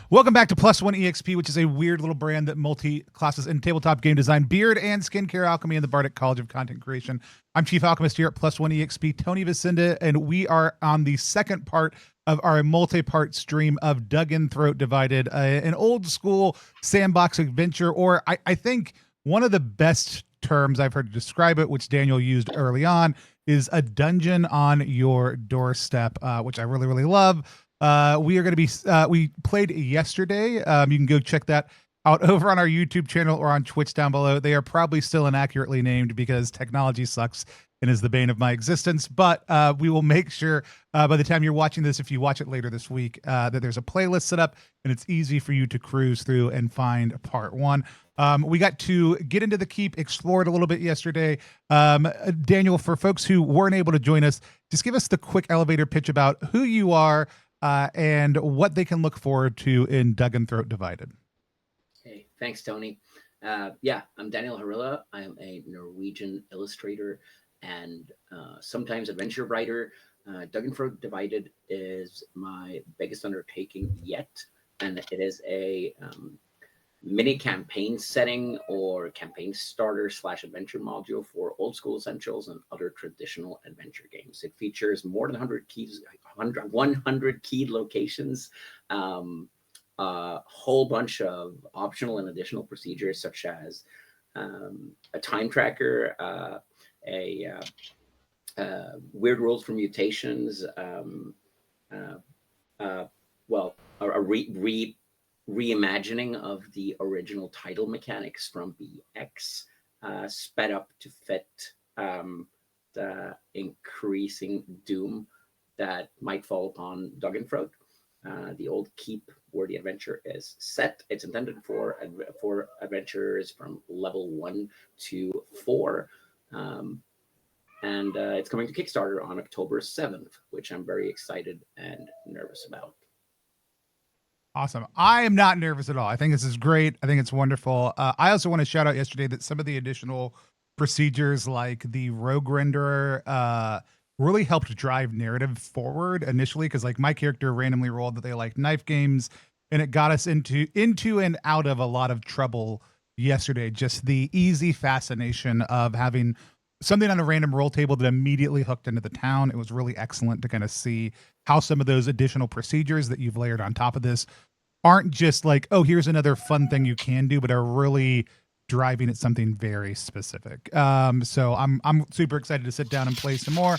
Welcome back to Plus One EXP, which is a weird little brand that multi-classes in tabletop game design, beard and skincare alchemy, and the Bardic College of Content Creation. I'm Chief Alchemist here at Plus One EXP, Tony Vicinda, and we are on the second part of our multi-part stream of Duginthroat Divided, an old school sandbox adventure, or I think one of the best terms I've heard to describe it, which Daniel used early on, is a dungeon on your doorstep, which I really, really love. We are going to be, we played yesterday. You can go check that out over on our YouTube channel or on Twitch down below. They are probably still inaccurately named because technology sucks and is the bane of my existence. But we will make sure by the time you're watching this, if you watch it later this week, that there's a playlist set up and it's easy for you to cruise through and find part one. We got to get into the keep, explore it a little bit yesterday. Daniel, for folks who weren't able to join us, just give us the quick elevator pitch about who you are, and what they can look forward to in Duginthroat Divided. Hey, thanks, Tony. Yeah, I'm Daniel Harila. I'm a Norwegian illustrator and sometimes adventure writer. Duginthroat Divided is my biggest undertaking yet, and it is a mini campaign setting or campaign starter / adventure module for old school essentials and other traditional adventure games. It features more than 100 keys, 100 keyed locations, a whole bunch of optional and additional procedures such as a time tracker, weird rules for mutations, reimagining of the original title mechanics from BX, sped up to fit the increasing doom that might fall upon Duginthroat. The old keep where the adventure is set. It's intended for adventurers from level 1 to 4. And it's coming to Kickstarter on October 7th, which I'm very excited and nervous about. Awesome. I am not nervous at all. I think this is great. I think it's wonderful. I also want to shout out yesterday that some of the additional procedures like the rogue renderer really helped drive narrative forward initially, because like my character randomly rolled that they like knife games, and it got us into and out of a lot of trouble yesterday. Just the easy fascination of having something on a random roll table that immediately hooked into the town. It was really excellent to kind of see how some of those additional procedures that you've layered on top of this aren't just like, oh, here's another fun thing you can do, but are really driving at something very specific. So I'm super excited to sit down and play some more.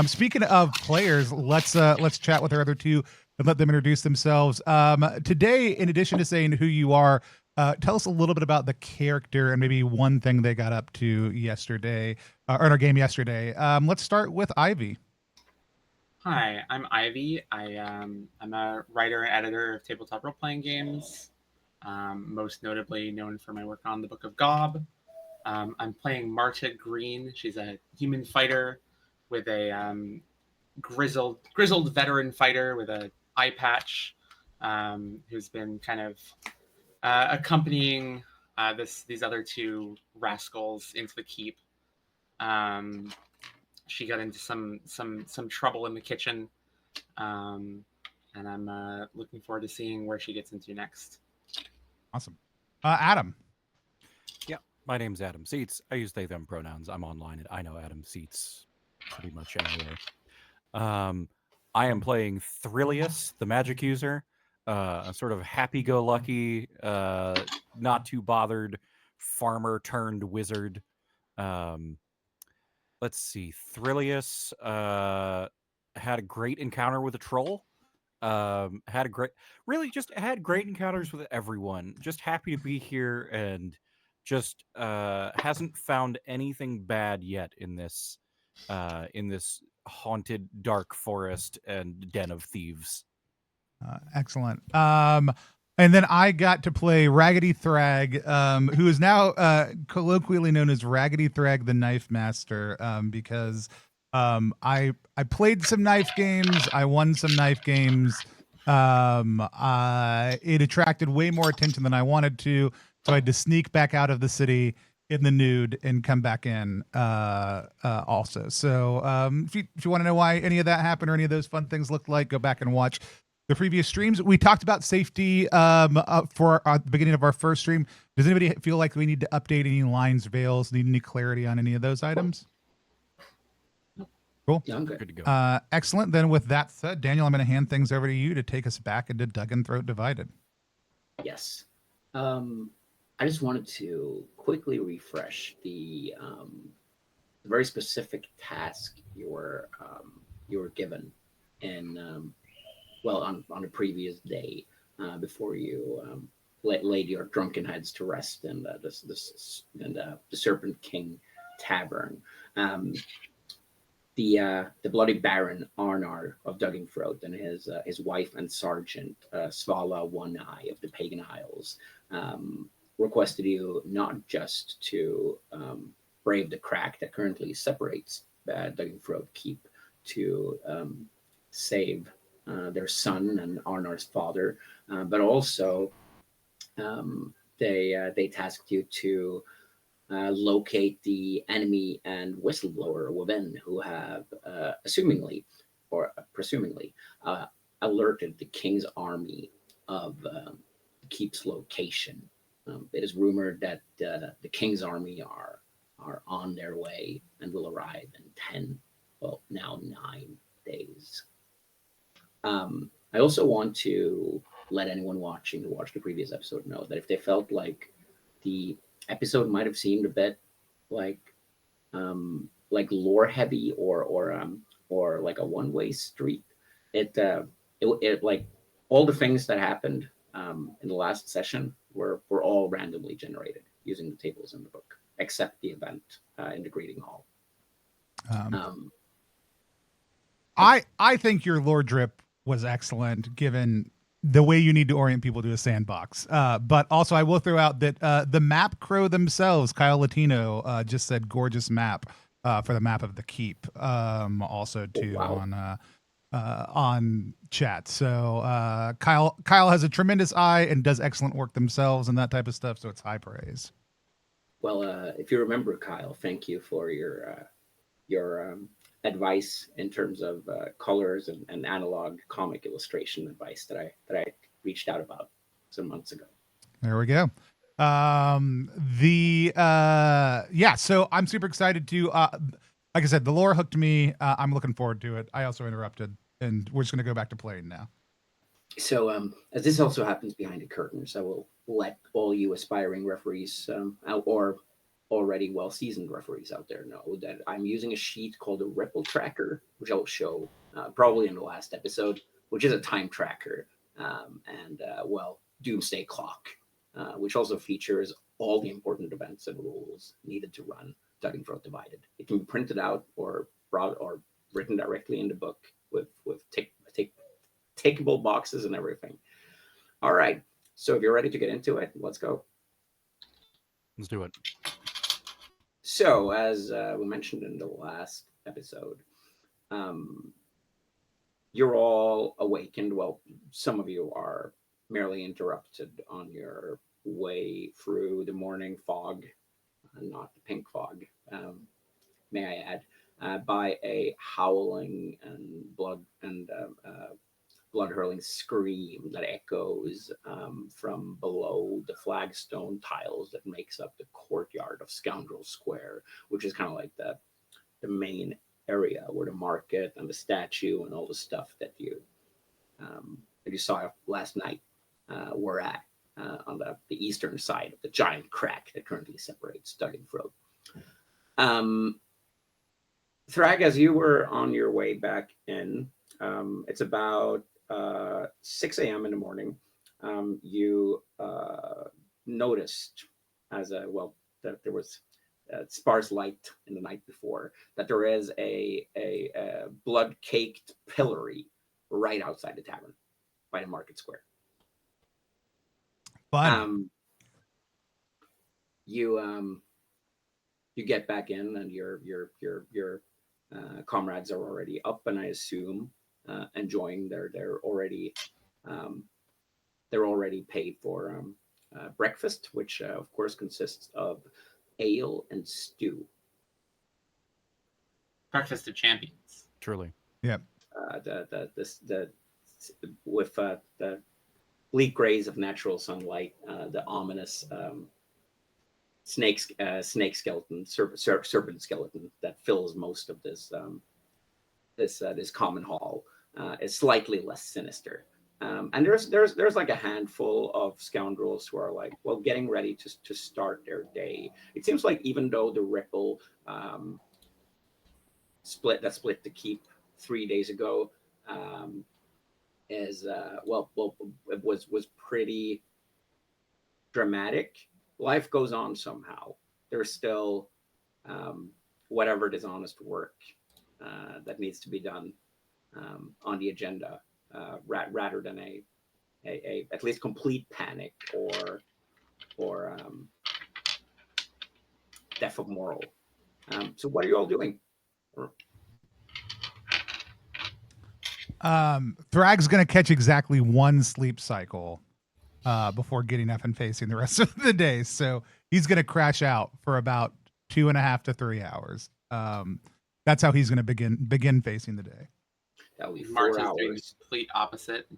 Speaking of players, let's chat with our other two and let them introduce themselves. Today, in addition to saying who you are, tell us a little bit about the character and maybe one thing they got up to yesterday, or in our game yesterday. Let's start with Ivy. Hi, I'm Ivy. I'm a writer and editor of tabletop role-playing games, most notably known for my work on the Book of Gob. I'm playing Marta Green. She's a human fighter with a grizzled veteran fighter with an eye patch, who's been kind of accompanying these other two rascals into the keep. She got into some trouble in the kitchen, and I'm looking forward to seeing where she gets into next. Awesome. Adam. Yeah, my name's Adam Seats. I use they, them pronouns. I'm online, and I know Adam Seats pretty much anywhere. I am playing Thrillius, the magic user, a sort of happy-go-lucky, not too bothered farmer turned wizard. Let's see. Thrillius had a great encounter with a troll. Had great encounters with everyone. Just happy to be here, and just hasn't found anything bad yet in this haunted dark forest and den of thieves. Excellent. And then I got to play Raggedy Thrag, who is now colloquially known as Raggedy Thrag the Knife Master, because I played some knife games. I won some knife games. It attracted way more attention than I wanted to, so I had to sneak back out of the city in the nude and come back in also. So if you want to know why any of that happened or any of those fun things looked like, go back and watch the previous streams. We talked about safety for the beginning of our first stream. Does anybody feel like we need to update any lines, veils, need any clarity on any of those items? Cool. Yeah, I'm good. Good to go. Excellent. Then with that said, Daniel, I'm going to hand things over to you to take us back into Duginthroat Divided. Yes. I just wanted to quickly refresh the very specific task you were given in on a previous day before you laid your drunken heads to rest in the Serpent King Tavern. The bloody Baron Arnar of Duginthroat and his wife and Sergeant Svala One Eye of the Pagan Isles requested you not just to brave the crack that currently separates Duginthroat Keep to save their son and Arnar's father, but also they tasked you to locate the enemy and whistleblower within who have presumably alerted the king's army of the keep's location. It is rumored that the king's army are on their way and will arrive in 9 days. I also want to let anyone watching who watched the previous episode know that if they felt like the episode might have seemed a bit like lore heavy or like a one-way street, it like all the things that happened in the last session were all randomly generated using the tables in the book, except the event in the greeting hall. I think your lore drip was excellent, given the way you need to orient people to a sandbox. But also, I will throw out that the map crow themselves, Kyle Latino, just said gorgeous map for the map of the keep. Also, too, on chat. So Kyle has a tremendous eye and does excellent work themselves and that type of stuff. So it's high praise. Well, if you remember, Kyle, thank you for your advice in terms of colors and analog comic illustration advice that I reached out about some months ago. There we go. So I'm super excited to like I said, the lore hooked me. I'm looking forward to it. I also interrupted, and we're just gonna go back to playing now. So as this also happens behind the curtains, I will let all you aspiring referees or already well-seasoned referees out there know that I'm using a sheet called a Ripple Tracker, which I'll show probably in the last episode, which is a time tracker and Doomsday Clock, which also features all the important events and rules needed to run Duginthroat Divided. It can be printed out or written directly in the book with takeable boxes and everything. All right, so if you're ready to get into it, let's go. Let's do it. So, as we mentioned in the last episode, you're all awakened. Well, some of you are merely interrupted on your way through the morning fog, not the pink fog, may I add, by a howling and blood-hurling scream that echoes from below the flagstone tiles that makes up the courtyard of Scoundrel Square, which is kind of like the main area where the market and the statue and all the stuff that you saw last night were at on the eastern side of the giant crack that currently separates Duginthroat. Thrag, as you were on your way back in, it's about 6 a.m. in the morning. You noticed that there was sparse light in the night before, that there is a blood-caked pillory right outside the tavern by the market square. You get back in, and your comrades are already up, and I assume enjoying they're already paid for breakfast, which of course consists of ale and stew. Breakfast of champions. Truly. Yep. The with the bleak rays of natural sunlight, the ominous snake skeleton, serpent skeleton that fills most of this common hall is slightly less sinister. And there's like a handful of scoundrels who are like, well, getting ready to start their day. It seems like even though the Ripple split the keep 3 days ago is it was pretty dramatic. Life goes on somehow. There's still whatever dishonest work that needs to be done on the agenda, rather than a at least complete panic or death of moral. So what are you all doing? Thrag's gonna catch exactly one sleep cycle before getting up and facing the rest of the day. So he's gonna crash out for about 2.5 to 3 hours. That's how he's gonna begin facing the day. That'll be 4 Marta's doing the hours. complete opposite and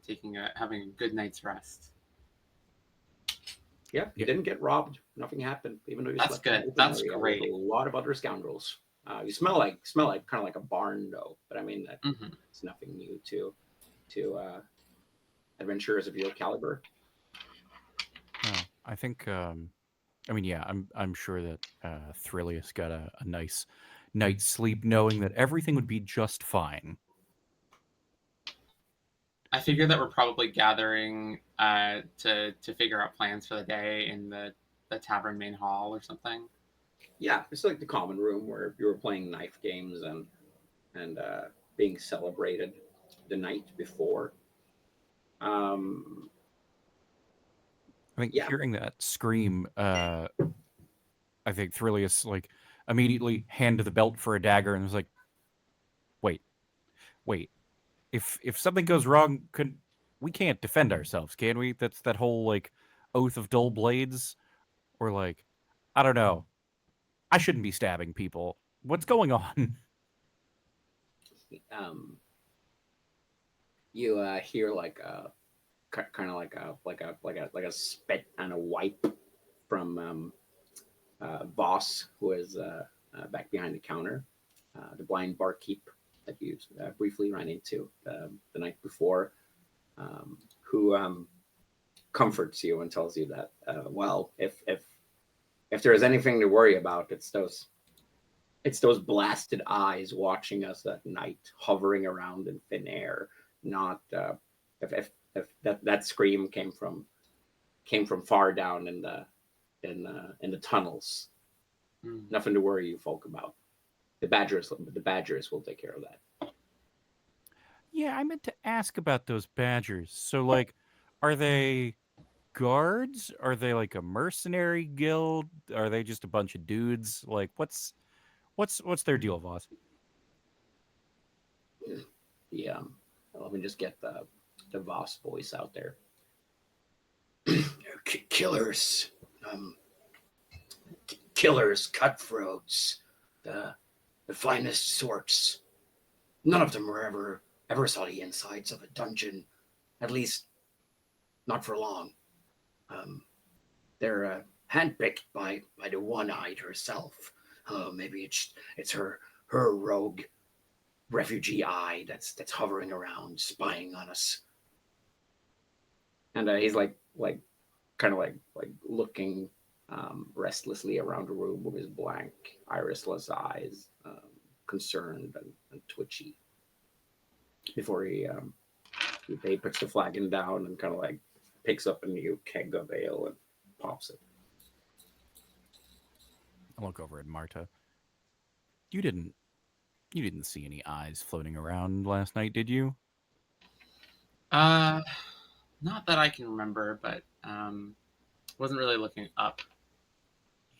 having a good night's rest. Yeah, you didn't get robbed. Nothing happened, even though you That's slept in an good. open That's area great. with a lot of other scoundrels. You smell like kind of like a barn though, but I mean it's nothing new to adventurers of your caliber. No, I think. I mean, yeah, I'm sure that Thrillius got a nice night's sleep, knowing that everything would be just fine. I figure that we're probably gathering to figure out plans for the day in the tavern main hall or something. Yeah, it's like the common room where you were playing knife games and being celebrated the night before. I think hearing that scream, I think Thrillius like immediately handed the belt for a dagger and was like, "Wait, if something goes wrong, we can't defend ourselves, can we? That's that whole like oath of dull blades, or like, I don't know. I shouldn't be stabbing people. What's going on?" You hear like a kind of like a spit and a wipe from Voss, who is back behind the counter, the blind barkeep that you briefly ran into the night before, who comforts you and tells you that well, if there is anything to worry about, it's those blasted eyes watching us at night, hovering around in thin air. Not if that scream came from far down in the tunnels. Nothing to worry you folk about. The badgers will take care of that. Yeah, I meant to ask about those badgers. So, like, are they guards? Are they like a mercenary guild? Are they just a bunch of dudes? Like, what's their deal, Voss? Yeah, let me just get the Voss voice out there. Killers, killers, cutthroats, the finest sorts. None of them were ever saw the insides of a dungeon, at least not for long. They're handpicked by the one-eyed herself. Maybe it's her rogue refugee eye that's hovering around, spying on us. And he's like kind of like looking restlessly around the room with his blank, irisless eyes, concerned and twitchy. Before he puts the flagon down and kind of like picks up a new keg of ale and pops it. I look over at Marta. You didn't see any eyes floating around last night, did you? Not that I can remember, but wasn't really looking up.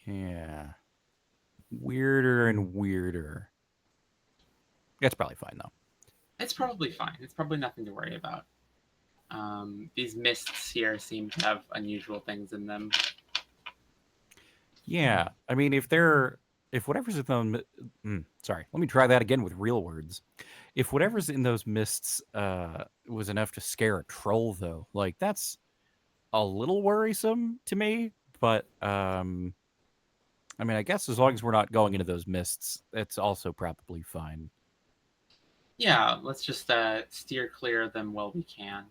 Yeah. Weirder and weirder. That's probably fine though. It's probably fine. It's probably nothing to worry about. These mists here seem to have unusual things in them. Yeah, I mean, if they're if whatever's in them, sorry, let me try that again with real words. If whatever's in those mists was enough to scare a troll, though, like that's a little worrisome to me. But I mean, I guess as long as we're not going into those mists, it's also probably fine. Yeah, let's just steer clear of them while we can.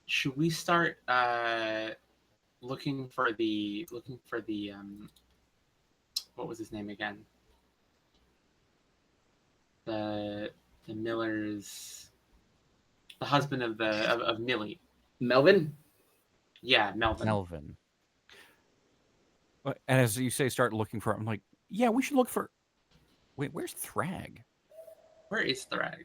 Should we start looking for the what was his name again? The miller's, the husband of Millie. Melvin? Yeah, Melvin. Melvin. And as you say, start looking for. I'm like, yeah, we should look for. Wait, where's Thrag? Where is Thrag?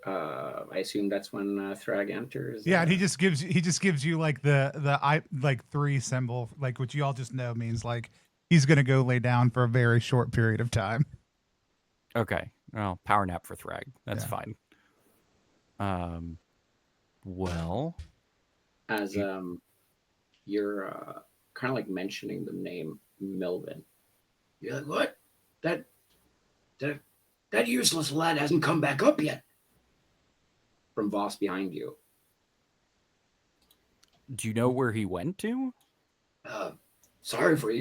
I assume that's when Thrag enters. Yeah, and he just gives you like the I like 3 symbol, like which you all just know means like he's gonna go lay down for a very short period of time. Okay, well, power nap for Thrag. That's Yeah. fine. Well, as you're kind of like mentioning the name Melvin. You're like, what? That useless lad hasn't come back up yet. From Voss behind you. do you know where he went to? Sorry for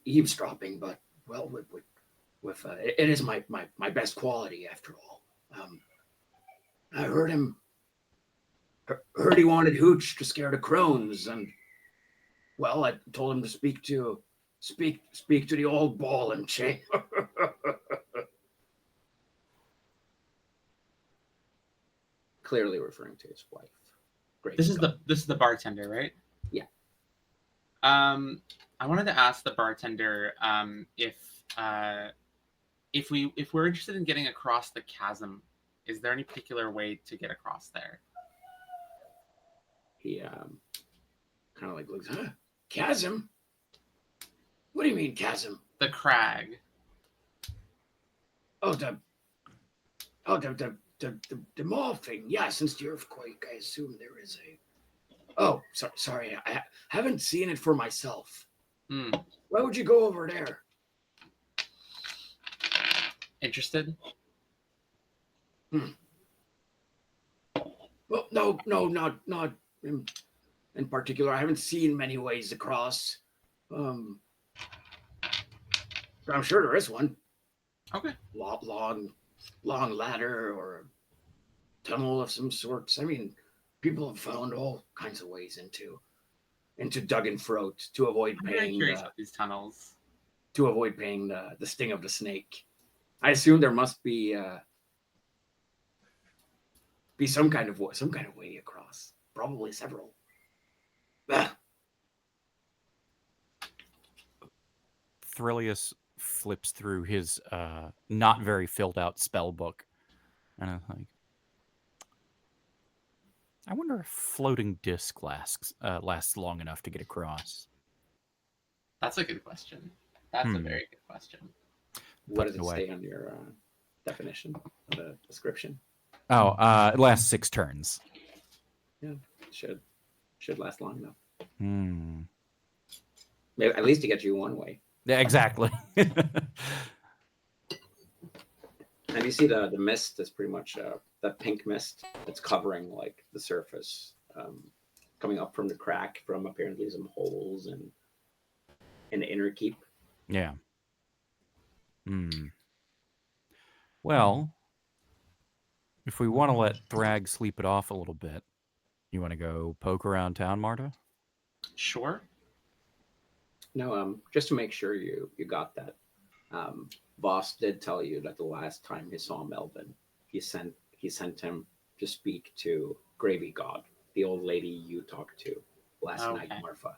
eavesdropping, but well, with it is my best quality after all. I heard he wanted Hooch to scare the crones, and well, I told him to speak to the old ball and chain. Clearly referring to his wife. Great. This is the bartender, right? Yeah. I wanted to ask the bartender if we're interested in getting across the chasm, is there any particular way to get across there? He kind of like looks, huh? Chasm? What do you mean chasm? The crag. Oh, the morphing. Yeah, since the earthquake, I assume there is a. Oh, sorry, I haven't seen it for myself. Why would you go over there? Interested? Well, no, not in particular. I haven't seen many ways across. But I'm sure there is one. Okay. Long ladder or a tunnel of some sorts. I mean, people have found all kinds of ways into Duginthroat to avoid I'm very paying curious about these tunnels. to avoid paying the sting of the snake. I assume there must be some kind of way across. Probably several. Thrilius flips through his not very filled out spell book, and I'm like, I wonder if floating disc lasts long enough to get across. That's a good question. That's a very good question. What does it say on your definition, the description? Oh, it lasts 6 turns. Yeah, should last long enough. Maybe at least to get you one way. Yeah, exactly. And you see the mist is pretty much that pink mist that's covering like the surface, coming up from the crack from apparently some holes in the inner keep. Yeah. Well, if we want to let Thrag sleep it off a little bit, you want to go poke around town, Marta? Sure. No, just to make sure you got that. Voss did tell you that the last time he saw Melvin, he sent him to speak to Gravy God, the old lady you talked to last night, Marfa.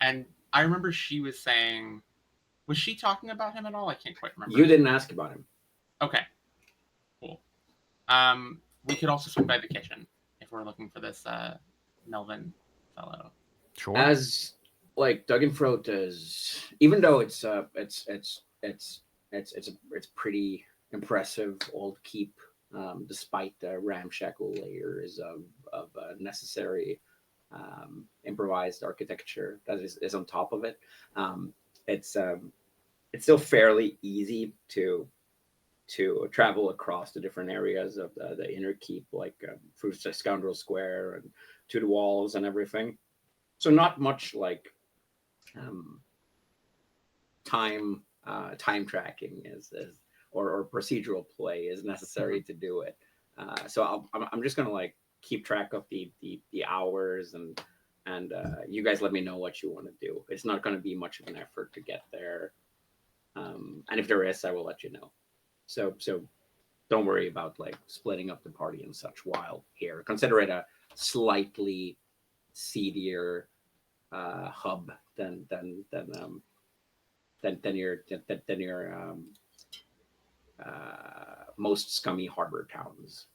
And I remember she was saying, was she talking about him at all? I can't quite remember. You didn't ask about him. Okay. Cool. We could also swing by the kitchen if we're looking for this Melvin fellow. Sure. As like Duginthroat is, even though it's pretty impressive old keep, despite the ramshackle layers of necessary improvised architecture that is on top of it. It's still fairly easy to travel across the different areas of the inner keep, like through Scoundrel Square and to the walls and everything. So not much like time tracking or procedural play is necessary to do it. So I'm just gonna like keep track of the hours, and you guys let me know what you want to do. It's not going to be much of an effort to get there, and if there is, I will let you know. So don't worry about like splitting up the party and such while here. Consider it a slightly seedier hub than your most scummy harbor towns.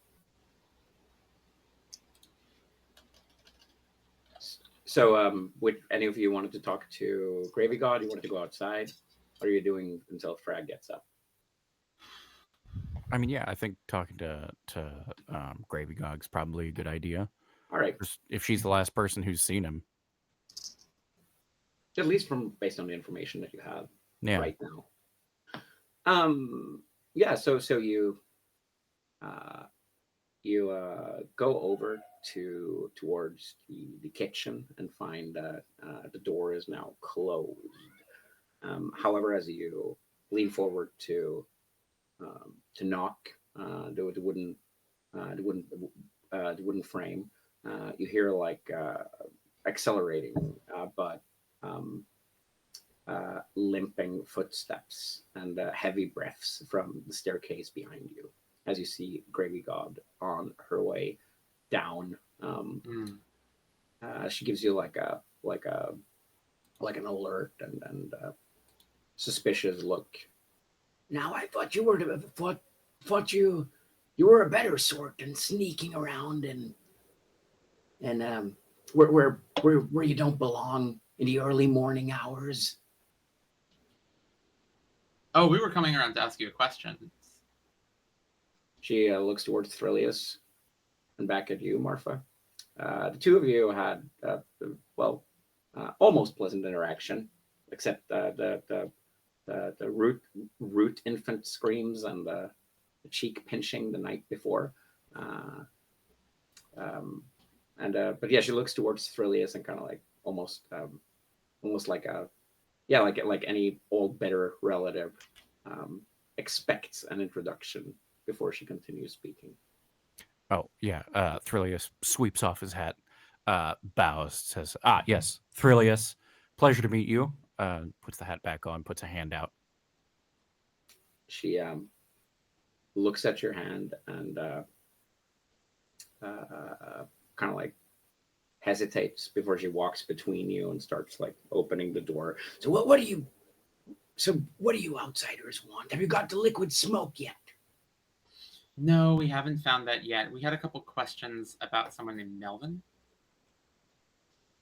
So, would any of you wanted to talk to Gravy God? You wanted to go outside? What are you doing until Frag gets up? I mean, yeah, I think talking to Gravy Gog's probably a good idea. All right. If she's the last person who's seen him. At least based on the information that you have right now. Yeah. So you go over towards the kitchen and find that the door is now closed. However, as you lean forward to knock the wooden frame, you hear like accelerating but limping footsteps and heavy breaths from the staircase behind you as you see Gravy God on her way down. She gives you like an alert and suspicious look. Now I thought you were you were a better sort than sneaking around and where you don't belong in the early morning hours. Oh, we were coming around to ask you a question. She looks towards Thrilius and back at you, Marfa. The two of you had almost pleasant interaction, except the root infant screams and the cheek pinching the night before. But yeah, she looks towards Thrilius and kind of like almost like like any old bitter relative expects an introduction before she continues speaking. Oh yeah, Thrilius sweeps off his hat, bows, says, yes, Thrilius, pleasure to meet you. Puts the hat back on, puts a hand out. She looks at your hand and kind of like hesitates before she walks between you and starts like opening the door. So what do you outsiders want? Have you got the liquid smoke yet? No, we haven't found that yet. We had a couple questions about someone named Melvin.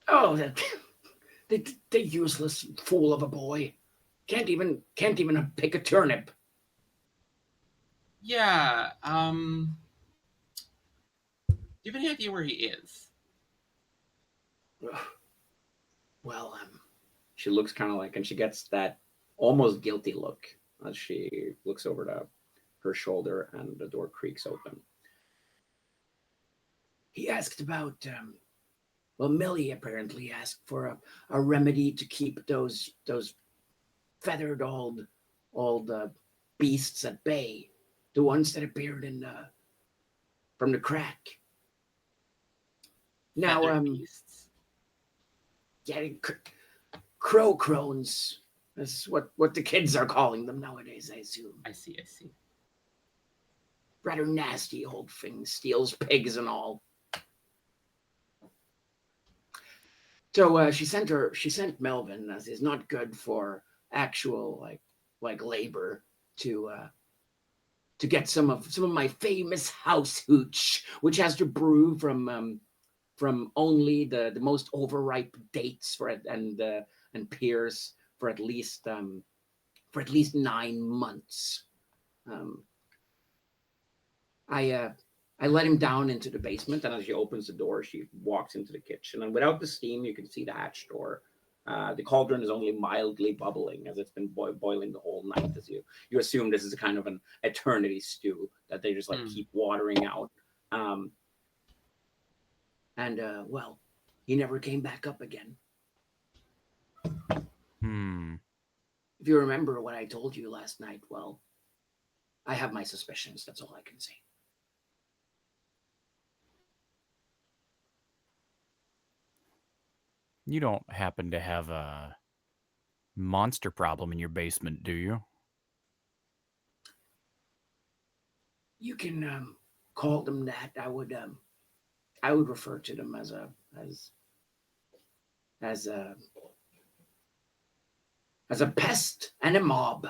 Oh, the useless fool of a boy. Can't even pick a turnip. Yeah. Do you have any idea where he is? Well, she looks kind of like, and she gets that almost guilty look as she looks over to her shoulder and the door creaks open. He asked about, Millie apparently asked for a remedy to keep those feathered old beasts at bay, the ones that appeared from the crack. Now, beasts. Yeah, crow crones. That's what the kids are calling them nowadays, I assume. I see. Rather nasty old thing, steals pigs and all. So she sent Melvin, as is not good for actual like labor, to get some of my famous house hooch, which has to brew from only the most overripe dates for it and pears for at least 9 months. I let him down into the basement, and as she opens the door, she walks into the kitchen. And without the steam, you can see the hatch door. The cauldron is only mildly bubbling as it's been boiling the whole night. As you assume this is a kind of an eternity stew that they just like keep watering out. Well, he never came back up again. If you remember what I told you last night, well, I have my suspicions. That's all I can say. You don't happen to have a monster problem in your basement, do you? You can call them that. I would refer to them as a pest and a mob.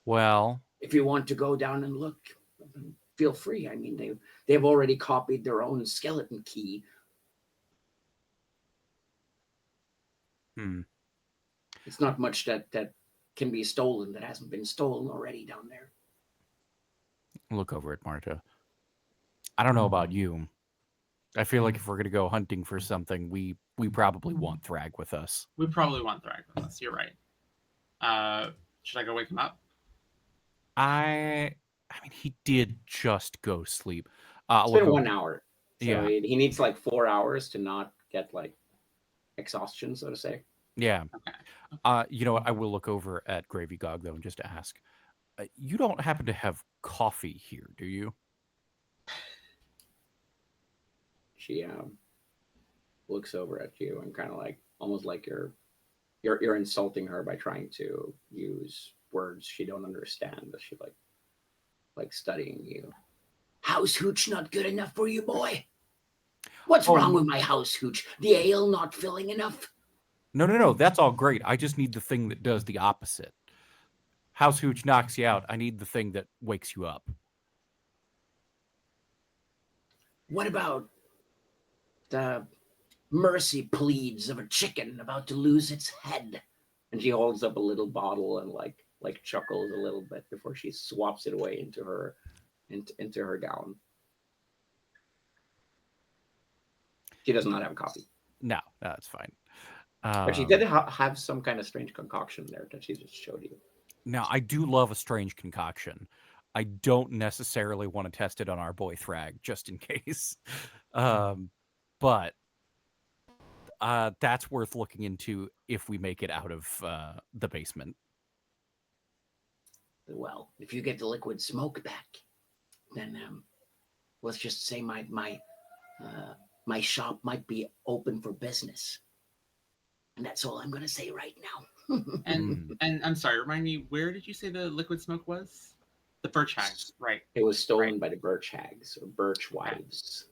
Well, if you want to go down and look, feel free. I mean, they've already copied their own skeleton key. It's not much that can be stolen that hasn't been stolen already down there. Look over at Marta. I don't know about you. I feel like if we're going to go hunting for something, we probably want Thrag with us. We probably want Thrag with us. You're right. Should I go wake him up? I mean, he did just go sleep. It's been 1 hour. So yeah. He needs like 4 hours to not get like exhaustion, so to say. Yeah. Okay. You know what? I will look over at Gravy Gog, though, and just ask. You don't happen to have coffee here, do you? She looks over at you and kind of like almost like you're insulting her by trying to use words she don't understand. That she like studying you. House hooch not good enough for you, boy? What's wrong with my house hooch? The ale not filling enough? No. That's all great. I just need the thing that does the opposite. House hooch knocks you out. I need the thing that wakes you up. What about the mercy pleads of a chicken about to lose its head? And she holds up a little bottle and like chuckles a little bit before she swaps it away into her gown. She does not have coffee. No, that's fine. But she did have some kind of strange concoction there that she just showed you. Now, I do love a strange concoction. I don't necessarily want to test it on our boy Thrag, just in case. But that's worth looking into if we make it out of the basement. Well, if you get the liquid smoke back, then let's just say my shop might be open for business. And that's all I'm going to say right now. And I'm sorry, remind me, where did you say the liquid smoke was? The birch hags, right. It was stolen by the birch hags or birch wives.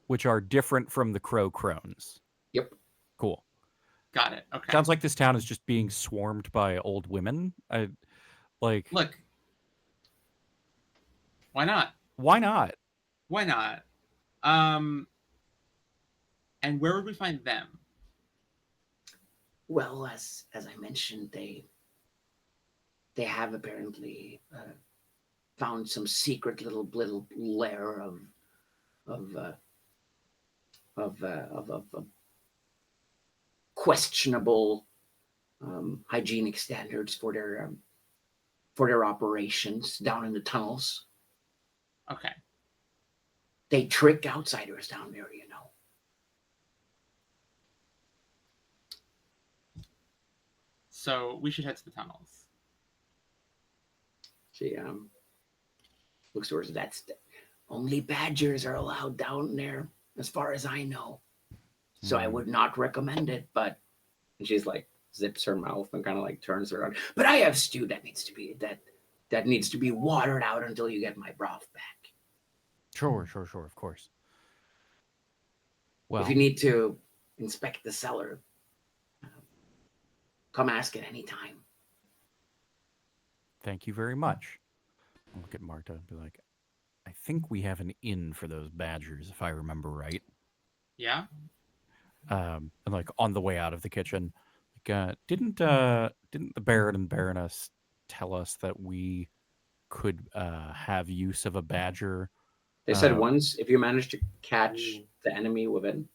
Which are different from the crow crones. Yep. Cool. Got it. Okay. Sounds like this town is just being swarmed by old women. Look. Why not? Why not? Why not? And where would we find them? Well, as I mentioned, they have apparently found some secret little lair of questionable hygienic standards for their operations down in the tunnels. Okay. They trick outsiders down there, you know. So we should head to the tunnels. She looks towards that's only badgers are allowed down there, as far as I know. So I would not recommend it. But she's like zips her mouth and kind of like turns around. But I have stew that needs to be watered out until you get my broth back. Sure, of course. Well, if you need to inspect the cellar, come ask at any time. Thank you very much. I'll look at Marta and be like, I think we have an inn for those badgers, if I remember right. Yeah. And like on the way out of the kitchen, like, didn't Didn't the Baron and Baroness tell us that we could have use of a badger? They said once if you manage to catch the enemy within,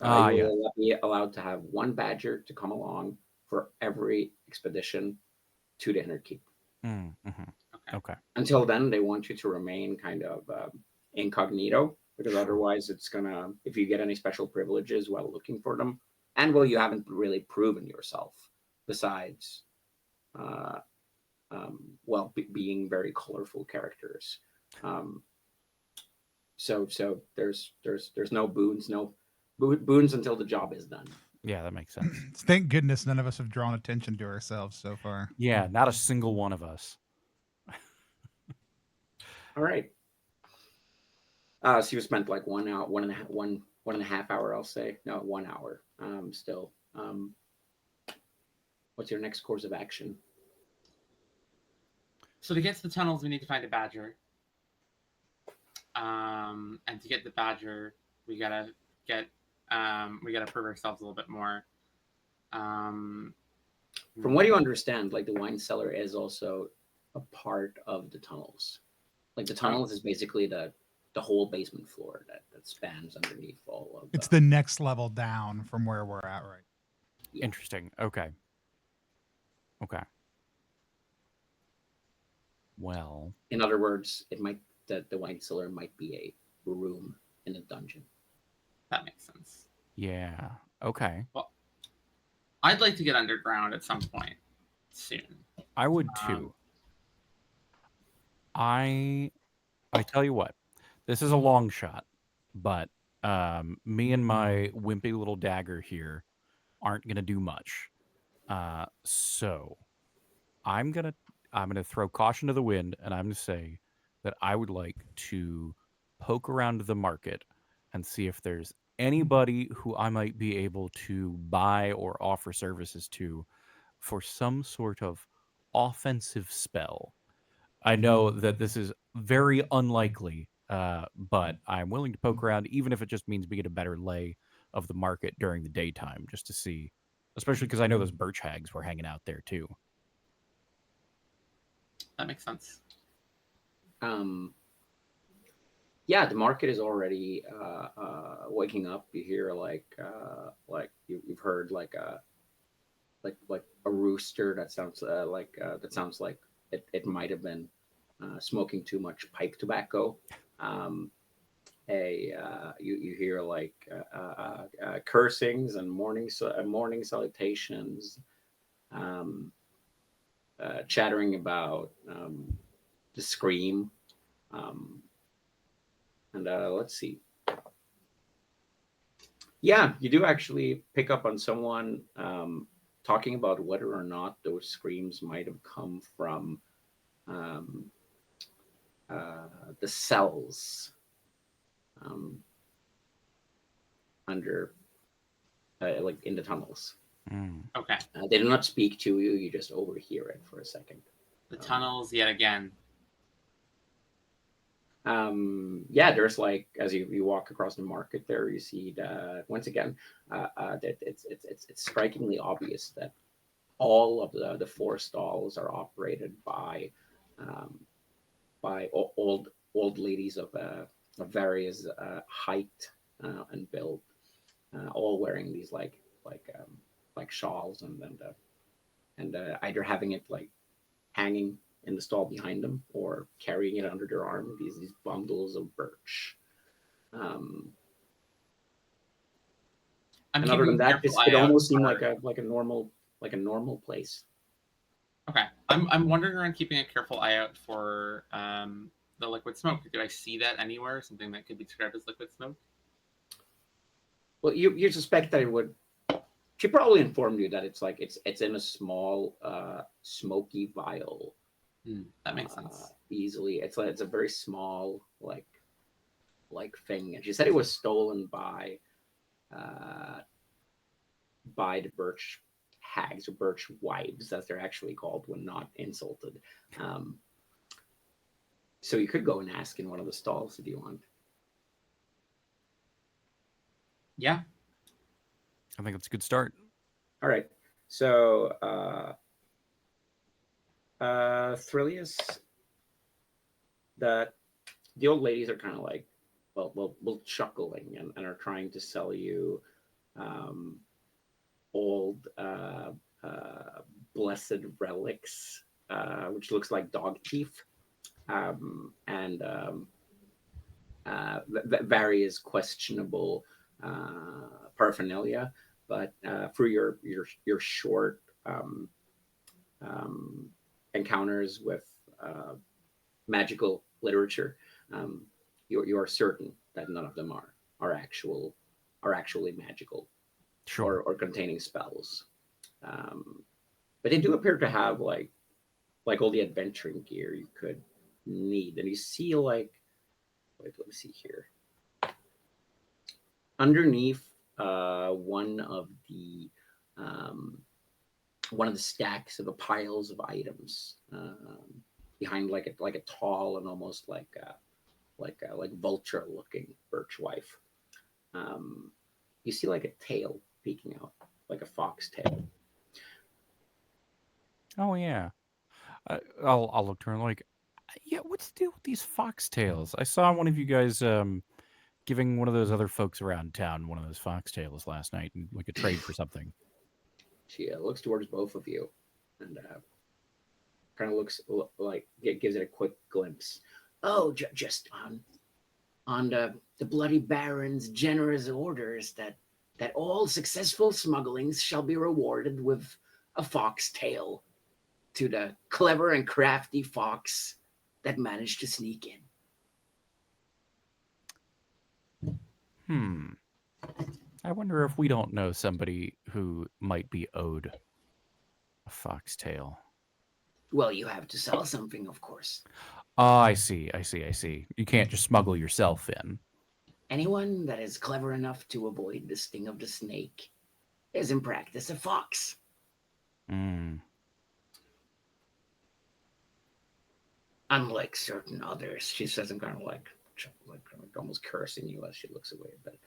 you yeah. will be allowed to have one badger to come along for every expedition to the Inner Keep. Mm-hmm. Okay. Until then, they want you to remain kind of incognito, because otherwise it's gonna, if you get any special privileges while looking for them, and well, you haven't really proven yourself besides being very colorful characters. So there's no boons, boons until the job is done. Yeah, that makes sense. Thank goodness none of us have drawn attention to ourselves so far. Yeah, not a single one of us. All right. So you spent like 1 hour, one and a half hour, I'll say. No, 1 hour. Still. What's your next course of action? So to get to the tunnels, we need to find a badger. And to get the badger, we gotta prove ourselves a little bit more. From what you understand, like the wine cellar is also a part of the tunnels. Like the tunnels is basically the whole basement floor that spans underneath all of. It's the next level down from where we're at, right? Yeah. Interesting. Okay. Well, in other words, the wine cellar might be a room in a dungeon. That makes sense. Yeah. Okay. Well, I'd like to get underground at some point soon. I would too. I tell you what, this is a long shot, but me and my wimpy little dagger here aren't gonna do much. So I'm gonna throw caution to the wind, and I'm gonna say that I would like to poke around the market and see if there's anybody who I might be able to buy or offer services to for some sort of offensive spell. I know that this is very unlikely, but I'm willing to poke around, even if it just means we get a better lay of the market during the daytime, just to see, especially because I know those birch hags were hanging out there too. That makes sense. Yeah, the market is already waking up. You hear you've heard like a rooster that sounds like it might have been smoking too much pipe tobacco. You hear like cursings and morning salutations, chattering about the scream, and let's see. Yeah, you do actually pick up on someone talking about whether or not those screams might have come from the cells under, like in the tunnels. Okay. They do not speak to you. You just overhear it for a second. The tunnels yet again. Yeah, there's like, as you walk across the market there, you see that once again, that it's strikingly obvious that all of the 4 stalls are operated by old ladies of various height and build, all wearing these like shawls and either having it like hanging in the stall behind them or carrying it under their arm, these bundles of birch. And other than that, it almost seemed like a normal place. Okay, I'm wondering around, keeping a careful eye out for the liquid smoke. Did I see that anywhere? Something that could be described as liquid smoke? Well, you suspect that it would. She probably informed you that it's in a small smoky vial. That makes sense. Easily, it's a very small like thing, and she said it was stolen by the birch hags, or birch wives, as they're actually called when not insulted. So you could go and ask in one of the stalls if you want. Yeah, I think that's a good start. All right. So Thrillius, the old ladies are kind of like, well, chuckling and are trying to sell you old blessed relics, which looks like dog teeth, and various questionable paraphernalia. But through your short encounters with magical literature, you are certain that none of them are actually magical, Sure. or containing spells. But they do appear to have like all the adventuring gear you could need. And you see like, wait, let me see here. Underneath one of the stacks of the piles of items, behind like a tall and almost like vulture looking birch wife, you see like a tail peeking out, like a fox tail. Oh yeah. I'll look to her like, yeah. What's the deal with these foxtails? I saw one of you guys giving one of those other folks around town one of those foxtails last night, and like a trade for something. She looks towards both of you, and kind of looks like gives it a quick glimpse. Oh, just on the bloody baron's generous orders that all successful smugglings shall be rewarded with a foxtail to the clever and crafty fox that managed to sneak in. I wonder if we don't know somebody who might be owed a foxtail. Well, you have to sell something, of course. I see. You can't just smuggle yourself in. Anyone that is clever enough to avoid the sting of the snake is in practice a fox. Unlike certain others, she says, I'm kind of like almost cursing you as she looks away a bit.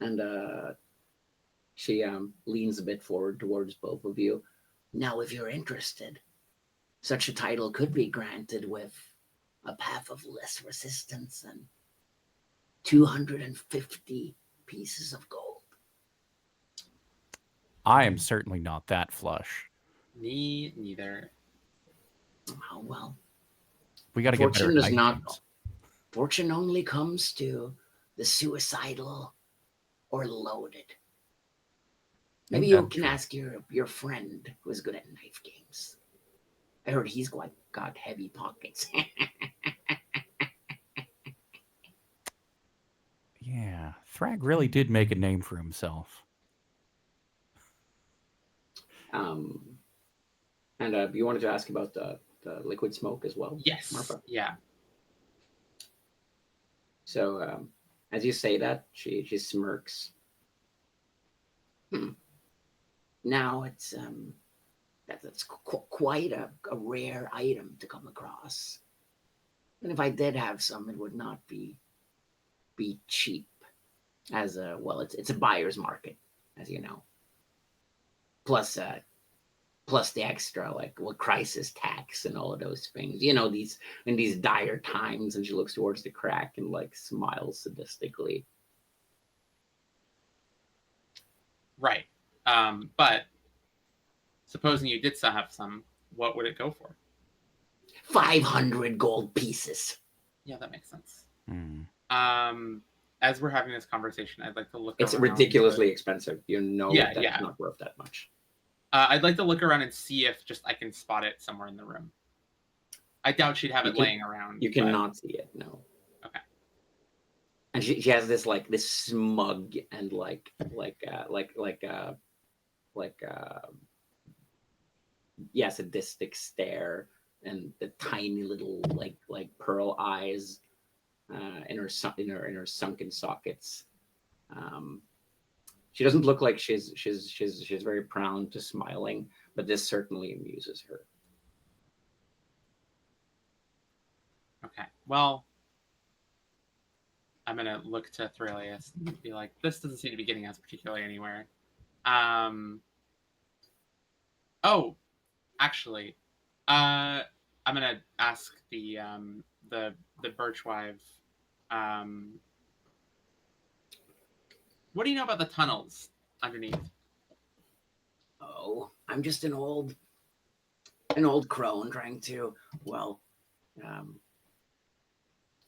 And she leans a bit forward towards both of you. Now, if you're interested, such a title could be granted with a path of less resistance and 250 pieces of gold. I am certainly not that flush. Me neither. Oh, well. We got to get better at night. Fortune only comes to the suicidal or loaded. Maybe you can ask your friend who is good at knife games. I heard he's got heavy pockets. Yeah, Thrag really did make a name for himself. And you wanted to ask about the liquid smoke as well? Yes. Marfa? Yeah. So as you say that, she smirks. Now it's that's quite a rare item to come across. And if I did have some, it would not be cheap. As it's a buyer's market, as you know. Plus the extra crisis tax and all of those things. You know, these dire times. And she looks towards the crack and smiles sadistically. Right. But supposing you did still have some, what would it go for? 500 gold pieces. Yeah, that makes sense. As we're having this conversation, I'd like to look It's around. ridiculously expensive. You know that's not worth that much. I'd like to look around and see if I can spot it somewhere in the room. I doubt she'd have it laying around. You cannot see it, no. Okay. And she has this this smug and sadistic stare, and the tiny little pearl eyes in her sunken sockets. She doesn't look like she's very prone to smiling, but this certainly amuses her. Okay. Well, I'm gonna look to Thralius and be like, this doesn't seem to be getting us particularly anywhere. Oh, Actually, I'm gonna ask the birchwife. What do you know about the tunnels underneath? Oh, I'm just an old crone trying to, well, um,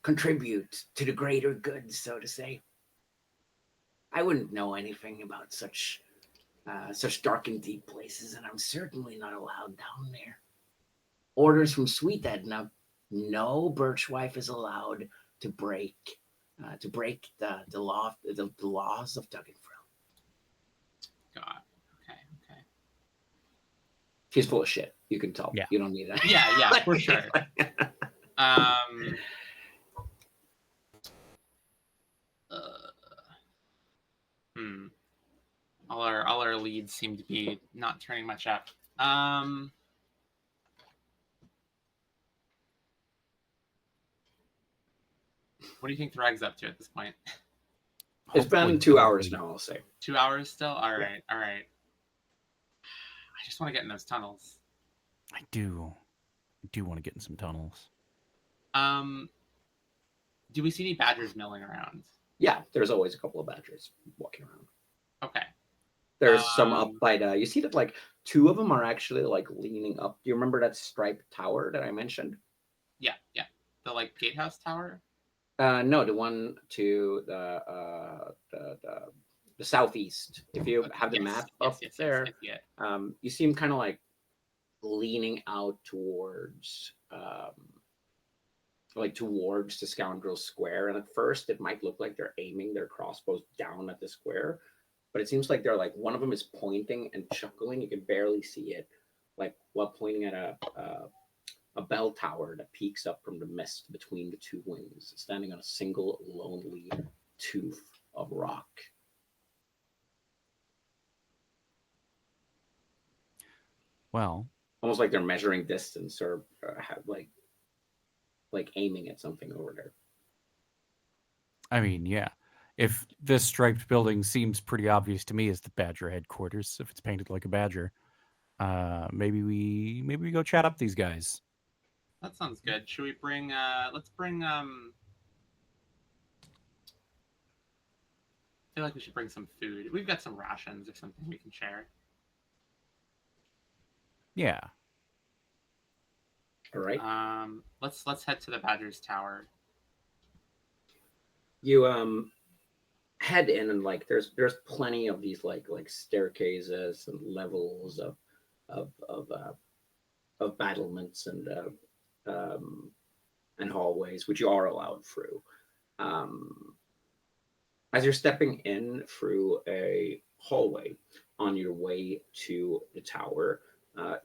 contribute to the greater good, so to say. I wouldn't know anything about such dark and deep places, and I'm certainly not allowed down there. Orders from Sweet Edna: no birchwife is allowed to break the laws of Duginthroat. God. Okay. She's full of shit. You can tell. Yeah. You don't need that. Yeah, for sure. All our leads seem to be not turning much up. What do you think Thrag's up to at this point? It's been Hopefully 2 hours somebody- now, I'll say. 2 hours still? All right. I just want to get in those tunnels. I do want to get in some tunnels. Do we see any badgers milling around? Yeah, there's always a couple of badgers walking around. Okay. There's some up by the. You see that like 2 of them are actually like leaning up. Do you remember that striped tower that I mentioned? Yeah. The like gatehouse tower. No, the one to the southeast. If you have the map up there, Yes. you see them kind of like leaning out towards the Scoundrel Square. And at first, it might look like they're aiming their crossbows down at the square, but it seems like they're like one of them is pointing and chuckling. You can barely see it, like while pointing at a bell tower that peeks up from the mist between the 2 wings, standing on a single lonely tooth of rock. Well, Almost like they're measuring distance or have like aiming at something over there. I mean, yeah. If this striped building seems pretty obvious to me as the Badger headquarters, if it's painted like a badger, maybe we go chat up these guys. That sounds good. Should we bring? Let's bring. I feel like we should bring some food. We've got some rations or something we can share. Yeah. All right. Let's head to the Badger's Tower. You head in and like there's plenty of these like staircases and levels of battlements and hallways which you are allowed through. As you're stepping in through a hallway on your way to the tower,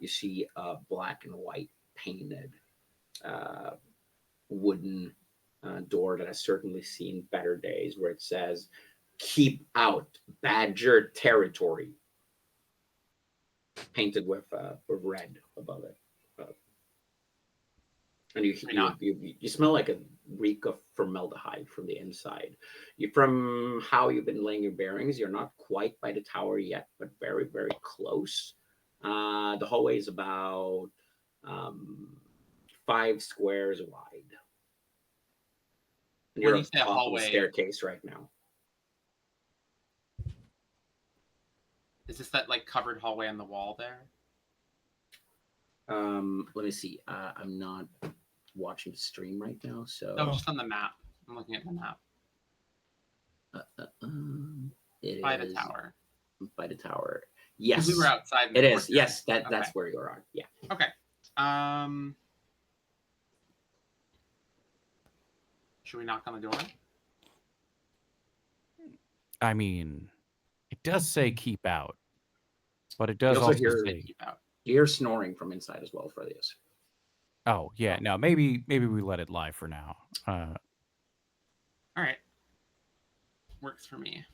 you see a black and white painted wooden door that has certainly seen better days, where it says, "Keep out, Badger territory," painted with red above it. And you smell like a reek of formaldehyde from the inside. From how you've been laying your bearings, you're not quite by the tower yet, but very, very close. The hallway is about 5 squares wide. And you're When you on say top of hallway, the staircase right now. is this that like covered hallway on the wall there? Let me see. I'm not watching the stream right now, so No, just on the map. I'm looking at the map. it By is the tower. by the tower. Yes, We were outside. It is. Yes, that's where you are. Yeah. Okay. Should we knock on the door? I mean, it does say keep out, but it does You also also hear- say, Keep out. You hear snoring from inside as well for this. oh yeah, no, maybe we let it lie for now. All right. Works for me.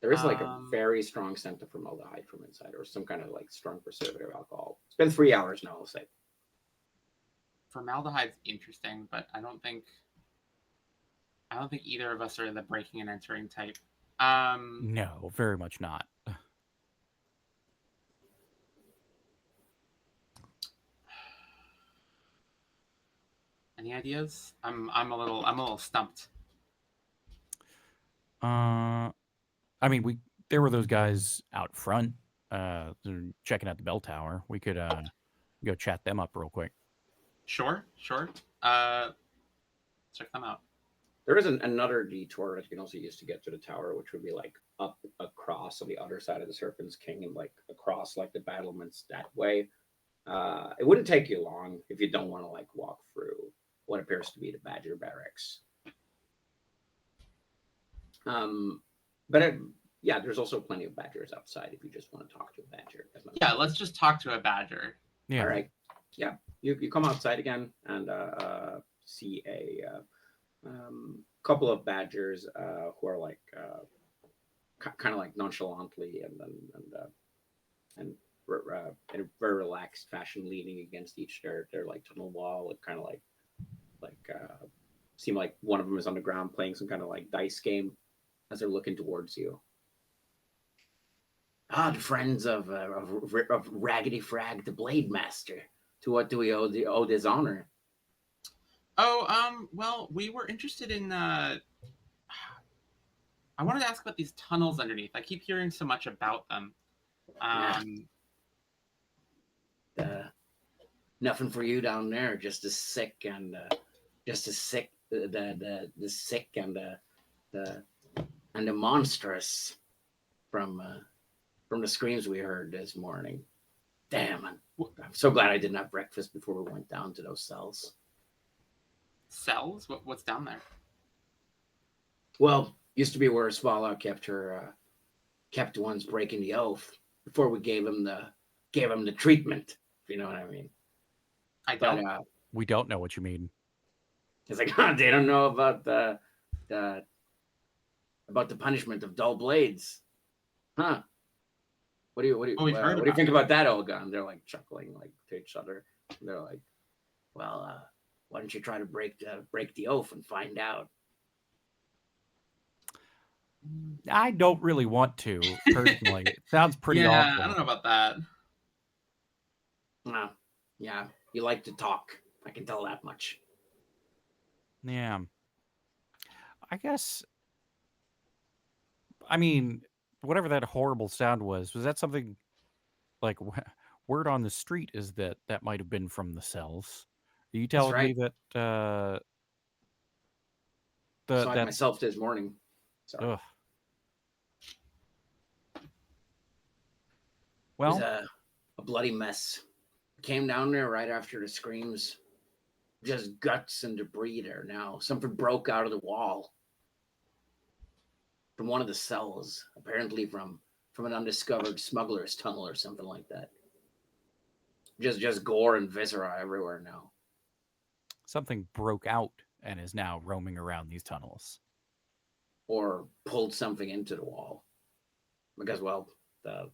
There is like a very strong scent of formaldehyde from inside, or some kind of like strong preservative alcohol. It's been 3 hours now, I'll say. Formaldehyde's interesting, but I don't think either of us are the breaking and entering type. No, very much not. Any ideas? I'm a little stumped. I mean, there were those guys out front, they're checking out the bell tower. We could go chat them up real quick. Sure. Check them out. There is another detour that you can also use to get to the tower, which would be like up across on the other side of the Serpent's King and like across like the battlements that way. It wouldn't take you long if you don't want to like walk through what appears to be the Badger Barracks. But yeah, there's also plenty of badgers outside if you just want to talk to a badger. Yeah, let's just talk to a badger. Yeah. All right. Yeah, you come outside again and see a couple of badgers who are like kind of like nonchalantly and in a very relaxed fashion leaning against each their like tunnel wall. It kind of like seem like one of them is on the ground playing some kind of like dice game as they're looking towards you. The friends of Raggedy Frag, the Blade Master. To what do we owe this honor? Oh, well, we were interested in. I wanted to ask about these tunnels underneath. I keep hearing so much about them. Nothing for you down there. Just as sick and the sick and the monstrous from the screams we heard this morning. Damn, I'm so glad I didn't have breakfast before we went down to those cells. Cells? What's down there? Well, used to be where Svala kept the ones breaking the oath before we gave him the treatment. If you know what I mean. I don't. But, We don't know what you mean. it's like they don't know about the punishment of dull blades, huh? What do you think about that, Olga? And they're like chuckling like to each other. And they're like, well, why don't you try to break the oath and find out? I don't really want to, personally. It sounds pretty Yeah, awful. I don't know about that. Yeah, you like to talk. I can tell that much. Yeah. I guess, I mean, whatever that horrible sound was that something like word on the street is that might have been from the cells? Are you telling me that saw it myself this morning. Sorry. Ugh. Well, it was a bloody mess. Came down there right after the screams. Just guts and debris there now. Something broke out of the wall. From one of the cells, apparently from an undiscovered smuggler's tunnel or something like that. Just gore and viscera everywhere now. Something broke out and is now roaming around these tunnels. Or pulled something into the wall. Because, well, the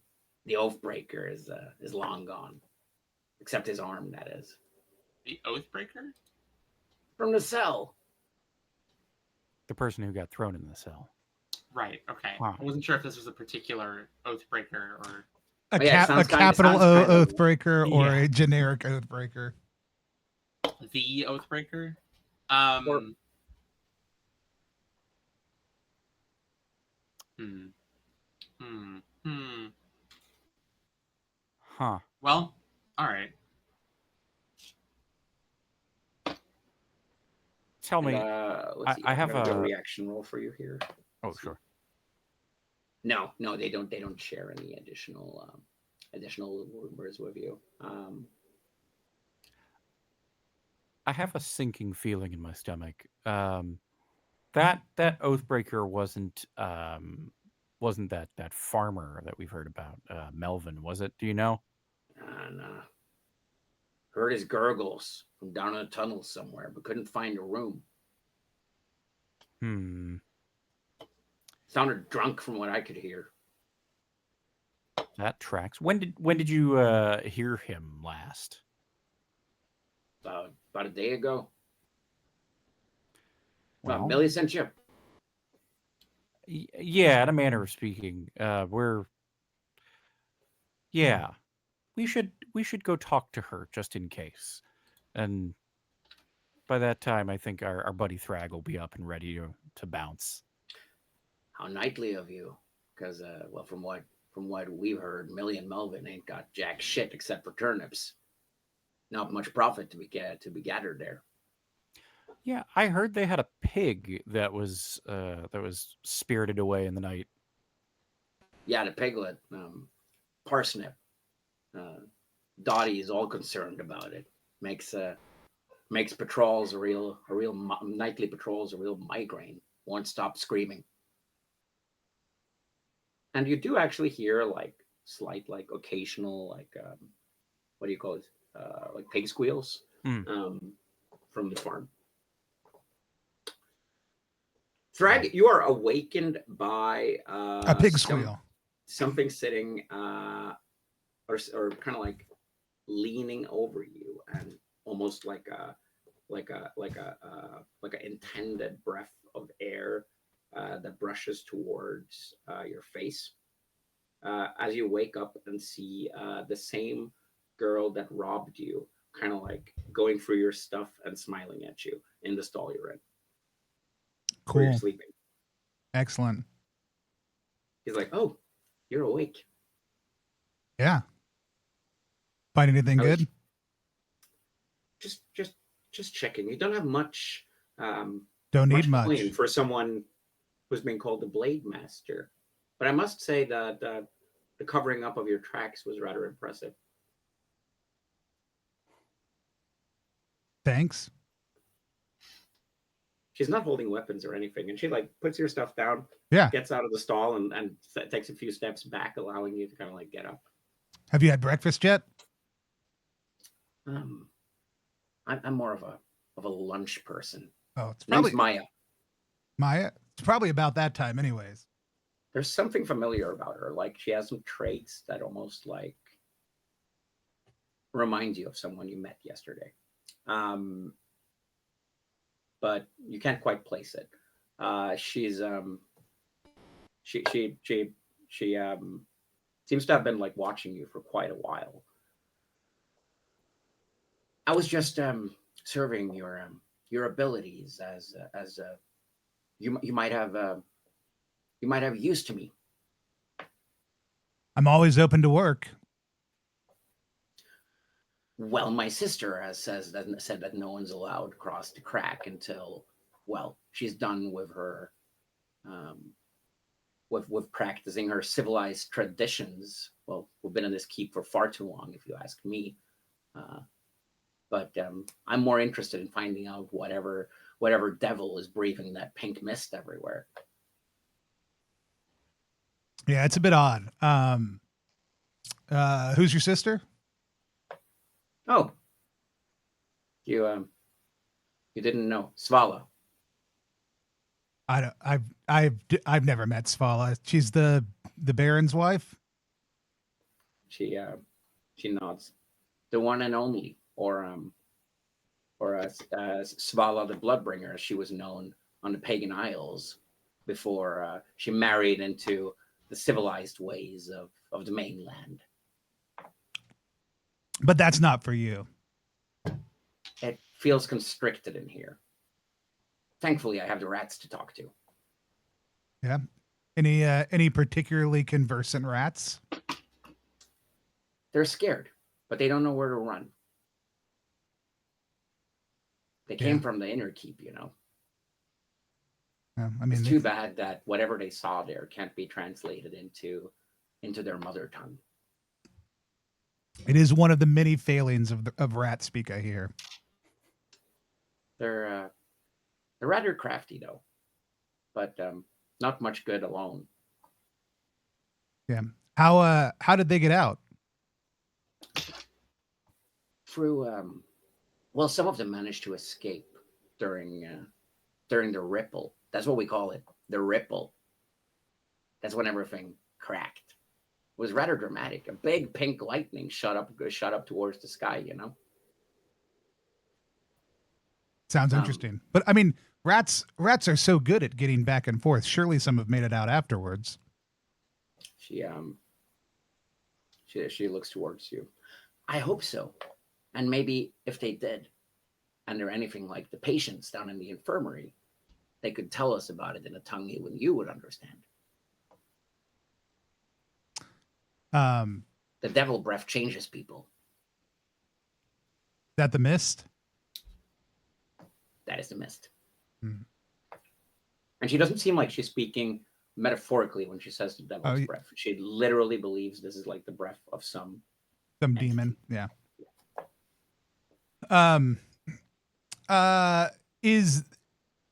Oathbreaker is long gone. Except his arm, that is. The Oathbreaker? From the cell. The person who got thrown in the cell. Right, okay. Huh. I wasn't sure if this was a particular Oathbreaker or... A capital O Oathbreaker or a generic Oathbreaker. The Oathbreaker? Huh. Well, all right. Tell me. I have a reaction roll for you here. Oh, sure. No, they don't share any additional rumors with you. I have a sinking feeling in my stomach. That Oathbreaker wasn't that farmer that we've heard about, Melvin, was it? Do you know? No. Heard his gurgles from down in a tunnel somewhere, but couldn't find a room. Sounded drunk from what I could hear. That tracks. When did you hear him last? About a day ago. Well, Billy sent you. Yeah, in a manner of speaking, we should go talk to her just in case. And by that time, I think our buddy Thrag will be up and ready to bounce. How knightly of you, because well, from what we've heard, Millie and Melvin ain't got jack shit except for turnips. Not much profit to be gathered there. Yeah, I heard they had a pig that was spirited away in the night. Yeah, the piglet, parsnip. Dottie is all concerned about it. Makes patrols nightly patrols a real migraine. Won't stop screaming. And you do actually hear like slight, like occasional, like what do you call it? Like pig squeals from the farm. Thrag, you are awakened by A pig squeal. Something sitting or kind of like leaning over you, and almost like an intended breath of air that brushes towards your face. As you wake up and see the same girl that robbed you, kind of like going through your stuff and smiling at you in the stall you're in. Where you're Cool. sleeping. Excellent. He's like, "Oh, you're awake." Yeah. Find anything good? Just checking. You don't have much. Don't need much much. for someone who's been called the Blade Master, but I must say that the covering up of your tracks was rather impressive. Thanks. She's not holding weapons or anything, and she like puts your stuff down. Yeah. Gets out of the stall and takes a few steps back, allowing you to kind of like get up. Have you had breakfast yet? I'm more of a lunch person. Oh, it's Name's probably Maya. Maya. It's probably about that time, anyways. There's something familiar about her. Like she has some traits that almost like remind you of someone you met yesterday. But you can't quite place it. She's she seems to have been like watching you for quite a while. I was just serving your abilities as you might have use to me. I'm always open to work. Well, my sister said that no one's allowed across the crack until, well, she's done with her with practicing her civilized traditions. Well, we've been in this keep for far too long, if you ask me. But I'm more interested in finding out whatever devil is breathing that pink mist everywhere. Yeah, it's a bit odd. Who's your sister? Oh, you didn't know Svala? I've never met Svala. She's the Baron's wife. She nods. The one and only, or Svala the Bloodbringer, as she was known on the Pagan Isles before she married into the civilized ways of the mainland. But that's not for you. It feels constricted in here. Thankfully, I have the rats to talk to. Yeah. Any particularly conversant rats? They're scared, but they don't know where to run. They came from the inner keep, you know. Yeah, I mean, it's too bad that whatever they saw there can't be translated into their mother tongue. It is one of the many failings of rat speak, I hear. They're rather crafty though, but not much good alone. Yeah. How did they get out? Through well, some of them managed to escape during the ripple. That's what we call it, the ripple. That's when everything cracked. It was rather dramatic. A big pink lightning shot up towards the sky, you know. Sounds interesting. But I mean, rats are so good at getting back and forth. Surely some have made it out afterwards. She looks towards you. I hope so. And maybe if they did, and they're anything like the patients down in the infirmary, they could tell us about it in a tongue you would understand. The devil breath changes people. That the mist? That is the mist. Hmm. And she doesn't seem like she's speaking metaphorically when she says the devil's breath. She literally believes this is like the breath of some demon. Yeah. Is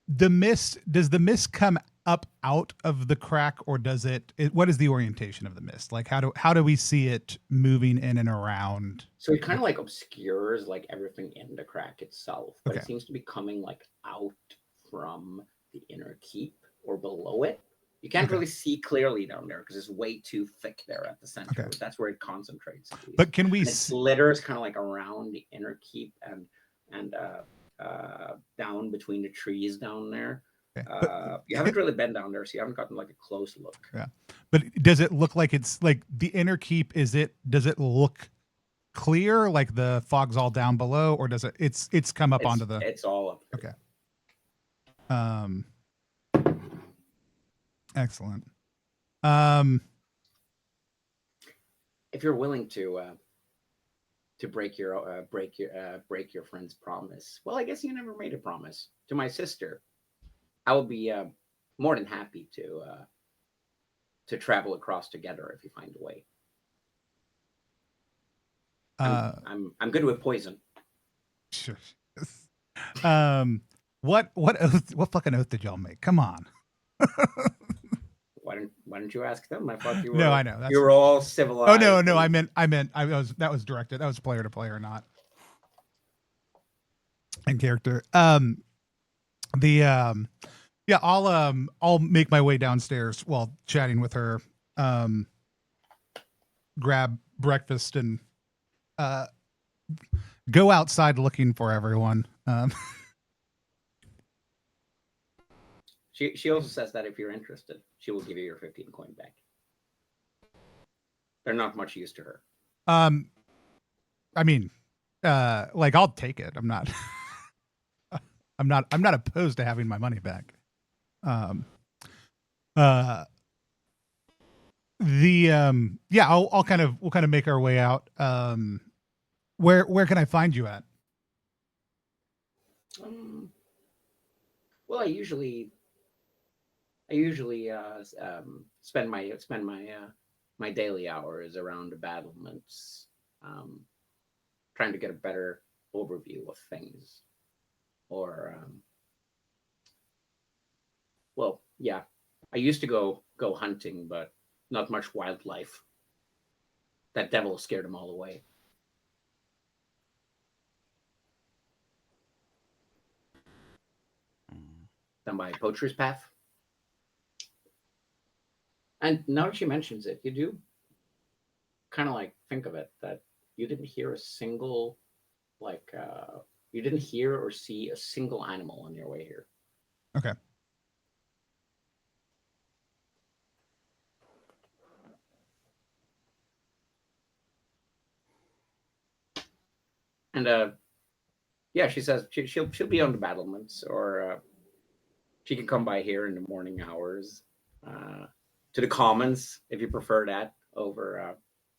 the mist, does the mist come up out of the crack, or does it what is the orientation of the mist? Like how do we see it moving in and around? So it kind of like obscures like everything in the crack itself, but it seems to be coming like out from the inner keep or below it. You can't really see clearly down there because it's way too thick there at the center. But that's where it concentrates. But can we glitters kind of like around the inner keep and down between the trees down there. You haven't really been down there, so you haven't gotten like a close look. Yeah, but does it look like it's like the inner keep? Does it look clear, like the fog's all down below, or does it's come up onto the? It's all up there. Okay. Excellent. If you're willing to break your friend's promise, well, I guess you never made a promise to my sister. I will be more than happy to travel across together if you find a way. I'm good with poison. Sure. What fucking oath did y'all make? Come on. Why don't you ask them? I thought you were. No, I know. You were all civilized. Oh no, I meant that was directed. That was player to player, not in character. Yeah, I'll make my way downstairs while chatting with her. Grab breakfast and go outside looking for everyone. She also says that if you're interested, she will give you your 15 coin back. They're not much use to her. I mean, like I'll take it. I'm not opposed to having my money back. Yeah, we'll kind of make our way out. Where can I find you at? Well, I usually spend my daily hours around the battlements, trying to get a better overview of things. Or, well, yeah, I used to go hunting, but not much wildlife. That devil scared them all away. Done by Poacher's Path. And now that she mentions it, you do kind of like think of it that you didn't hear a single, you didn't hear or see a single animal on your way here. Okay. And yeah, she says she'll be on the battlements, or she can come by here in the morning hours to the commons if you prefer that over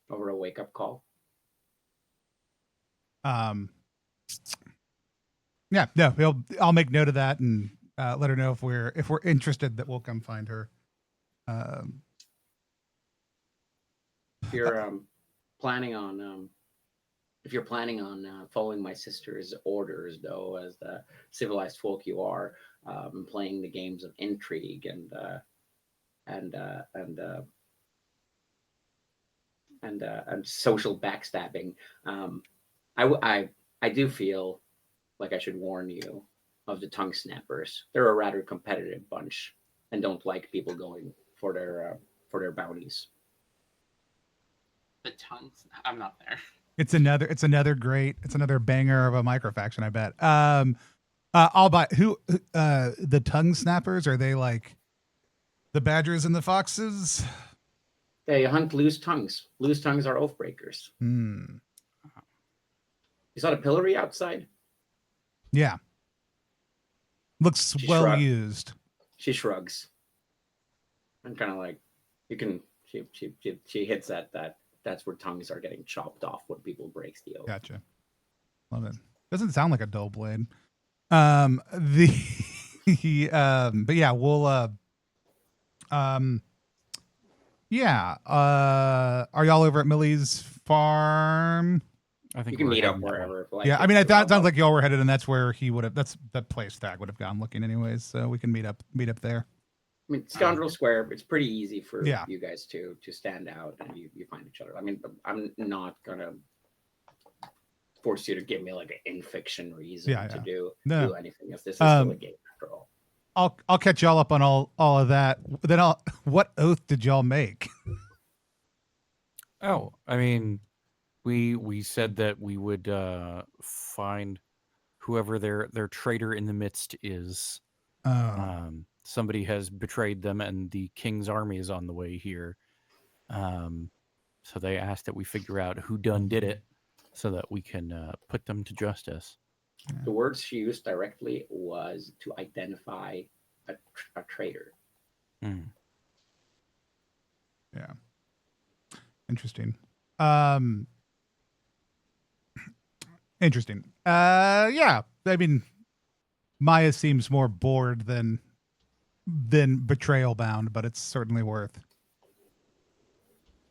a wake up call. Yeah, no, I'll make note of that and let her know if we're interested that we'll come find her. If you're planning on following my sister's orders, though, as the civilized folk you are, playing the games of intrigue and social backstabbing, I do feel like I should warn you of the tongue snappers. They're a rather competitive bunch and don't like people going for their bounties. The tongues? I'm not there. It's another banger of a microfaction, I bet. I'll buy the tongue snappers. Are they like the badgers and the foxes? They hunt loose tongues. Loose tongues are oath breakers. You saw the pillory outside? Yeah. Looks She well shrugged. used. She shrugs. I'm kind of like, you can. She hits at that. That's where tongues are getting chopped off when people break steel. Gotcha. Love it. Doesn't sound like a dull blade. But yeah, we'll yeah. Are y'all over at Millie's farm? I think You can we're meet up heading that way. wherever. Like, Yeah, I mean, I if- thought it sounds like y'all were headed, and that's where he would have. That's that place Stag would have gone looking, anyways. So we can meet up there. I mean, Scoundrel Square. It's pretty easy for Yeah. you guys to stand out and you find each other. I mean, I'm not gonna force you to give me like an in-fiction reason to do anything. If this is still a game after all. I'll catch y'all up on all of that. Then what oath did y'all make? Oh, I mean, we said that we would find whoever their traitor in the midst is. Somebody has betrayed them, and the king's army is on the way here. So they asked that we figure out who done did it, so that we can put them to justice. The words she used directly was to identify a traitor. Mm. Yeah. Interesting. Interesting. Yeah. I mean, Maya seems more bored than betrayal bound, but it's certainly worth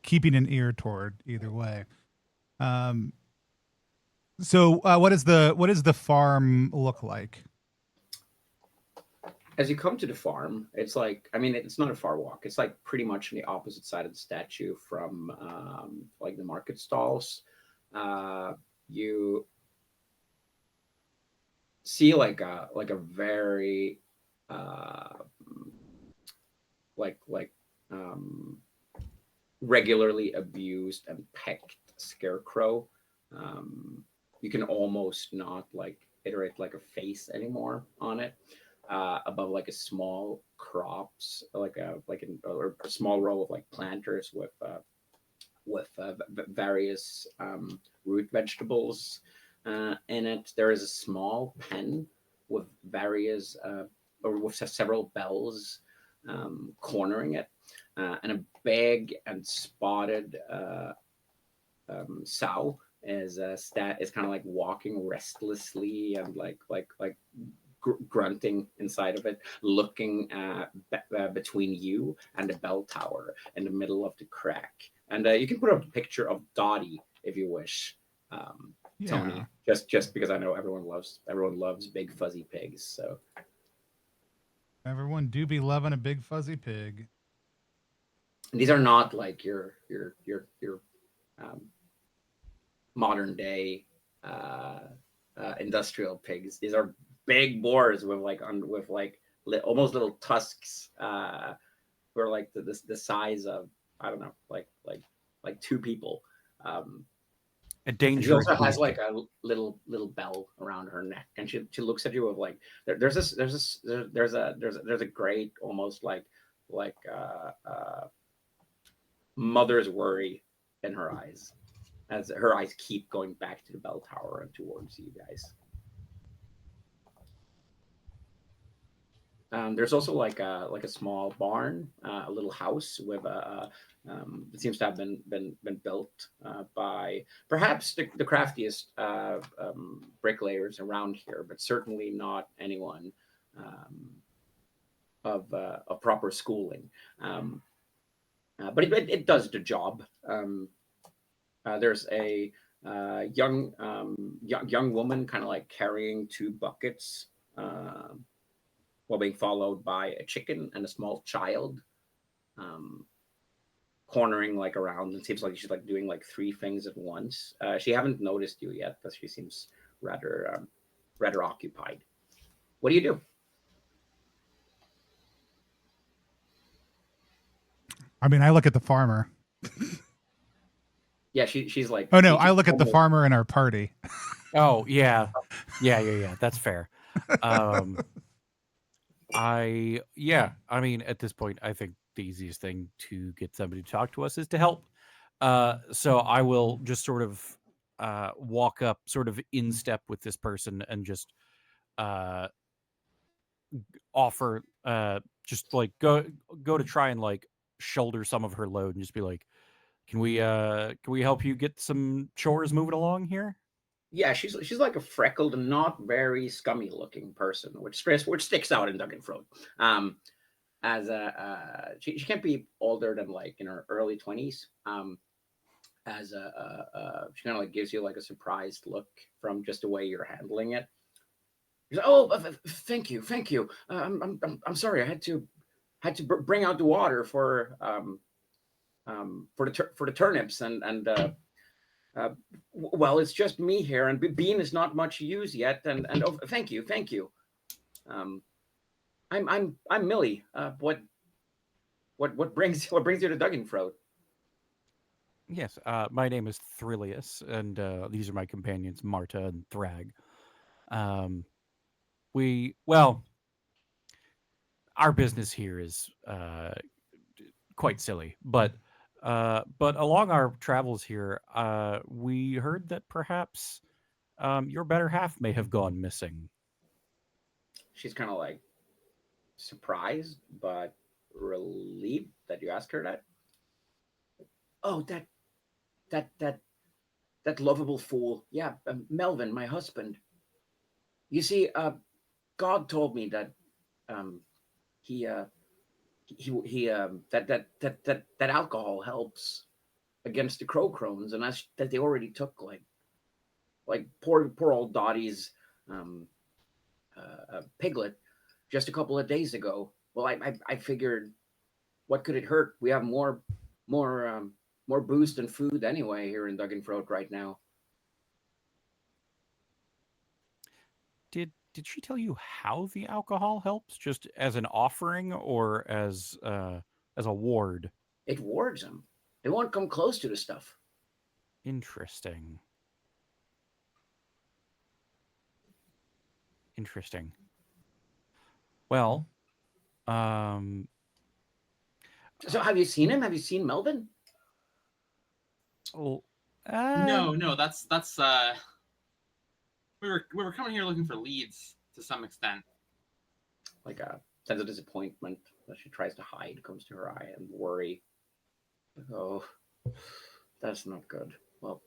keeping an ear toward either way. So what does the farm look like? As you come to the farm, it's like, I mean, it's not a far walk. It's like pretty much on the opposite side of the statue from like the market stalls. You see like a very regularly abused and pecked scarecrow. You can almost not like iterate like a face anymore on it. Above like a small crops, or a small row of like planters with various root vegetables in it. There is a small pen with various or with several bells cornering it, and a big and spotted sow is kind of like walking restlessly and like grunting inside of it, looking between you and the bell tower in the middle of the crack. And you can put a picture of Dottie if you wish, Tony. Just because I know everyone loves big fuzzy pigs. So everyone do be loving a big fuzzy pig. And these are not like your modern day industrial pigs. These are big boars with almost little tusks, who are like the size of, I don't know, like two people. A dangerous. She also has like a little bell around her neck, and she looks at you with like there's a great almost like mother's worry in her eyes as her eyes keep going back to the bell tower and towards you guys. There's also like a small barn, a little house with it seems to have been built by perhaps the craftiest bricklayers around here, but certainly not anyone of proper schooling. But it does the job. There's a young woman kind of like carrying two buckets, while being followed by a chicken and a small child, cornering like around. It seems like she's like doing like three things at once. She haven't noticed you yet, but she seems rather occupied. What do you do? I mean, I look at the farmer. Yeah, she's like. Oh no, I look at the farmer in our party. Oh yeah. That's fair. I mean, at this point, I think the easiest thing to get somebody to talk to us is to help. So I will just sort of walk up, sort of in step with this person, and just offer, just like go to try and like shoulder some of her load and just be like, can we help you get some chores moving along here? Yeah, she's like a freckled and not very scummy looking person, which sticks out in Duginthroat. As a she can't be older than like in her early 20s. As she kind of like gives you like a surprised look from just the way you're handling it. She's like, oh, thank you. I'm sorry. I had to bring out the water for the turnips and well, it's just me here, and bean is not much used yet. And oh, thank you. I'm Millie. What brings you to Duginthroat? Yes, my name is Thrilius, and these are my companions, Marta and Thrag. Well, our business here is quite silly, but along our travels here, we heard that perhaps your better half may have gone missing. She's kind of like surprised but relieved that you asked her that. Oh, that lovable fool. Yeah, Melvin, my husband. You see, God told me that he that alcohol helps against the crow crones, and that they already took like poor old Dottie's piglet just a couple of days ago. Well, I figured, what could it hurt? We have more booze than food anyway here in Duginthroat right now. Did she tell you how the alcohol helps? Just as an offering or as a ward? It wards them. They won't come close to the stuff. Interesting. Well, so have you seen him? Have you seen Melvin? Oh, No, that's we were coming here looking for leads to some extent. Like a sense of disappointment that she tries to hide comes to her eye, and worry. Oh, that's not good. Well,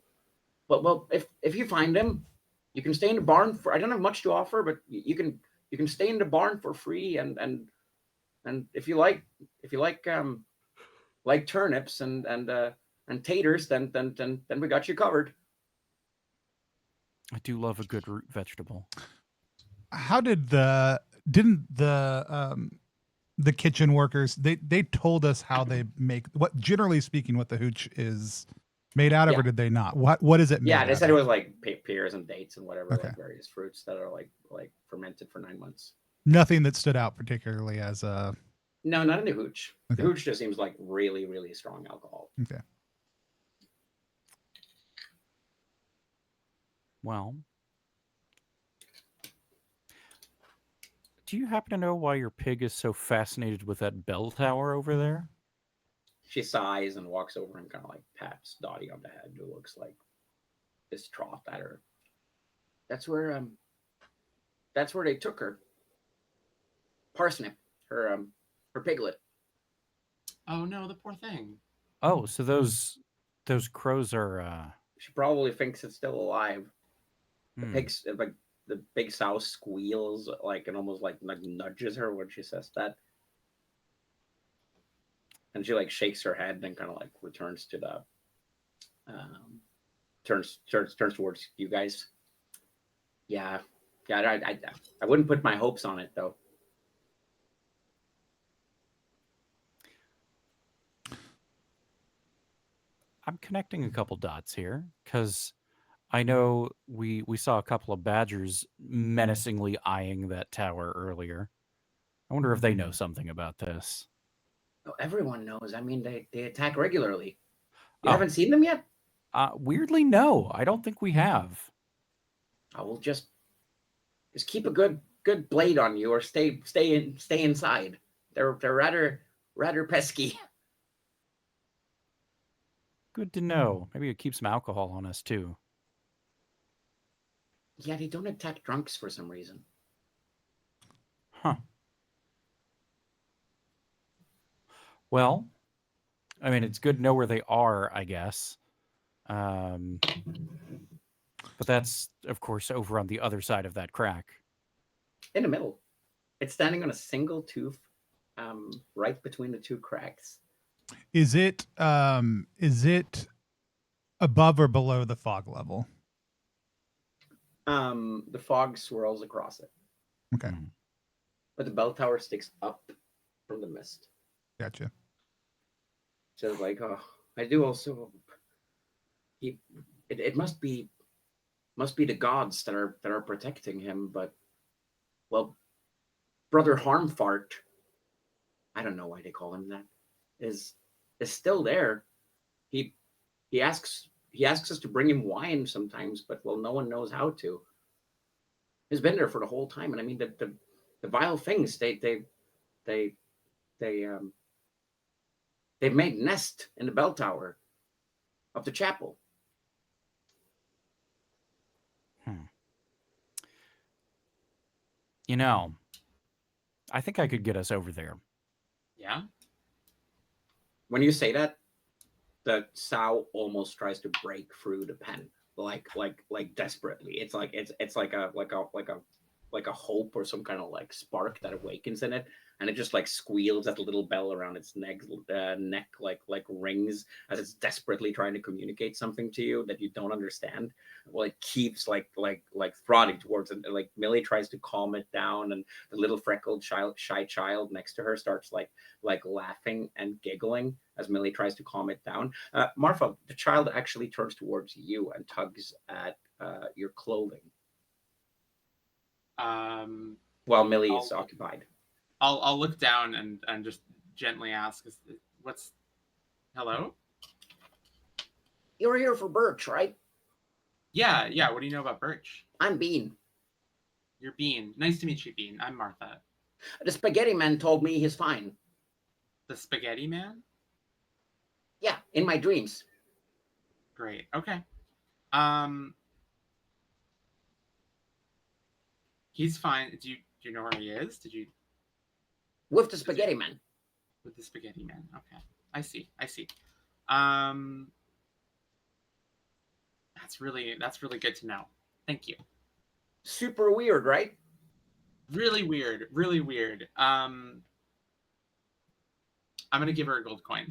if you find him, you can stay in the barn for. I don't have much to offer, but you can stay in the barn for free, and if you like turnips and taters, then we got you covered. I do love a good root vegetable. How didn't the kitchen workers, they told us how they make, what generally speaking what the hooch is made out of, or did they not? What is it made Yeah, they said of? it was like pears and dates and whatever, Okay. like various fruits that are like fermented for 9 months. Nothing that stood out particularly as a... No, not in the hooch. Okay. The hooch just seems like really, really strong alcohol. Okay. Well, do you happen to know why your pig is so fascinated with that bell tower over there? She sighs and walks over and kind of like pats Dottie on the head, who looks like distraught at her. That's where they took her. Parsnip, her piglet. Oh no, the poor thing. Oh, so those crows are She probably thinks it's still alive. The pig's like the big sow squeals like and almost like nudges her when she says that. And she like shakes her head and kind of like returns to the turns towards you guys. Yeah, I wouldn't put my hopes on it though. I'm connecting a couple dots here because I know we saw a couple of badgers menacingly eyeing that tower earlier. I wonder if they know something about this. Oh, everyone knows. I mean, they attack regularly. You haven't seen them yet? Weirdly, no. I don't think we have. I will just keep a good blade on you, or stay inside. They're rather pesky. Good to know. Maybe it keeps some alcohol on us too. Yeah, they don't attack drunks for some reason. Well, I mean, it's good to know where they are, I guess. But that's, of course, over on the other side of that crack. In the middle. It's standing on a single tooth, right between the two cracks. Is it above or below the fog level? The fog swirls across it, Okay, but the bell tower sticks up from the mist. gotcha. So it's like, oh, I do also. It must be the gods that are protecting him, but well, Brother Harmfart, I don't know why they call him that, is still there. He asks us to bring him wine sometimes, but well, no one knows how to. He's been there for the whole time, and I mean the vile things they've made nest in the bell tower of the chapel. You know, I think I could get us over there. Yeah. When you say that, the sow almost tries to break through the pen, like desperately. It's like a hope or some kind of like spark that awakens in it, and it just like squeals at the little bell around its neck like rings as it's desperately trying to communicate something to you that you don't understand. Well, it keeps like throttling towards it. Like Millie tries to calm it down, and the little freckled shy child next to her starts like laughing and giggling as Millie tries to calm it down. Marfa, the child actually turns towards you and tugs at your clothing. While Millie is occupied. I'll look down and just gently ask, what's hello? You're here for Birch, right? Yeah. What do you know about Birch? I'm Bean. You're Bean. Nice to meet you, Bean. I'm Martha. The spaghetti man told me he's fine. The spaghetti man? Yeah, in my dreams. Great. Okay. He's fine. Do you know where he is? Did you? With the spaghetti man. With the spaghetti man. Okay. I see. That's really good to know. Thank you. Super weird, right? Really weird. I'm gonna give her a gold coin.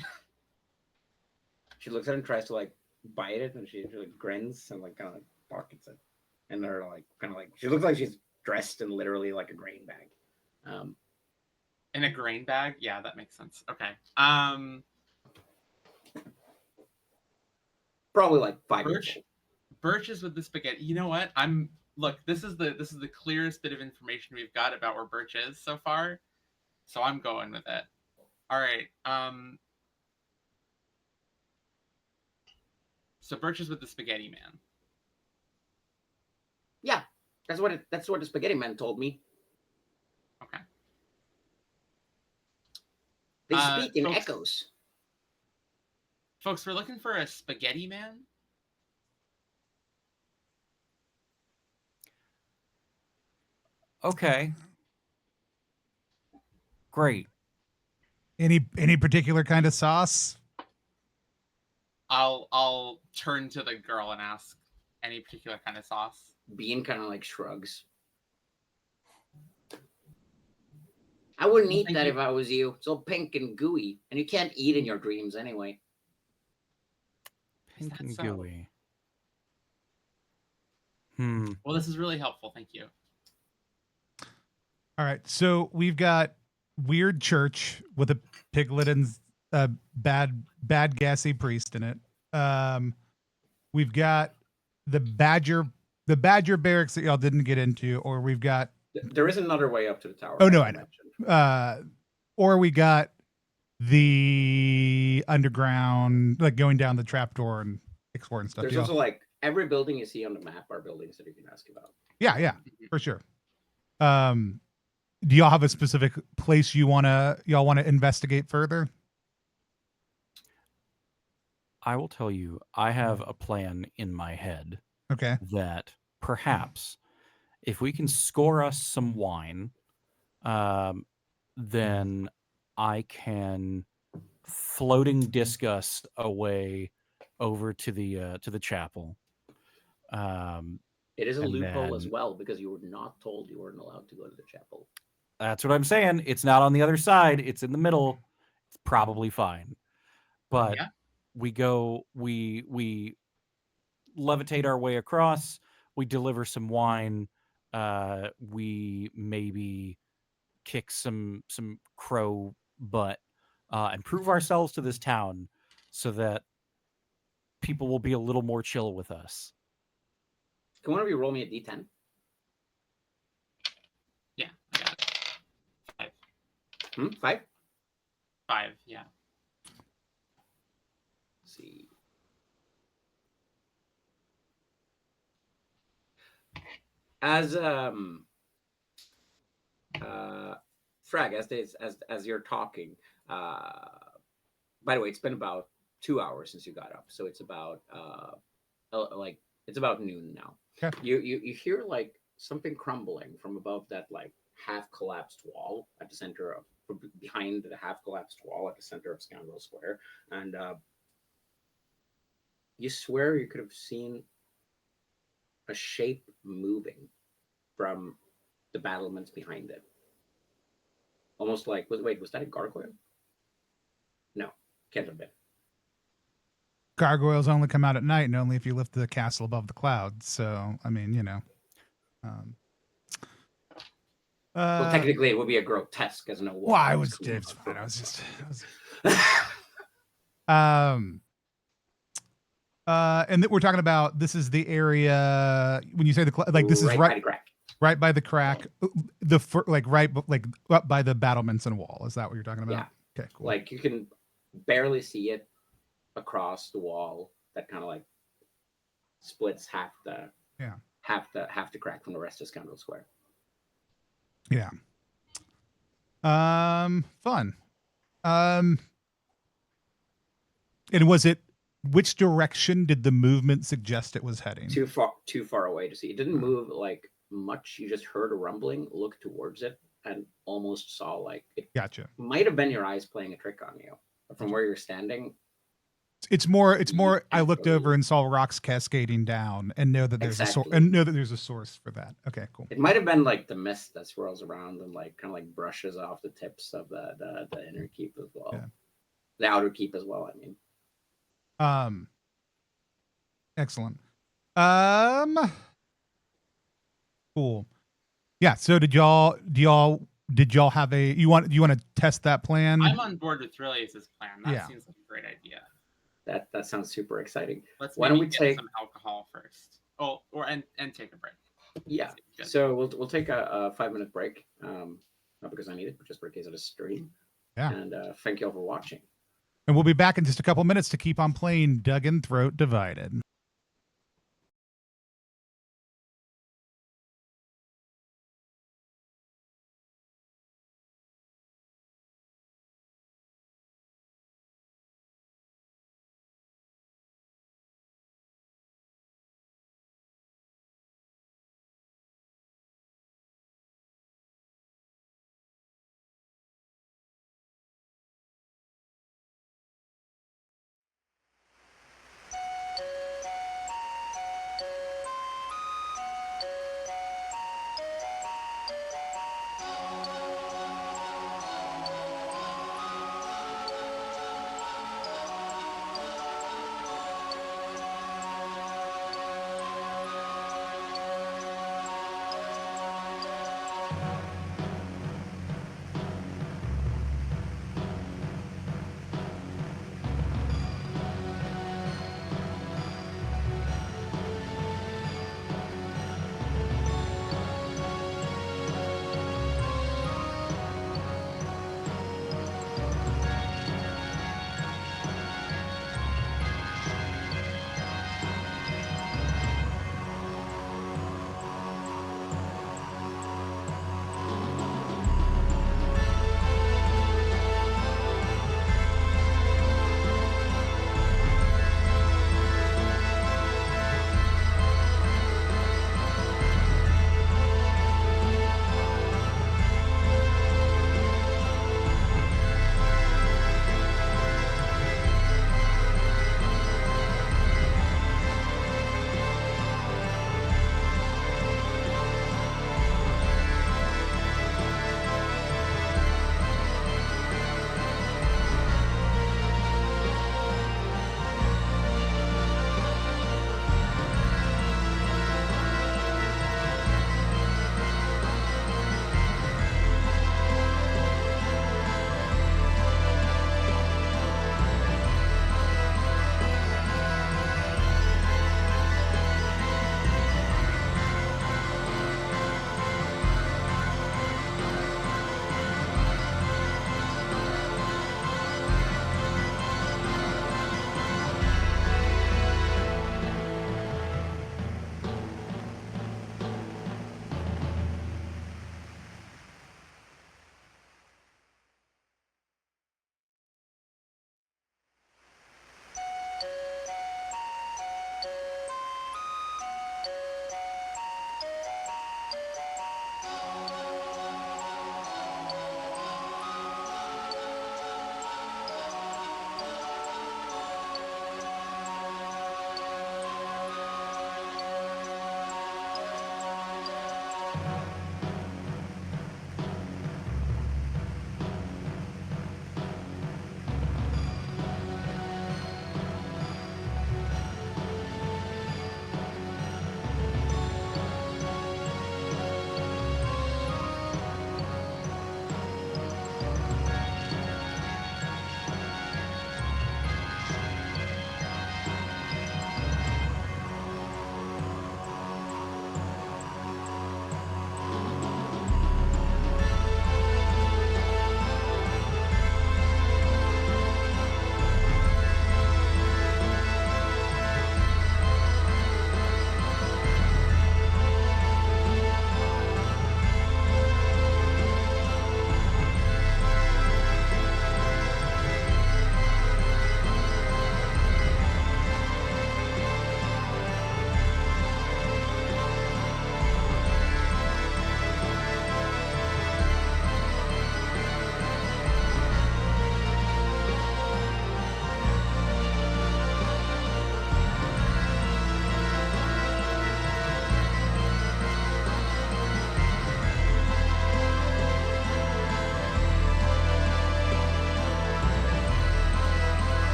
She looks at it and tries to like bite it, and she like grins and like kind of like pockets it. And they're like kind of like she looks like she's dressed in literally like a grain bag. In a grain bag? Yeah, that makes sense. Okay. Probably like 5 years old. Birch is with the spaghetti. You know what? Look, this is the clearest bit of information we've got about where Birch is so far. So I'm going with it. All right. So Birch is with the spaghetti man. Yeah, that's what the spaghetti man told me. Okay. They speak in echoes. Folks, we're looking for a spaghetti man. Okay. Great. Any particular kind of sauce? I'll turn to the girl and ask, any particular kind of sauce? Bean kind of like shrugs. I wouldn't eat that if I was you. It's all pink and gooey, and you can't eat in your dreams anyway. Pink and so? gooey. Well, this is really helpful. Thank you. All right, so we've got weird church with a piglet and a bad gassy priest in it. We've got the badger barracks that y'all didn't get into, or we've got. There is another way up to the tower. Oh no, I know. Or we got the underground, like going down the trapdoor and exploring stuff. There's also like every building you see on the map are buildings that you can ask about. Yeah, for sure. Do y'all have a specific place y'all wanna investigate further? I will tell you, I have a plan in my head. Okay. That perhaps if we can score us some wine, then I can floating discus away over to the chapel. It is a And loophole as then- well because you were not told you weren't allowed to go to the chapel. That's what I'm saying. It's not on the other side. It's in the middle. It's probably fine. But Yeah. we levitate our way across. We deliver some wine. We maybe kick some crow butt and prove ourselves to this town so that people will be a little more chill with us. Can one of you roll me a d10? Yeah, I got it. 5. 5? 5, yeah. Let's see. As Frag, as you're talking, by the way, it's been about 2 hours since you got up, so it's about like it's about noon now. Okay. You hear like something crumbling from above that like half collapsed wall at the center of behind the half collapsed wall at the center of Scoundrel Square, and you swear you could have seen a shape moving from the battlements behind it. Almost like, was that a gargoyle? No, can't have been. Gargoyles only come out at night and only if you lift the castle above the clouds. So, I mean, you know. Well, technically, it would be a grotesque as no wall. Well, it's fine. And we're talking about, this is the area when you say this is right by the crack. Right by the crack, up by the battlements and wall. Is that what you're talking about? Yeah. Okay, cool. Like you can barely see it across the wall that kind of like splits half the crack from the rest of Scoundrel Square. Yeah. Fun. And was it, which direction did the movement suggest it was heading? Too far away to see. It didn't move like much. You just heard a rumbling, looked towards it, and almost saw like it. Gotcha. Might have been your eyes playing a trick on you. But from where you're standing, it's more I looked over and saw rocks cascading down and know that there's a source for that. Okay, cool. It might have been like the mist that swirls around and like kind of like brushes off the tips of the inner keep as well. Yeah. The outer keep as well, I mean. Excellent. Cool. Yeah, so do y'all have a you want to test that plan? I'm on board with Thrilius' plan. That seems like a great idea. That sounds super exciting. Why don't we take some alcohol first? Oh, and take a break. Yeah. So we'll take a 5-minute break. Not because I need it, but just for case of a stream. Yeah. And thank you all for watching. And we'll be back in just a couple minutes to keep on playing Duginthroat Divided.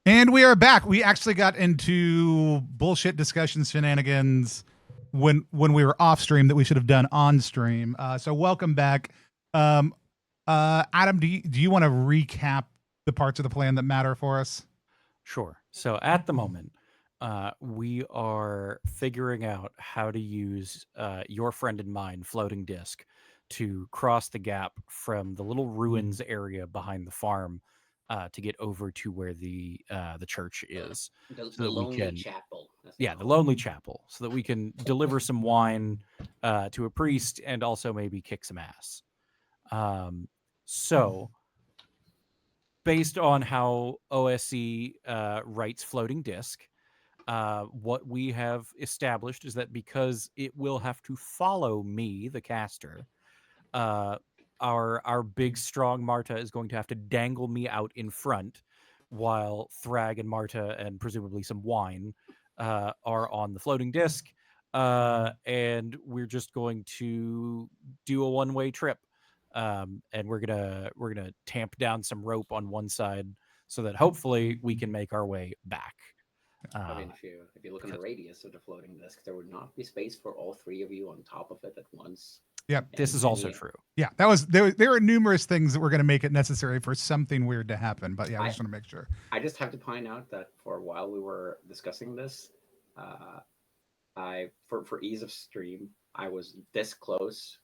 And we are back. We actually got into bullshit discussion shenanigans when we were off stream that we should have done on stream. So welcome back. Adam, do you want to recap the parts of the plan that matter for us? Sure. So at the moment, we are figuring out how to use your friend and mine floating disc to cross the gap from the little ruins area behind the farm to get over to where the church is. The So that we lonely can- chapel. Yeah, the lonely chapel, so that we can deliver some wine to a priest and also maybe kick some ass. So based on how OSE writes floating disk, what we have established is that because it will have to follow me, the caster, our big strong Marta is going to have to dangle me out in front, while Thrag and Marta and presumably some wine are on the floating disc, and we're just going to do a one-way trip. And we're gonna tamp down some rope on one side so that hopefully we can make our way back. But if you look at the radius of the floating disc, there would not be space for all three of you on top of it at once. Yep. This is also true. Yeah, there are numerous things that were going to make it necessary for something weird to happen. But yeah, I just want to make sure. I just have to point out that for a while we were discussing this, for ease of stream, I was this close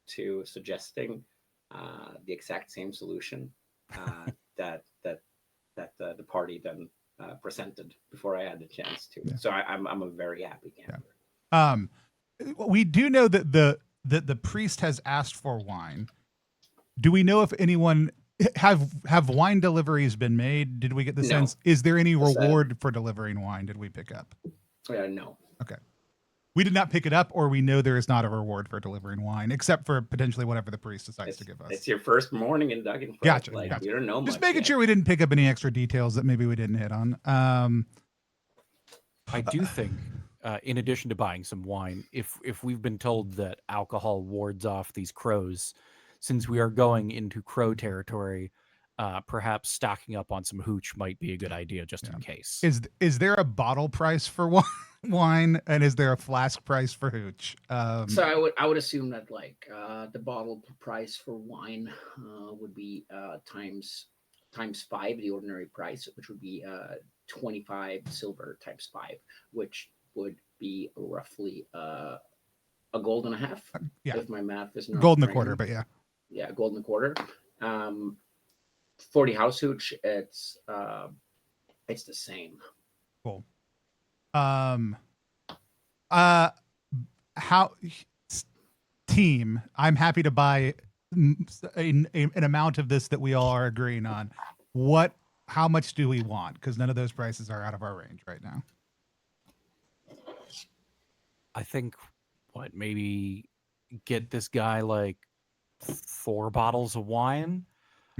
to suggesting the exact same solution that the party then presented before I had the chance to. Yeah. So I'm a very happy camper. Yeah. We do know that the priest has asked for wine. Do we know if anyone have wine deliveries been made? Did we get the sense? Is there any reward for delivering wine? Did we pick up? No. Okay. We did not pick it up, or we know there is not a reward for delivering wine, except for potentially whatever the priest decides to give us. It's your first morning in Duginthroat. Gotcha. You don't know much. Just making sure we didn't pick up any extra details that maybe we didn't hit on. I do think, in addition to buying some wine, if we've been told that alcohol wards off these crows, since we are going into crow territory, perhaps stocking up on some hooch might be a good idea just in case. Is there a bottle price for wine, and is there a flask price for hooch? So I would assume that the bottle price for wine would be times 5 the ordinary price, which would be 25 silver times 5, which would be roughly a gold and a half. If my math is not gold and a quarter, but yeah, gold and a quarter. For the house hooch, it's the same. Cool. How team? I'm happy to buy an amount of this that we all are agreeing on. How much do we want? Because none of those prices are out of our range right now. I think maybe get this guy 4 bottles of wine.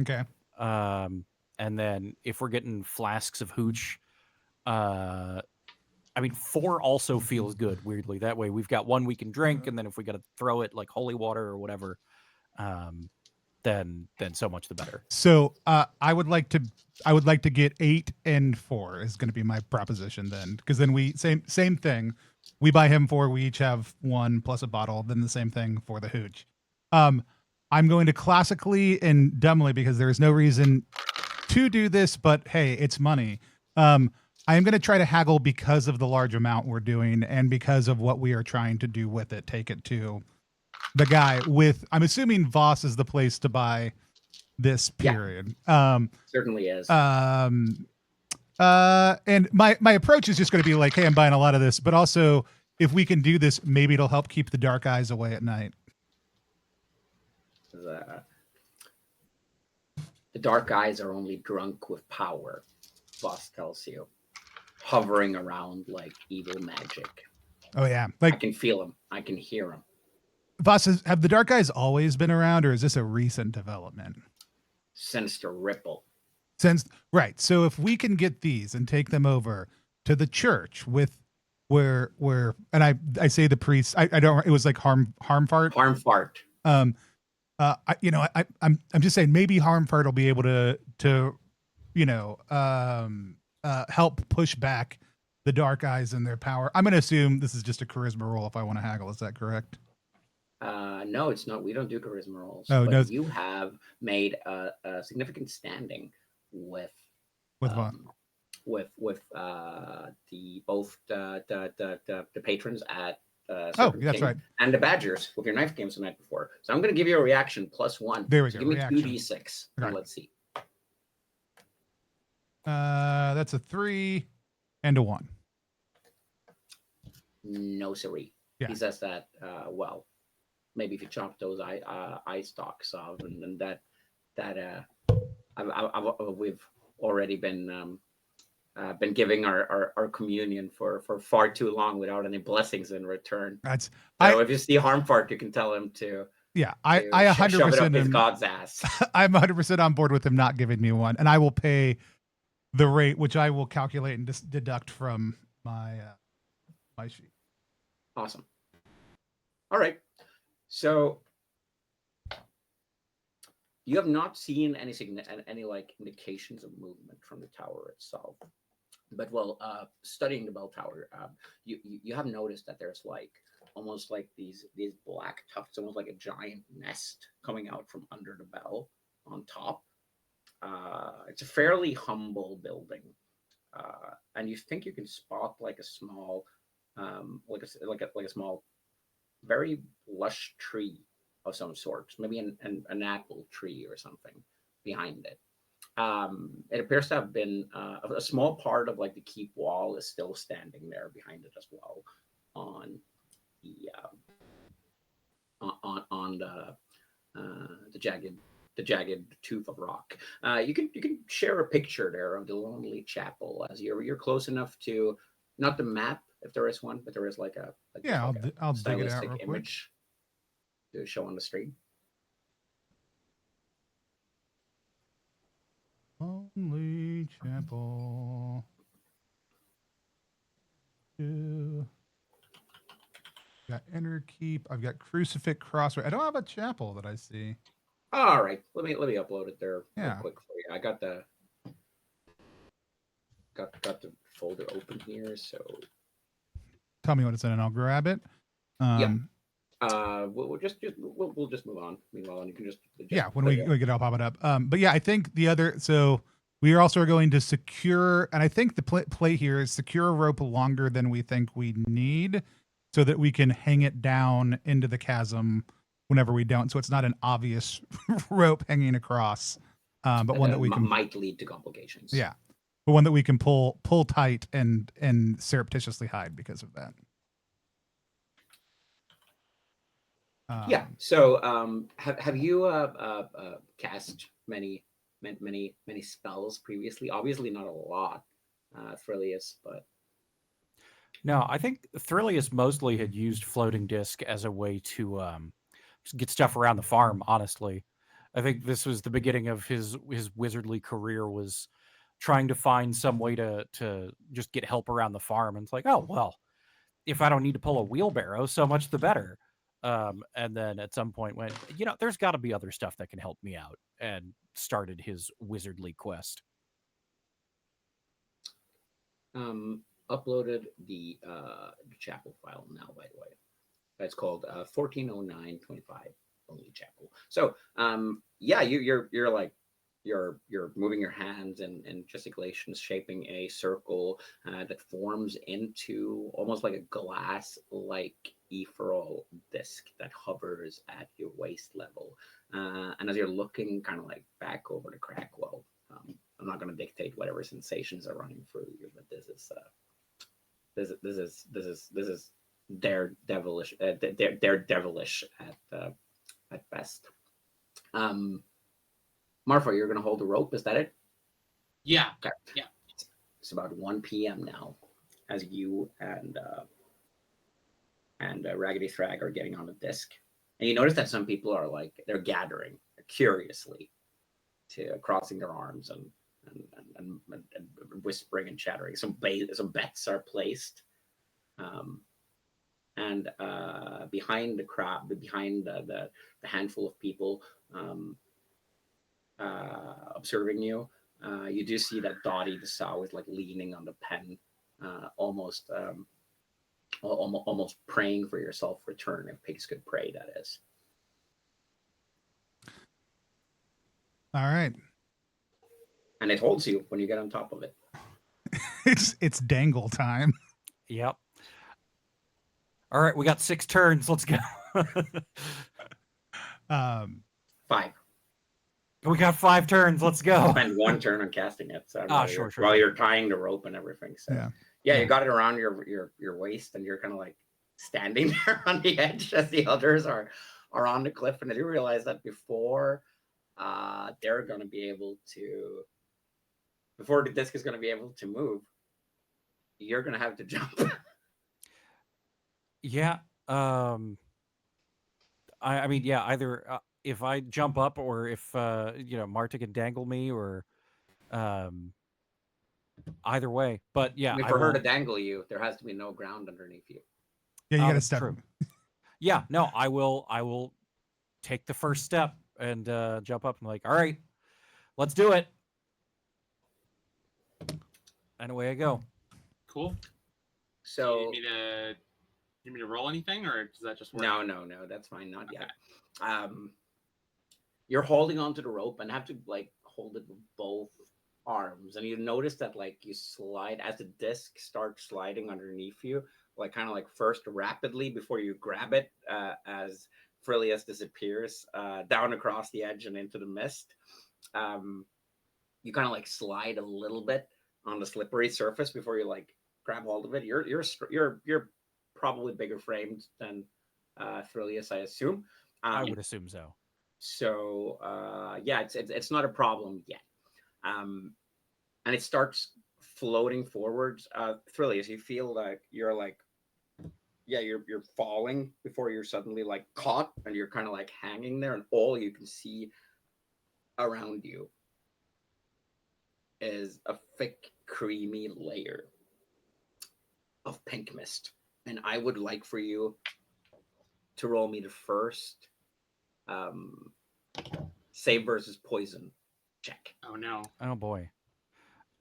Okay. And then if we're getting flasks of hooch, 4 also feels good, weirdly. That way we've got 1 we can drink, and then if we got to throw it like holy water or whatever, then so much the better. So I would like to get 8 and 4 is going to be my proposition then, because then we same thing. We buy him 4, we each have 1 plus a bottle, then the same thing for the hooch. I'm going to classically and dumbly, because there is no reason to do this, but hey, it's money. I am going to try to haggle because of the large amount we're doing and because of what we are trying to do with it. Take it to the guy with, I'm assuming Voss is the place to buy this period. Yeah, certainly is. And my approach is just going to be like, hey, I'm buying a lot of this, but also if we can do this, maybe it'll help keep the dark eyes away at night. The dark eyes are only drunk with power, Voss tells you, hovering around like evil magic. Oh yeah, I can feel them. I can hear them. Voss, have the dark eyes always been around, or is this a recent development? Sinister Ripple. Right. So if we can get these and take them over to the church with where and I say the priest, I don't, it was like Harmfart. I'm just saying maybe Harmfart will be able to help push back the dark eyes and their power. I'm going to assume this is just a charisma roll if I want to haggle. Is that correct? No, it's not. We don't do charisma rolls. Oh, but no. You have made a significant standing with With what? with the both the patrons at Oh, Serpent that's King right. and the Badgers with your knife games the night before. So I'm going to give you a reaction +1. There we so go. Give me Reaction. 2d6 Okay. and let's see. That's a 3 and a 1. No, siree. Yeah. He says that. Well, maybe if you chop those eye stalks off, and then we've already been giving our communion for far too long without any blessings in return. That's if you see Harmfart, you can tell him to. Yeah, I shove it up 100% his am, god's ass. I'm 100% on board with him not giving me one, and I will pay the rate, which I will calculate and deduct from my my sheet. Awesome. All right. So you have not seen any like indications of movement from the tower itself, but studying the bell tower, you have noticed that there's like almost like these black tufts, almost like a giant nest coming out from under the bell on top. It's a fairly humble building, and you think you can spot like a small, like a small, very lush tree of some sort, maybe an apple tree or something behind it. It appears to have been a small part of like the keep wall is still standing there behind it as well, on the jagged tooth of rock. You can share a picture there of the lonely chapel as you're close enough to, not the map if there is one, but there is like a I'll dig it out stylistic real quick. image to show on the stream. Lonely chapel. Got inner keep. I've got crucifix crossway. I don't have a chapel that I see. All right, let me upload it there real Yeah. quick for you. I got the folder open here, so Tell me what it's in and I'll grab it. We'll just move on. Meanwhile, and you can just when we get it, I'll pop it up. But yeah, I think so we are also going to secure, and I think the play here is secure a rope longer than we think we need, so that we can hang it down into the chasm whenever we don't. So it's not an obvious rope hanging across, but one that we can might lead to complications. Yeah, but one that we can pull tight and surreptitiously hide because of that. So have you cast many spells previously? Obviously not a lot, Thrilius, but no, I think Thrilius mostly had used floating disc as a way to just get stuff around the farm. Honestly, I think this was the beginning of his wizardly career, was trying to find some way to just get help around the farm. And it's like, oh well, if I don't need to pull a wheelbarrow, so much the better. And then at some point went, there's got to be other stuff that can help me out, and started his wizardly quest. Uploaded the chapel file now, by the way. That's called 140925 Lonely Chapel. So you're like you're moving your hands and gesticulations, shaping a circle that forms into almost like a glass-like ethereal disc that hovers at your waist level. And as you're looking kind of like back over the crack, I'm not going to dictate whatever sensations are running through you, but this is they're devilish. They're devilish at best. Marfa, you're going to hold the rope. Is that it? Yeah. Okay. Yeah. It's about 1 p.m. now, as you and Raggedy Thrag are getting on the disc, and you notice that some people are they're gathering curiously, to crossing their arms and whispering and chattering. Some bets are placed, and behind the crowd, behind the handful of people observing you, You do see that Dottie the sow is like leaning on the pen, almost praying for your self return, if pigs could pray, that is. All right. And it holds you when you get on top of it. It's dangle time. Yep. All right, we got 6 turns. Let's go. 5. We got 5 turns. Let's go. Spend 1 turn on casting it. So Sure. while you're tying the rope and everything. So Yeah. yeah, you got it around your waist, and you're kind of like standing there on the edge as the others are on the cliff. And I do realize that before they're going to be able to, before the disc is going to be able to move, you're going to have to jump. Yeah. I mean, yeah, either if I jump up or if Marta can dangle me, or either way. But yeah, I mean, for her to dangle you, there has to be no ground underneath you. Yeah, you got to that's step. true. Yeah, no, I will take the first step and jump up and like, all right, let's do it. And away I go. Cool. So do you need me to roll anything, or does that just work? no, that's fine. Not yet. You're holding onto the rope and have to like hold it with both arms, and you notice that like you slide as the disc starts sliding underneath you, like kind of like first rapidly before you grab it, as Frillius disappears down across the edge and into the mist. You kind of like slide a little bit on the slippery surface before you like grab hold of it. You're probably bigger framed than Frillius, I assume. I would assume so. So yeah, it's not a problem yet. And it starts floating forwards. Frillius, you feel like you're like, yeah, you're falling before you're suddenly like caught, and you're kind of like hanging there, and all you can see around you is a thick, creamy layer of pink mist. And I would like for you to roll me the first save versus poison check. Oh no. Oh boy.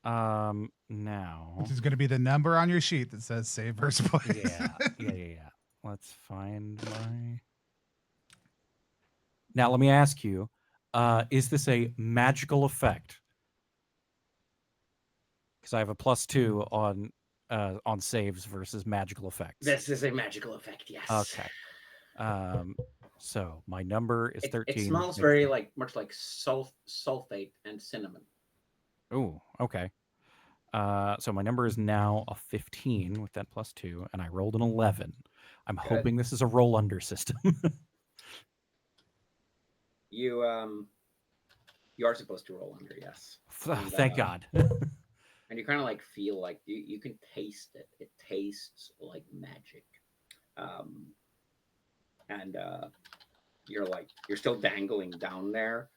Now Which is going to be the number on your sheet that says save versus poison. yeah. Let's find my. Now let me ask you, is this a magical effect? Because I have a +2 on saves versus magical effects. This is a magical effect, yes. Okay. So my number is 13. It smells very much like sulfate and cinnamon. Oh, okay. So my number is now a 15 with that +2, and I rolled an 11. I'm hoping this is a roll under system. You are supposed to roll under, yes. Thank God. And you kind of like feel like you can taste it. It tastes like magic. And you're still dangling down there.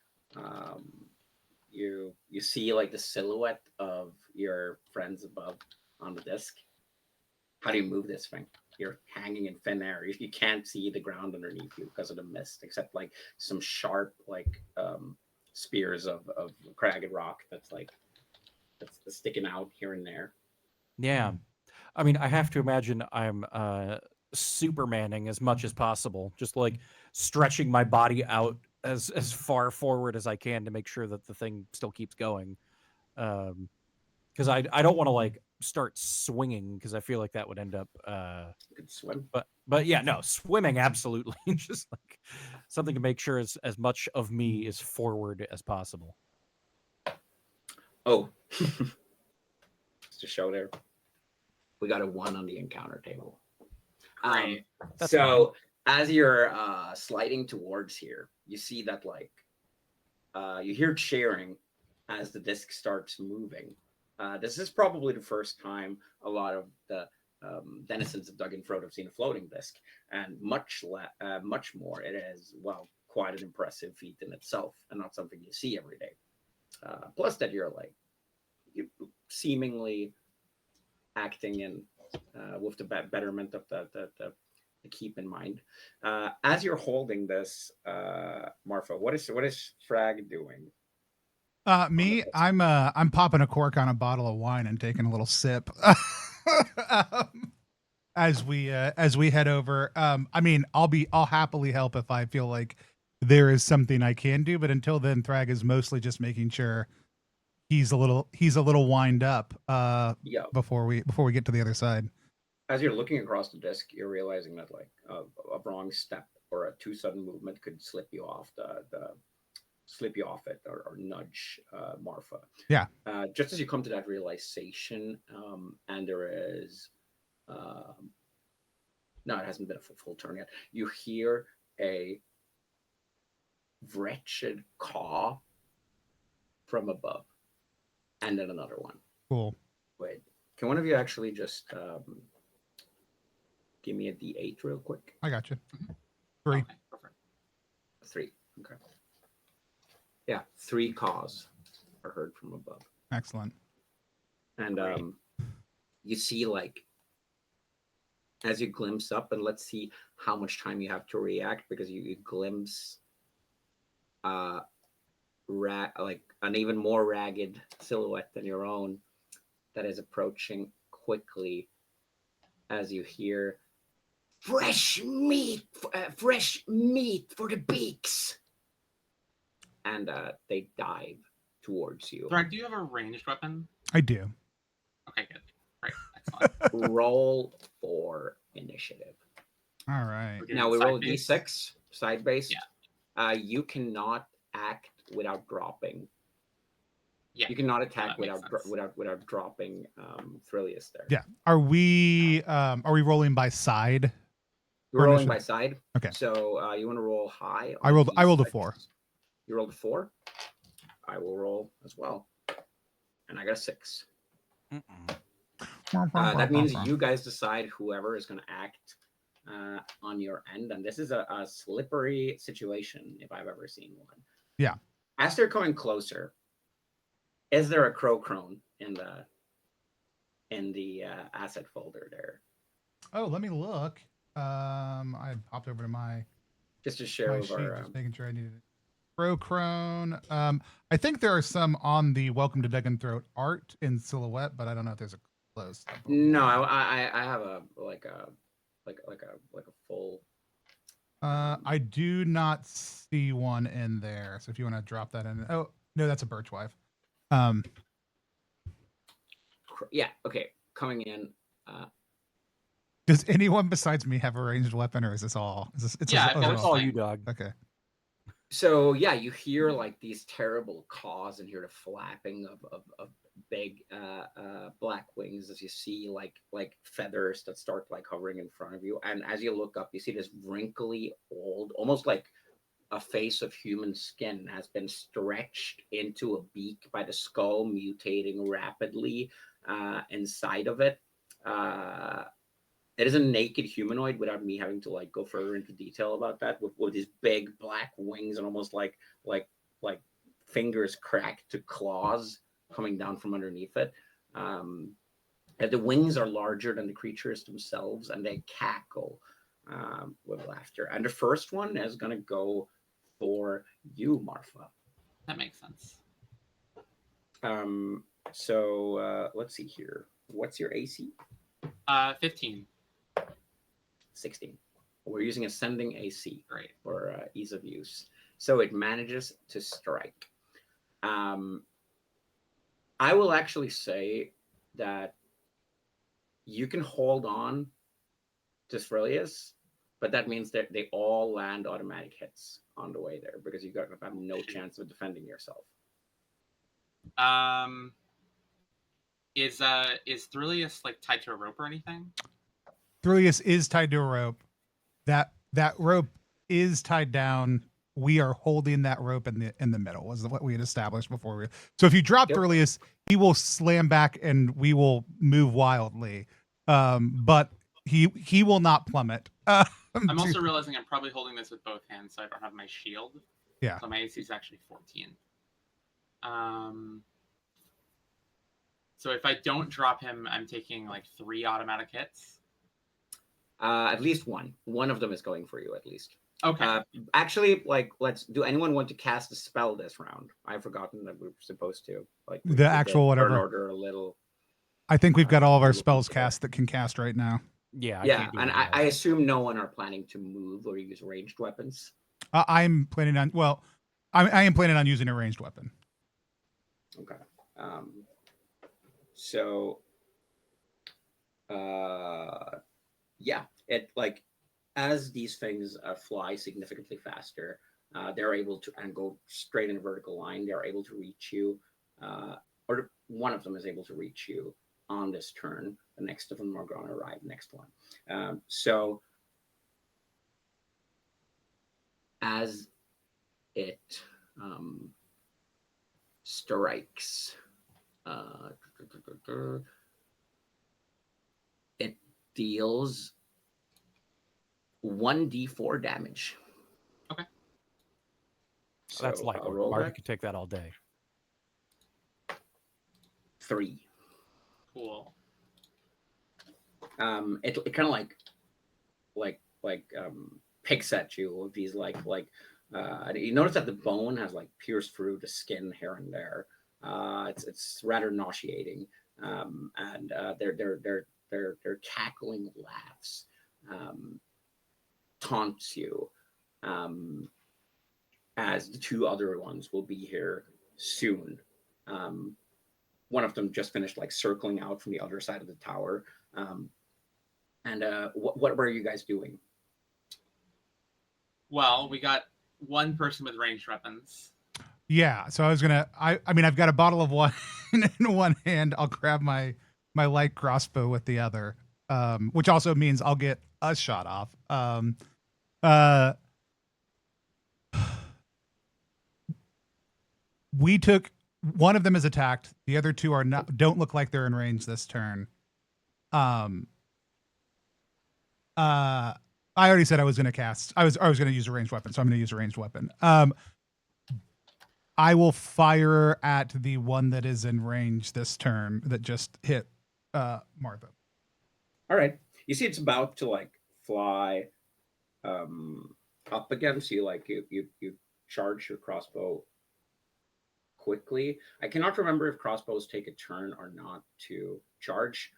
You see like the silhouette of your friends above on the disc. How do you move this thing? You're hanging in thin air. You can't see the ground underneath you because of the mist, except like some sharp spears of cragged rock that's sticking out here and there. Yeah. I mean, I have to imagine I'm Supermaning as much as possible, just like stretching my body out as far forward as I can to make sure that the thing still keeps going. Because I don't want to like start swinging, because I feel like that would end up You could swim. But yeah, no, swimming absolutely. Just like something to make sure as much of me is forward as possible. Oh, just to show there, we got a 1 on the encounter table. Great. So as you're sliding towards here, you see that you hear cheering as the disc starts moving. This is probably the first time a lot of the denizens of Duginthroat have seen a floating disc, and much more. It is, well, quite an impressive feat in itself, and not something you see every day. Plus that you're seemingly acting in with the betterment of the keep in mind. As you're holding this, Marfa, what is Frag doing? Me, I'm popping a cork on a bottle of wine and taking a little sip. As we head over. I mean, I'll happily help if I feel like there is something I can do, but until then, Thrag is mostly just making sure he's a little wind up Yeah. before we get to the other side. As you're looking across the disc, you're realizing that like a wrong step or a too sudden movement could slip you off it or nudge Marfa. Yeah. Just as you come to that realization, and there is, no, it hasn't been a full turn yet. You hear a wretched caw from above, and then another one. Cool. Wait, can one of you actually just give me a D8 real quick? I got you. 3. Okay, go for it. 3. Okay. Yeah, 3 caws are heard from above. Excellent. And you see, like, as you glimpse up, and let's see how much time you have to react, because you glimpse like an even more ragged silhouette than your own that is approaching quickly as you hear fresh meat for the beaks, and they dive towards you. Thrag, do you have a ranged weapon? I do. Okay, good. Great. Excellent. Roll for initiative. All right. Okay, Now we roll a side-based? d6, side based. Yeah. You cannot act without dropping. Yeah. You cannot attack that makes without dropping Thrillius there. Yeah. Are we rolling by side? You're Or rolling initiative? by side. Okay. So you want to roll high? I rolled a 4. You rolled a 4. I will roll as well, and I got a 6. That means you guys decide whoever is going to act on your end, and this is a slippery situation if I've ever seen one. Yeah. As they're coming closer, is there a crow crone in the asset folder there? Oh, let me look. I popped over to my Just to share with sheet, our just making sure I needed it. Crow crone. I think there are some on the Welcome to Duginthroat art in silhouette, but I don't know if there's a close. No, I have a full. I do not see one in there. So if you want to drop that in. Oh, no, that's a birchwife. Yeah, okay. Coming in. Does anyone besides me have a ranged weapon, or is this all? I've all- got It's all you, dog. Okay. So yeah, you hear like these terrible caws and hear the flapping of big black wings as you see like feathers that start like hovering in front of you. And as you look up, you see this wrinkly old, almost like a face of human skin has been stretched into a beak by the skull mutating rapidly inside of it. It is a naked humanoid without me having to like go further into detail about that, with these big black wings and almost like fingers cracked to claws coming down from underneath it. And the wings are larger than the creatures themselves, and they cackle with laughter. And the first one is going to go for you, Marfa. That makes sense. So let's see here. What's your AC? 15. 16. We're using ascending AC. Great. For ease of use. So it manages to strike. I will actually say that you can hold on to Thrillius, but that means that they all land automatic hits on the way there, because you have no chance of defending yourself. Is Thrillius like tied to a rope or anything? Thrillius is tied to a rope. That rope is tied down. We are holding that rope in the middle, was what we had established before. So if you drop Thrillius, he will slam back and we will move wildly. But he will not plummet. I'm also realizing I'm probably holding this with both hands, so I don't have my shield. Yeah. So my AC is actually 14. So if I don't drop him, I'm taking like 3 automatic hits. At least one. One of them is going for you, at least. Okay. Actually, like, do anyone want to cast a spell this round? I've forgotten that we were supposed to. Like, The actual turn whatever. order a little. I think we've got all of our a little spells unfair. cast that can cast right now. Yeah, I Yeah, can't do and anything I else. assume no one are planning to move or use ranged weapons. I'm planning on. Well, I am planning on using a ranged weapon. Okay. So, yeah, it like as these things fly significantly faster, they're able to and go straight in a vertical line. They're able to reach you, or one of them is able to reach you on this turn. The next of them are going to arrive next one. So as it strikes, it deals 1d4 damage. Okay. So That's light work. roll Barbie that. could take that all day. 3. Cool. It kind of picks at you with these you notice that the bone has like pierced through the skin here and there. It's rather nauseating, and their cackling laughs taunts you, as the 2 other ones will be here soon. One of them just finished like circling out from the other side of the tower. And what were you guys doing? Well, we got one person with ranged weapons. Yeah, so I was gonna. I mean, I've got a bottle of wine in one hand. I'll grab my light crossbow with the other, which also means I'll get a shot off. We took one of them is attacked. The other 2 are not. Don't look like they're in range this turn. I already said I was going to cast. I was going to use a ranged weapon, so I'm going to use a ranged weapon. I will fire at the one that is in range this turn that just hit Martha. All right. You see, it's about to like fly up again. So you charge your crossbow quickly. I cannot remember if crossbows take a turn or not to charge.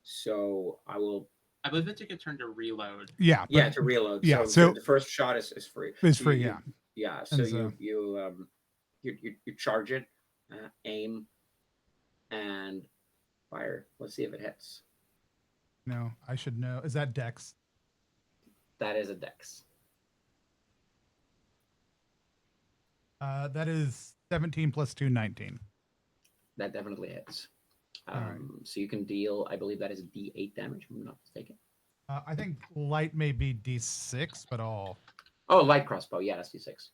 So I will. I believe it took a turn to reload. Yeah. Yeah, to reload. Yeah, So the first shot is free. It's So free. Yeah. Yeah. So And you charge it, aim, and fire. Let's see if it hits. No, I should know. Is that Dex? That is a dex. That is 17 plus 2, 19. That definitely hits. Right. So you can deal, I believe that is D8 damage, if I'm not mistaken. I think light may be D6, but all. Oh, light crossbow. Yeah, that's D6.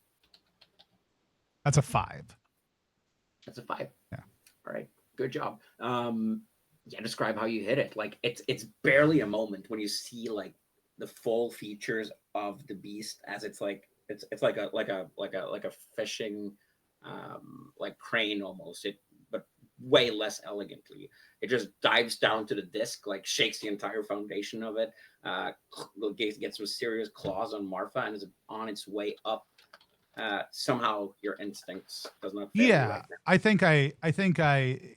That's a 5. That's a 5. Yeah. All right. Good job. Yeah, describe how you hit it. Like it's barely a moment when you see like the full features of the beast as it's like it's like a fishing like crane almost. But way less elegantly. It just dives down to the disc, like shakes the entire foundation of it, gets some serious claws on Martha, and is on its way up. Somehow your instincts does not fail you right now. I think I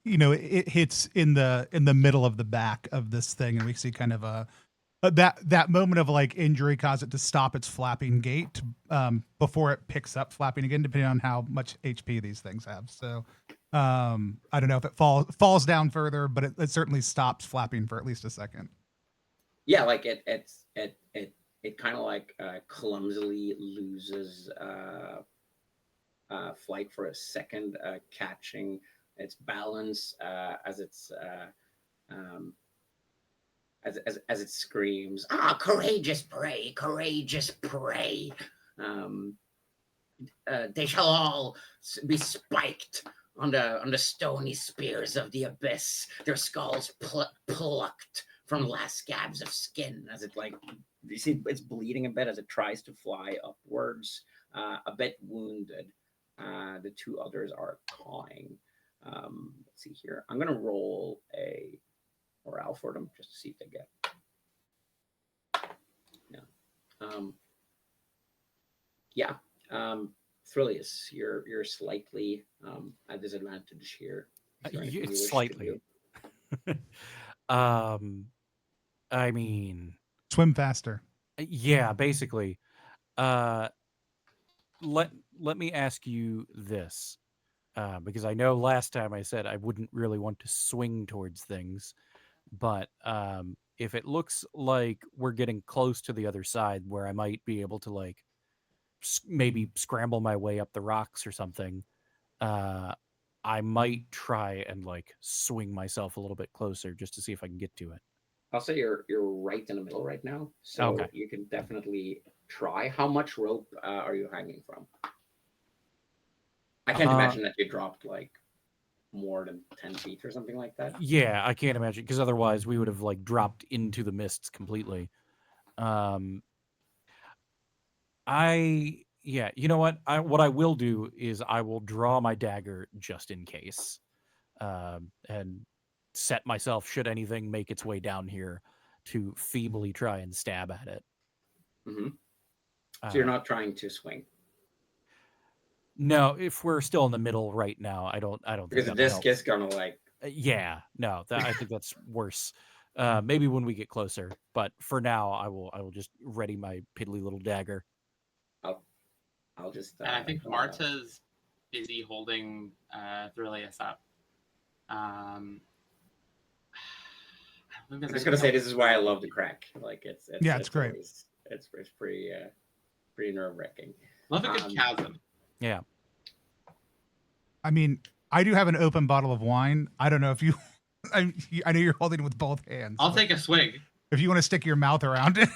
it hits in the middle of the back of this thing, and we see kind of that moment of like injury cause it to stop its flapping gait before it picks up flapping again, depending on how much HP these things have. So I don't know if it falls down further, but it certainly stops flapping for at least a second. Yeah, like it kind of like clumsily loses flight for a second, catching its balance as it's as it screams, "Ah, courageous prey, courageous prey! They shall all be spiked on the stony spears of the abyss, their skulls plucked from last scabs of skin." As it like, you see, it's bleeding a bit as it tries to fly upwards, a bit wounded. The 2 others are cawing. Let's see here. I'm gonna roll a morale for them just to see if they get. Yeah. Yeah. Thrillius, you're slightly at disadvantage here. Is there anything you It's wish slightly. to do? I mean, Swim faster. yeah, basically. Uh, let me ask you this, because I know last time I said I wouldn't really want to swing towards things, but if it looks like we're getting close to the other side, where I might be able to like maybe scramble my way up the rocks or something, I might try and like swing myself a little bit closer just to see if I can get to it. I'll say you're right in the middle right now, so Okay. you can definitely try. How much rope are you hanging from? I can't imagine that you dropped like more than 10 feet or something like that. Yeah, I can't imagine, because otherwise we would have like dropped into the mists completely. Yeah, you know what? What I will do is I will draw my dagger just in case, and set myself, should anything make its way down here, to feebly try and stab at it. Hmm. So you're Uh, not trying to swing no, if we're still in the middle right now, I don't think because the that'll disc help. is gonna like. Yeah, no, I think that's worse. Maybe when we get closer, but for now, I will just ready my piddly little dagger. I'll just. And I think Marta's busy holding Thrillius up. I'm just gonna say this is why I love the crack. Like it's great. Always, it's pretty nerve wracking. Love a good chasm. Yeah. I mean, I do have an open bottle of wine. I don't know if you. I know you're holding it with both hands. I'll take a swig. If you want to stick your mouth around it.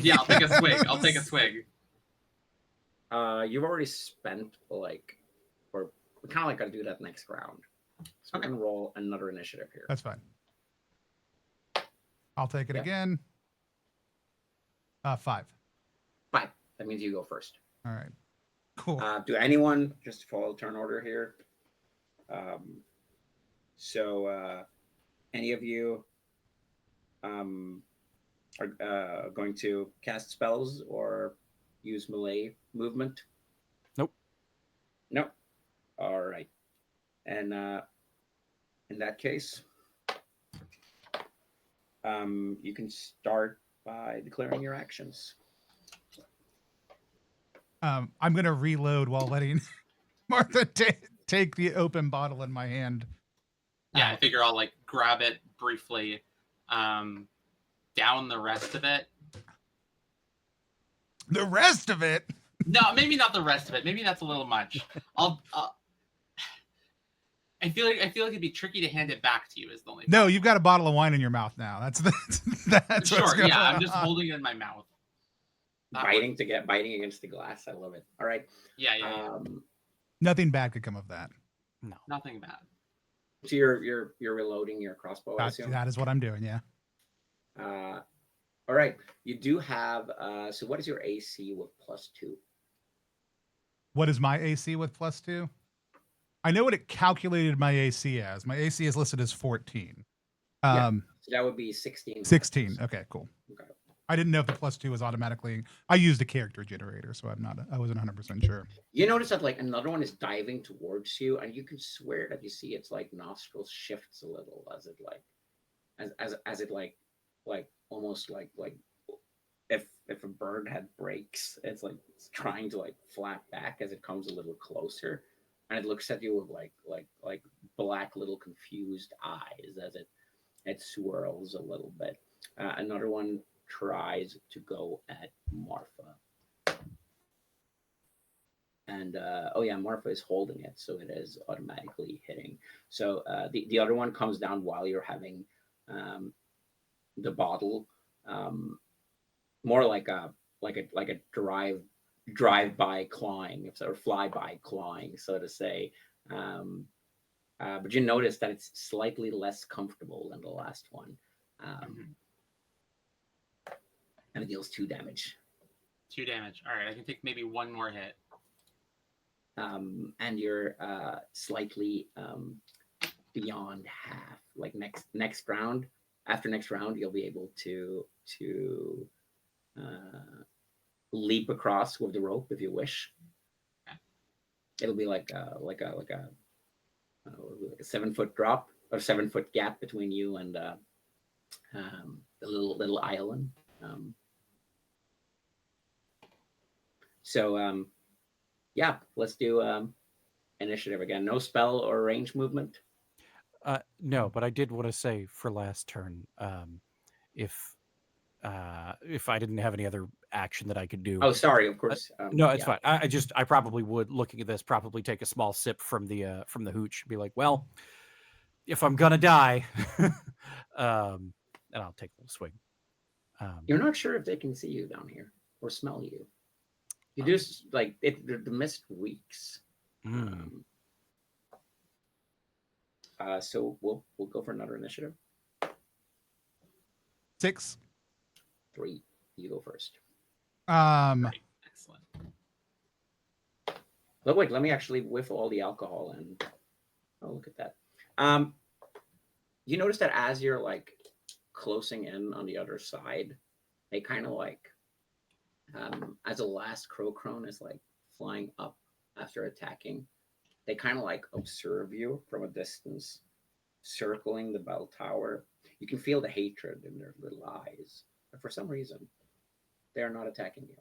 Yeah, I'll take a swig. I'll take a swig. You've already spent like, or we kind of like got to do that next round. So Okay. we're gonna roll another initiative here. That's fine. I'll take it Yeah. again. 5. 5. That means you go first. All right. Cool. Do anyone just follow turn order here? So any of you are going to cast spells or use melee movement? Nope. Nope. All right. And in that case, you can start by declaring your actions. I'm going to reload while letting Martha take the open bottle in my hand. Yeah, I figure I'll like grab it briefly, down the rest of it. The rest of it? No, maybe not the rest of it. Maybe that's a little much. I feel like it'd be tricky to hand it back to you. Is the only. No, you've got a bottle of wine in your mouth now. That's Sure. what's going Yeah, on. I'm just holding it in my mouth. Biting against the glass. I love it. All right. Yeah. Nothing bad could come of that. No. Nothing bad. So you're reloading your crossbow. I assume that is what I'm doing. Yeah. All right. You do have. So what is your AC with +2? What is my AC with +2? I know what it calculated my AC as. My AC is listed as 14. So that would be 16. 16. Okay, cool. Okay. I didn't know if the +2 was automatically. I used a character generator, so I wasn't 100% sure. You notice that like another one is diving towards you, and you can swear that you see its like nostrils shifts a little as it like, as it like almost like if a bird had brakes, it's like it's trying to like flap back as it comes a little closer, and it looks at you with like black little confused eyes as it swirls a little bit. Another one tries to go at Marfa. And Marfa is holding it, so it is automatically hitting. So the other one comes down while you're having the bottle, more like a drive by clawing, or fly by clawing, so to say. But you notice that it's slightly less comfortable than the last one. And it deals 2 damage. 2 damage. All right, I can take maybe one more hit. And you're slightly beyond half. Like next round, after next round, you'll be able to leap across with the rope if you wish. It'll be like a 7-foot drop or 7-foot gap between you and the little island. So yeah, let's do initiative again. No spell or range movement. No, but I did want to say for last turn, if I didn't have any other action that I could do. Oh, sorry, of course. No, it's yeah. fine. I probably would, looking at this, probably take a small sip from the hooch, be like, well, if I'm gonna die, and I'll take a little swig. You're not sure if they can see you down here or smell you. You do like it. The mist weeks. So we'll go for another initiative. 6. 3. You go first. Right. Excellent. Look, wait. Let me actually whiff all the alcohol and look at that. You notice that as you're like closing in on the other side, they kind of like as a last crow crone is like flying up after attacking, they kind of like observe you from a distance, circling the bell tower. You can feel the hatred in their little eyes, but for some reason, they are not attacking you.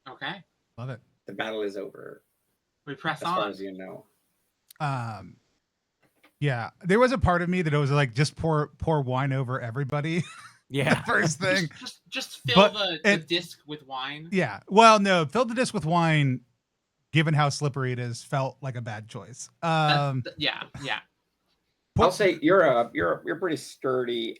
Okay. Love it. The battle is over, We press as on. far as you know. Yeah, there was a part of me that was like, just pour wine over everybody. Yeah. The first thing. Just fill But the disc with wine. Yeah. Well, no, fill the disc with wine, given how slippery it is, felt like a bad choice. Yeah. I'll say you're pretty sturdy,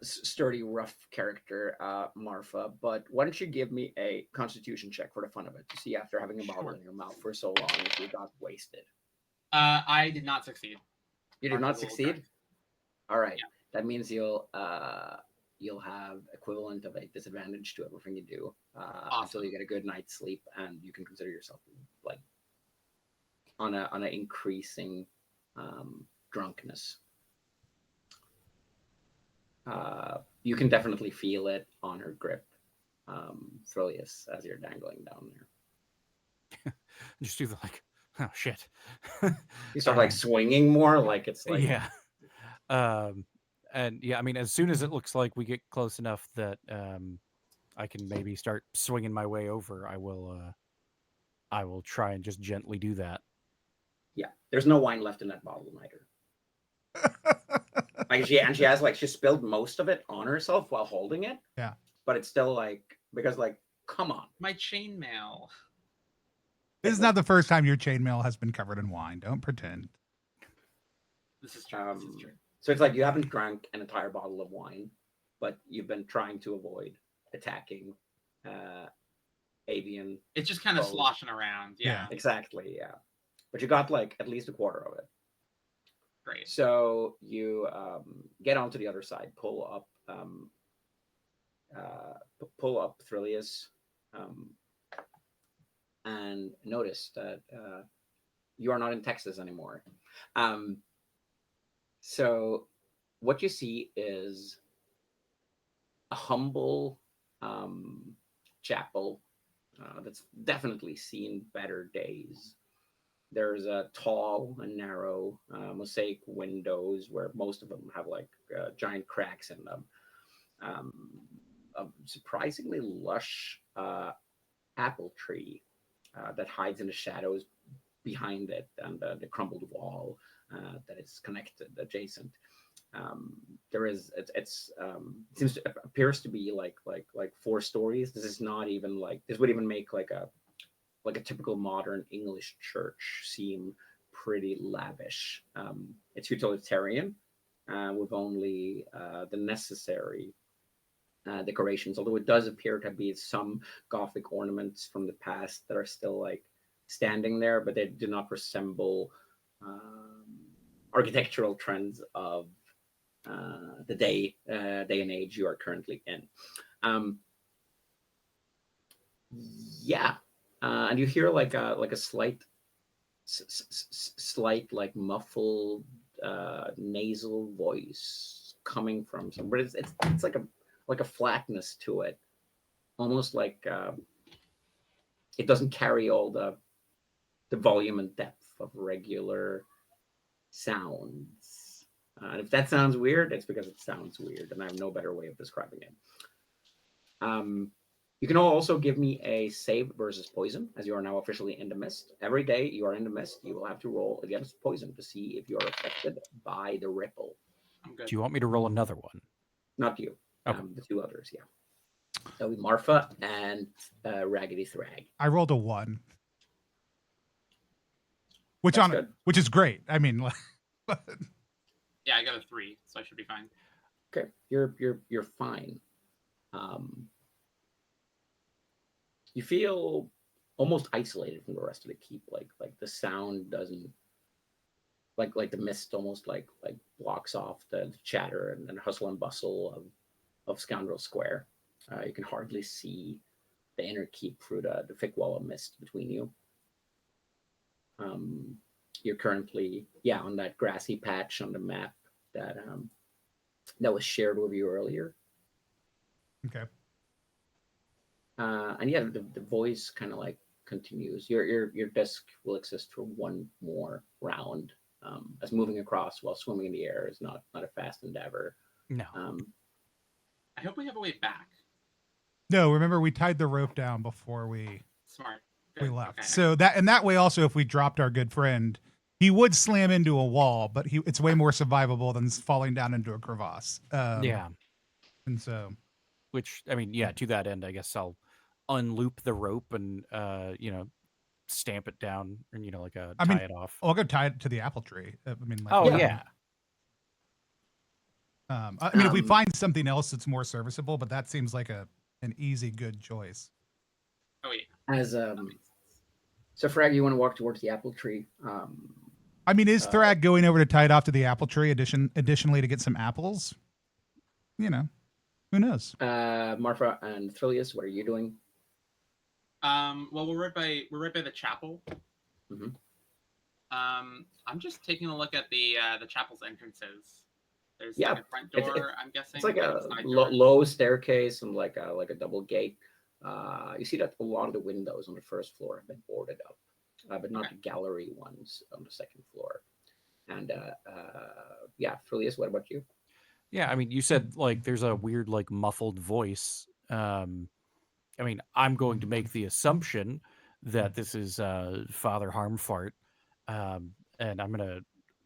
sturdy, rough character, Marfa. But why don't you give me a Constitution check for the fun of it to see, after having a bottle in your mouth for so long, if you got wasted. I did not succeed. You did not succeed. Okay. All right. Yeah. That means you'll have equivalent of a disadvantage to everything you do until you get a good night's sleep, and you can consider yourself like on an increasing drunkenness. You can definitely feel it on her grip, Thrillius, as you're dangling down there. Just do the like, oh shit. You start like swinging more, like it's like yeah. And yeah, I mean, as soon as it looks like we get close enough that I can maybe start swinging my way over, I will try and just gently do that. Yeah, there's no wine left in that bottle either. Like she has like, she spilled most of it on herself while holding it. Yeah, but it's still like, because like, come on, my chainmail. this is not the first time your chainmail has been covered in wine. Don't pretend. This is true. This is true. So it's like you haven't drank an entire bottle of wine, but you've been trying to avoid attacking avian. It's just kind of sloshing around. Yeah. Exactly. Yeah. But you got like at least a quarter of it. Great. So you get onto the other side, pull up Thrillius, and notice that you are not in Texas anymore. So what you see is a humble chapel that's definitely seen better days. There's a tall and narrow mosaic windows where most of them have like giant cracks in them. A surprisingly lush apple tree that hides in the shadows behind it, and the crumbled wall that is connected adjacent. There is appears to be like 4 stories. This is not even like, this would even make like a typical modern English church seem pretty lavish. It's utilitarian with only the necessary decorations, although it does appear to be some Gothic ornaments from the past that are still like standing there, but they do not resemble architectural trends of the day and age you are currently in. And you hear like a slight like muffled nasal voice coming from somewhere. It's like a flatness to it, almost like it doesn't carry all the volume and depth of regular sounds. And if that sounds weird, it's because it sounds weird, and I have no better way of describing it. You can also give me a save versus poison, as you are now officially in the mist. Every day you are in the mist, you will have to roll against poison to see if you are affected by the ripple. I'm good. Do you want me to roll another one? Not you, Okay. the two others, yeah. That'll be Marfa and Raggedy Thrag. I rolled a 1. Which That's good. which is great. I mean, but Yeah, I got a 3, so I should be fine. Okay, you're fine. You feel almost isolated from the rest of the keep. Like the sound doesn't, like the mist almost like blocks off the chatter and hustle and bustle of Scoundrel Square. You can hardly see the inner keep through the thick wall of mist between you. You're currently on that grassy patch on the map that was shared with you earlier. okay. And yeah, the voice kind of like continues. Your disc will exist for one more round, as moving across while swimming in the air is not a fast endeavor. No. I hope we have a way back. No, remember we tied the rope down before we Smart. we Good. left. Okay. So that way also, if we dropped our good friend, he would slam into a wall, but it's way more survivable than falling down into a crevasse. Yeah. And so, Which, I mean, yeah, to that end, I guess I'll unloop the rope and, stamp it down and, like tie it off. I'll go tie it to the apple tree. I mean, like, Oh, yeah. I mean, if we find something else that's more serviceable, but that seems like an easy, good choice. Oh, wait. As so Frag, you want to walk towards the apple tree? I mean, is Thrag going over to tie it off to the apple tree additionally to get some apples? Who knows? Marfa and Thrillius, what are you doing? Well, we're right by the chapel. Mm-hmm. I'm just taking a look at the chapel's entrances. There's Yeah, like a front door. I'm guessing It's like a side door. low staircase and like a double gate. You see that a lot of the windows on the first floor have been boarded up, but not the gallery ones on the second floor. And yeah, Thrillius, what about you? Yeah, I mean, you said like there's a weird like muffled voice. I mean, I'm going to make the assumption that this is Father Harmfart, and I'm gonna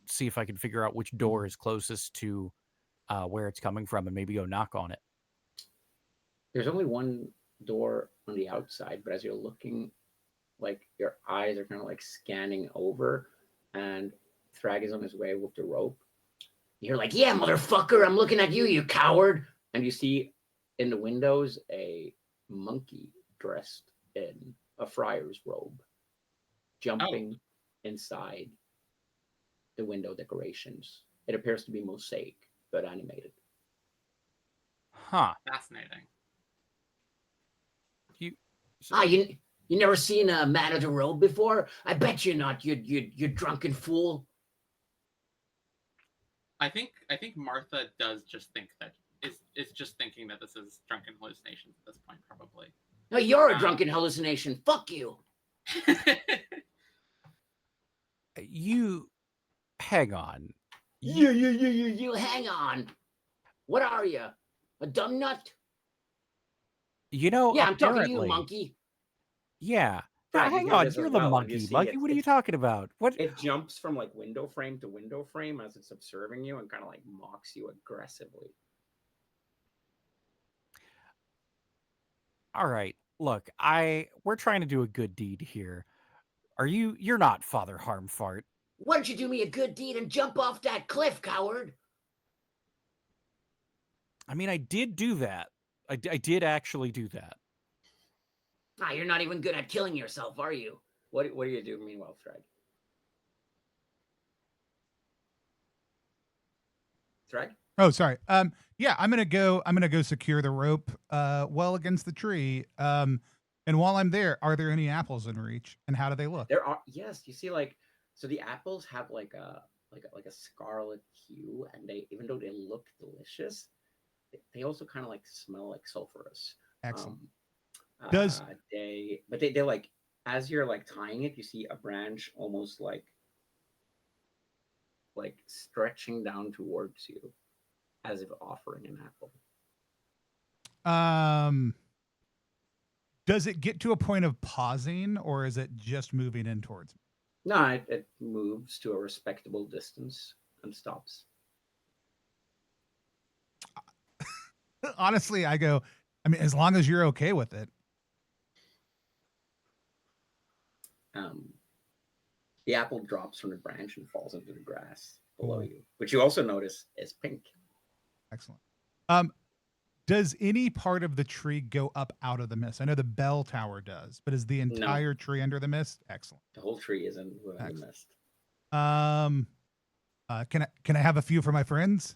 see if I can figure out which door is closest to where it's coming from, and maybe go knock on it. There's only one door on the outside, but as you're looking, like your eyes are kind of like scanning over, and Thrag is on his way with the rope. You're like, yeah, motherfucker, I'm looking at you, you coward. And you see in the windows a monkey dressed in a friar's robe jumping inside the window decorations. It appears to be mosaic, but animated. Huh. Fascinating. You never seen a man with a robe before? I bet you're not, you drunken fool. I think Martha does just think that is just thinking that this is drunken hallucinations at this point, probably. No, you're a drunken hallucination. Fuck you. You hang on. You hang on. What are you? A dumb nut? Yeah, I'm talking to you, monkey. Yeah. Right, Hang on, you're the monkey. Monkey, what are you talking about? What? It jumps from like window frame to window frame as it's observing you and kind of like mocks you aggressively. All right. Look, we're trying to do a good deed here. You're not Father Harmfart. Why don't you do me a good deed and jump off that cliff, coward? I mean, I did do that. I did actually do that. You're not even good at killing yourself, are you? What do you do meanwhile, Thrag? Thrag? Oh, sorry. Yeah, I'm gonna go secure the rope well against the tree. And while I'm there, are there any apples in reach? And how do they look? There are, yes. You see, like, so the apples have like like a scarlet hue, and they, even though they look delicious, they also kind of like smell like sulfurous. Excellent. Does they like, as you're like tying it, you see a branch almost like stretching down towards you, as if offering an apple. Does it get to a point of pausing, or is it just moving in towards me? No, it moves to a respectable distance and stops. Honestly, I go, I mean, as long as you're okay with it. The apple drops from the branch and falls into the grass below you, which you also notice is pink. Excellent. Does any part of the tree go up out of the mist? I know the bell tower does, but is the entire tree under the mist? Excellent. The whole tree is in the mist. Can I have a few for my friends?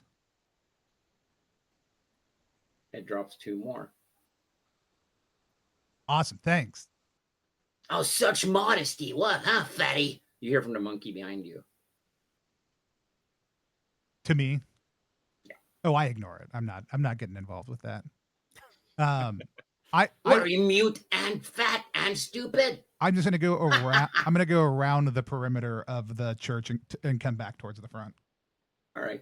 It drops 2 more. Awesome, thanks. Oh, such modesty! What, huh, fatty? You hear from the monkey behind you. To me? Yeah. Oh, I ignore it. I'm not getting involved with that. What are you, mute and fat and stupid? I'm just gonna go around. I'm gonna go around the perimeter of the church and come back towards the front. All right.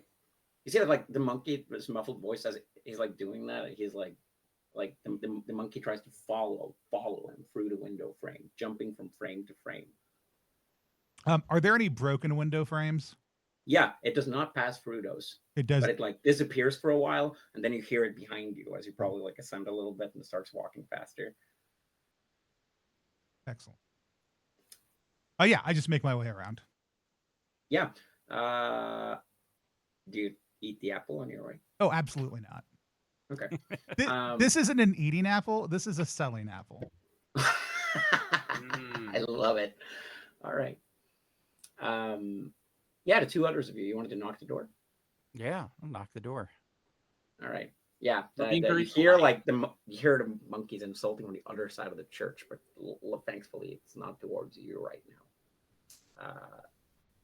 You see that, like, the monkey, his muffled voice, as he's like doing that, he's like the monkey tries to follow him through the window frame, jumping from frame to frame. Are there any broken window frames? Yeah, it does not pass through those. It does. But it like disappears for a while, and then you hear it behind you as you probably like ascend a little bit and starts walking faster. Excellent. Oh yeah, I just make my way around. Yeah. Do you eat the apple on your way? Oh, absolutely not. Okay. This isn't an eating apple. This is a selling apple. I love it. All right. Yeah, the 2 others of you wanted to knock the door? Yeah, I'll knock the door. All right. Yeah, you hear like you hear the monkeys insulting on the other side of the church, but thankfully it's not towards you right now.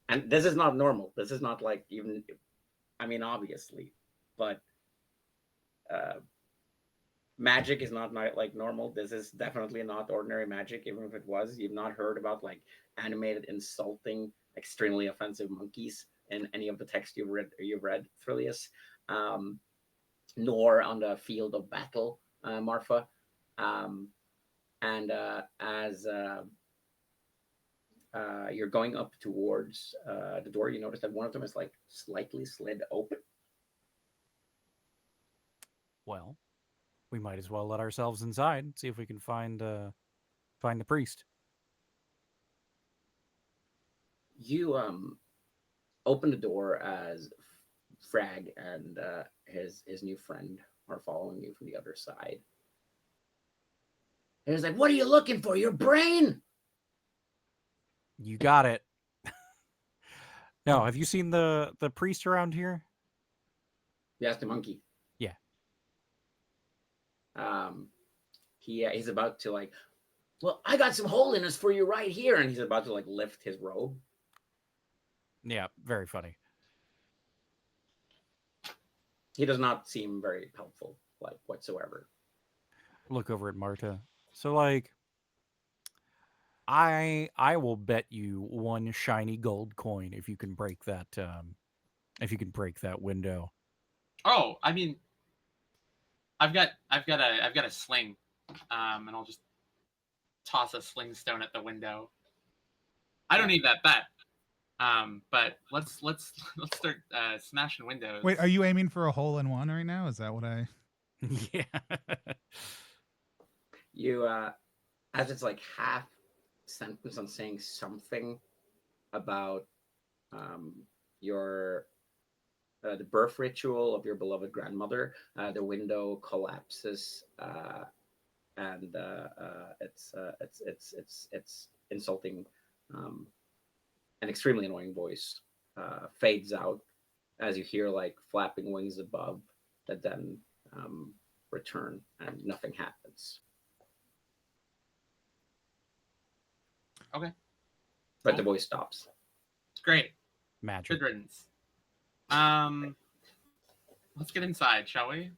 And this is not normal. This is not like, even, I mean, obviously, but magic is not like normal. This is definitely not ordinary magic. Even if it was, you've not heard about like animated, insulting, extremely offensive monkeys in any of the text you've read, Thrilius, nor on the field of battle, Marfa. And as you're going up towards the door, you notice that one of them is like slightly slid open. Well, we might as well let ourselves inside and see if we can find the priest. You open the door as Frag and his new friend are following you from the other side. And he's like, "What are you looking for? Your brain?" You got it. No, have you seen the priest around here? You asked the monkey. Yeah. He's about to like, "Well, I got some holiness for you right here," and he's about to like lift his robe. Yeah, very funny. He does not seem very helpful, like, whatsoever. Look over at Marta. So, like, I will bet you 1 shiny gold coin if you can break that window. Oh, I mean, I've got a sling, and I'll just toss a sling stone at the window. I don't need that bet. But let's start smashing windows. Wait, are you aiming for a hole in one right now? Is that what I? Yeah. You as it's like half sentence on saying something about your the birth ritual of your beloved grandmother, the window collapses, and it's insulting, an extremely annoying voice fades out as you hear like flapping wings above that then return, and nothing happens. Okay. But the voice stops. Great. magic. Good riddance. Let's get inside, shall we?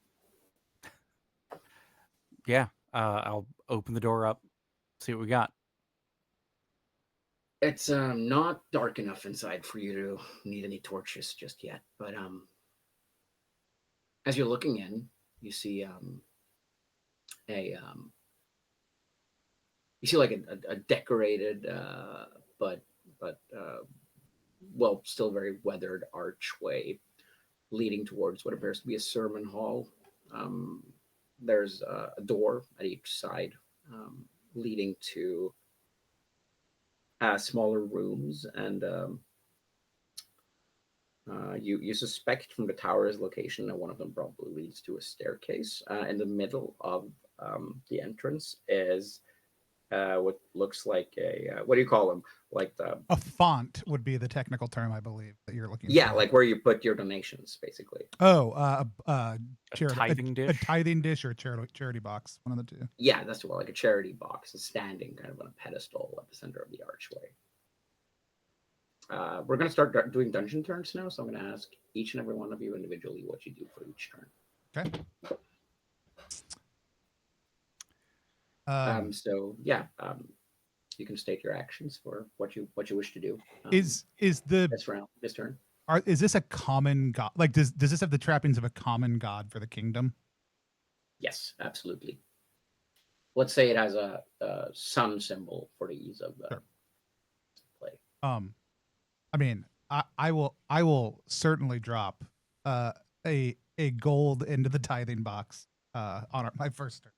Yeah, I'll open the door up, see what we got. It's not dark enough inside for you to need any torches just yet, but as you're looking in, you see like a decorated but well, still very weathered archway leading towards what appears to be a sermon hall. There's a door at each side leading to smaller rooms, and you suspect from the tower's location that one of them probably leads to a staircase. In the middle of the entrance is what looks like a what do you call them? Like A font would be the technical term, I believe, that you're looking yeah, for. like where you put your donations, basically. Oh, A tithing dish? a tithing dish or a charity box, one of the two. Yeah, that's what, like a charity box is standing kind of on a pedestal at the center of the archway. We're going to start doing dungeon turns now, so I'm going to ask each and every one of you individually what you do for each turn. Okay. So yeah, you can state your actions for what you wish to do. Is the this turn? Is this a common god? Like, does this have the trappings of a common god for the kingdom? Yes, absolutely. Let's say it has a sun symbol for the ease of play. I mean, I will certainly drop a gold into the tithing box on my first turn.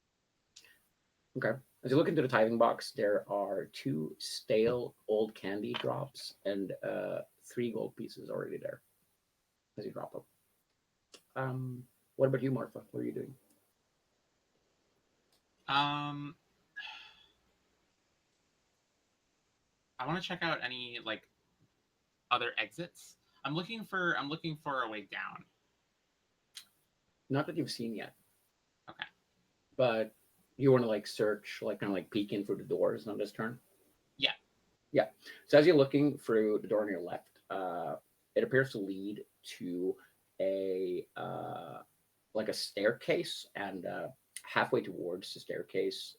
Okay. As you look into the tithing box, there are 2 stale old candy drops and 3 gold pieces already there as you drop them. What about you, Martha? What are you doing? I want to check out any like other exits. I'm looking for a way down. Not that you've seen yet. Okay. But you want to like search, like kind of like peek in through the doors on this turn? Yeah. Yeah. So as you're looking through the door on your left, it appears to lead to a like a staircase, and halfway towards the staircase,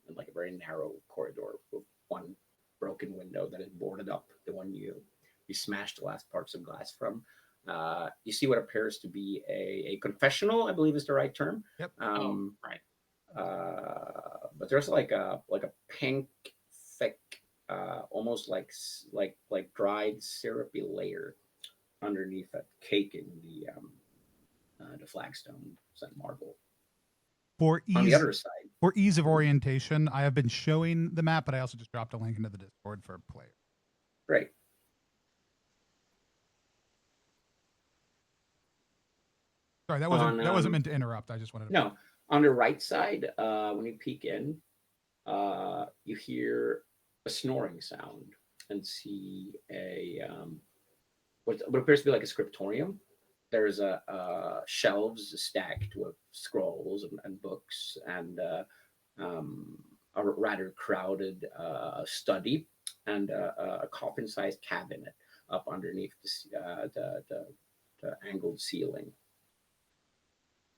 in like a very narrow corridor with one broken window that is boarded up, the one you smashed the last parts of glass from. You see what appears to be a confessional, I believe is the right term. Yep. Right. But there's like a pink, thick, almost like dried syrupy layer underneath it, caking the flagstones and marble. For On the ease, other side, for ease of orientation, I have been showing the map, but I also just dropped a link into the Discord for player. great. Sorry, that wasn't meant to interrupt. I just wanted to. No, on the right side, when you peek in, you hear a snoring sound and see a what appears to be like a scriptorium. There's shelves stacked with scrolls and books, and a rather crowded study, and a coffin-sized cabinet up underneath the angled ceiling.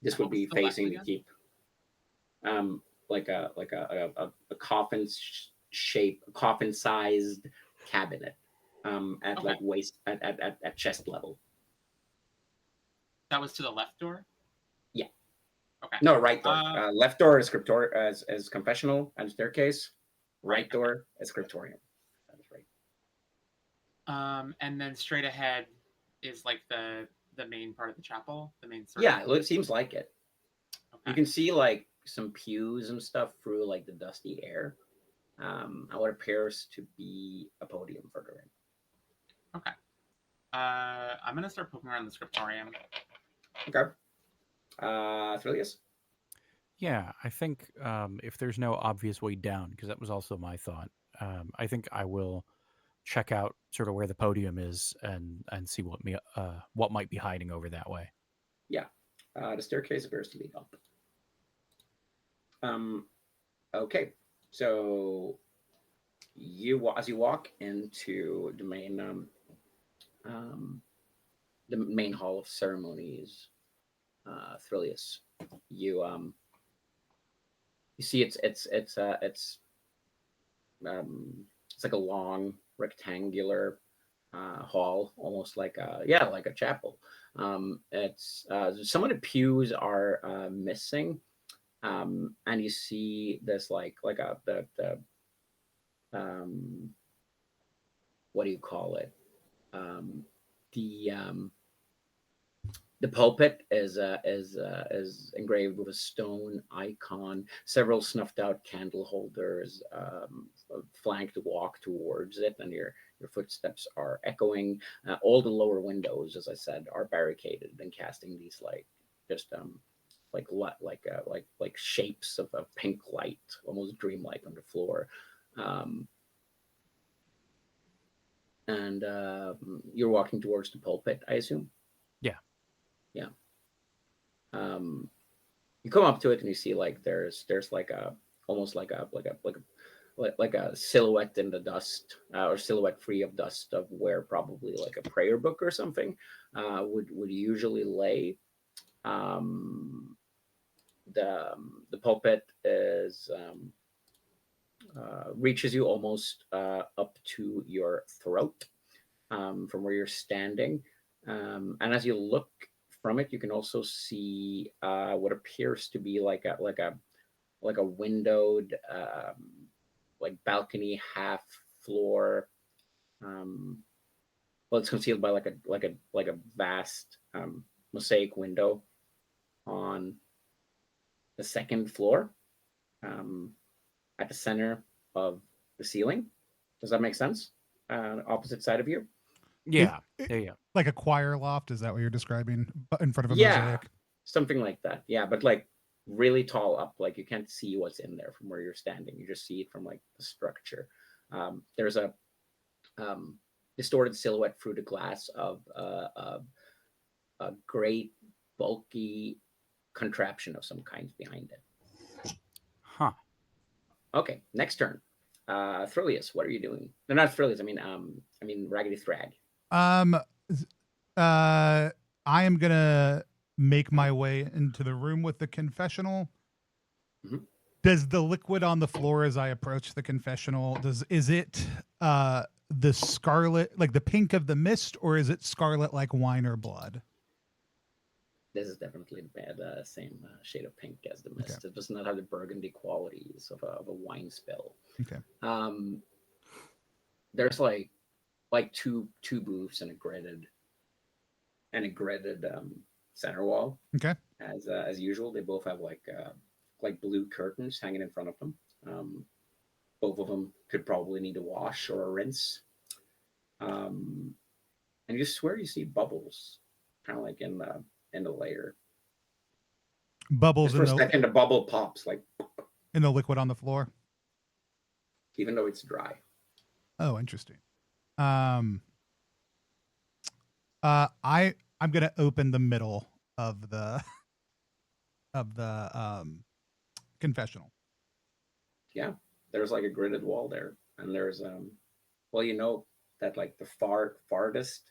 This would be facing the keep, like a coffin shape, coffin-sized cabinet, at Okay. like waist at chest level. That was to the left door? Yeah. Okay. No, right door. Left door is scriptor as confessional and staircase. Right Right, door is scriptorium. That is right. And then straight ahead is like the main part of the chapel, the main circle. Yeah, it seems like it. Okay. You can see like some pews and stuff through like the dusty air. And what appears to be a podium further in. Okay. I'm gonna start poking around the scriptorium. Okay. Thrillius? Yeah, I think if there's no obvious way down, because that was also my thought, I think I will check out sort of where the podium is and see what might be hiding over that way. Yeah. The staircase appears to lead up. Okay. So as you walk into the main the main hall of ceremonies, Thrillius. You you see it's like a long rectangular hall, almost like a chapel. It's some of the pews are missing, and you see this like the what do you call it? Um, the the pulpit is engraved with a stone icon. Several snuffed out candle holders flank the walk towards it, and your footsteps are echoing. All the lower windows, as I said, are barricaded and casting these like just like shapes of pink light, almost dreamlike on the floor. Um, and you're walking towards the pulpit, I assume. Yeah. Yeah. You come up to it and you see like there's like a almost like a silhouette in the dust, or silhouette free of dust, of where probably like a prayer book or something would usually lay. The pulpit is reaches you almost up to your throat from where you're standing. And as you look from it, you can also see what appears to be like a windowed like balcony, half floor. Well, it's concealed by like a vast mosaic window on the second floor, at the center of the ceiling. Does that make sense? Opposite side of you. Yeah. It- Yeah. Like a choir loft, is that what you're describing? But in front of a Yeah, mosaic? something like that. Yeah, but like really tall up, like you can't see what's in there from where you're standing. You just see it from like the structure. There's a distorted silhouette through the glass of a great bulky contraption of some kind behind it. Huh. Okay, next turn. Thrillius, what are you doing? No, not Thrillius. I mean Raggedy Thrag. Um, I am gonna make my way into the room with the confessional. Mhm. Does the liquid on the floor as I approach the confessional, is it the scarlet, like the pink of the mist, or is it scarlet like wine or blood? This is definitely the same shade of pink as the mist. Okay. It does not have the burgundy qualities of a wine spill. Okay. There's like two booths and a gridded center wall. Okay. As usual, they both have like blue curtains hanging in front of them. Both of them could probably need a wash or a rinse. And you swear you see bubbles, kind of like in the layer. Bubbles Just for in a the second, the bubble pops, like liquid on the floor. even though it's dry. Oh, interesting. I'm gonna open the middle of the confessional. Yeah, there's like a gridded wall there, and there's well, you know that like the farthest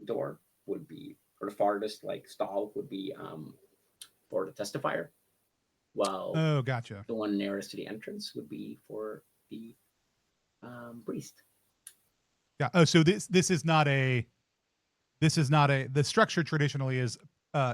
door would be, or the farthest like stall would be for the testifier, while Oh, gotcha. the one nearest to the entrance would be for the priest. Yeah. Oh, so this is not a the structure traditionally is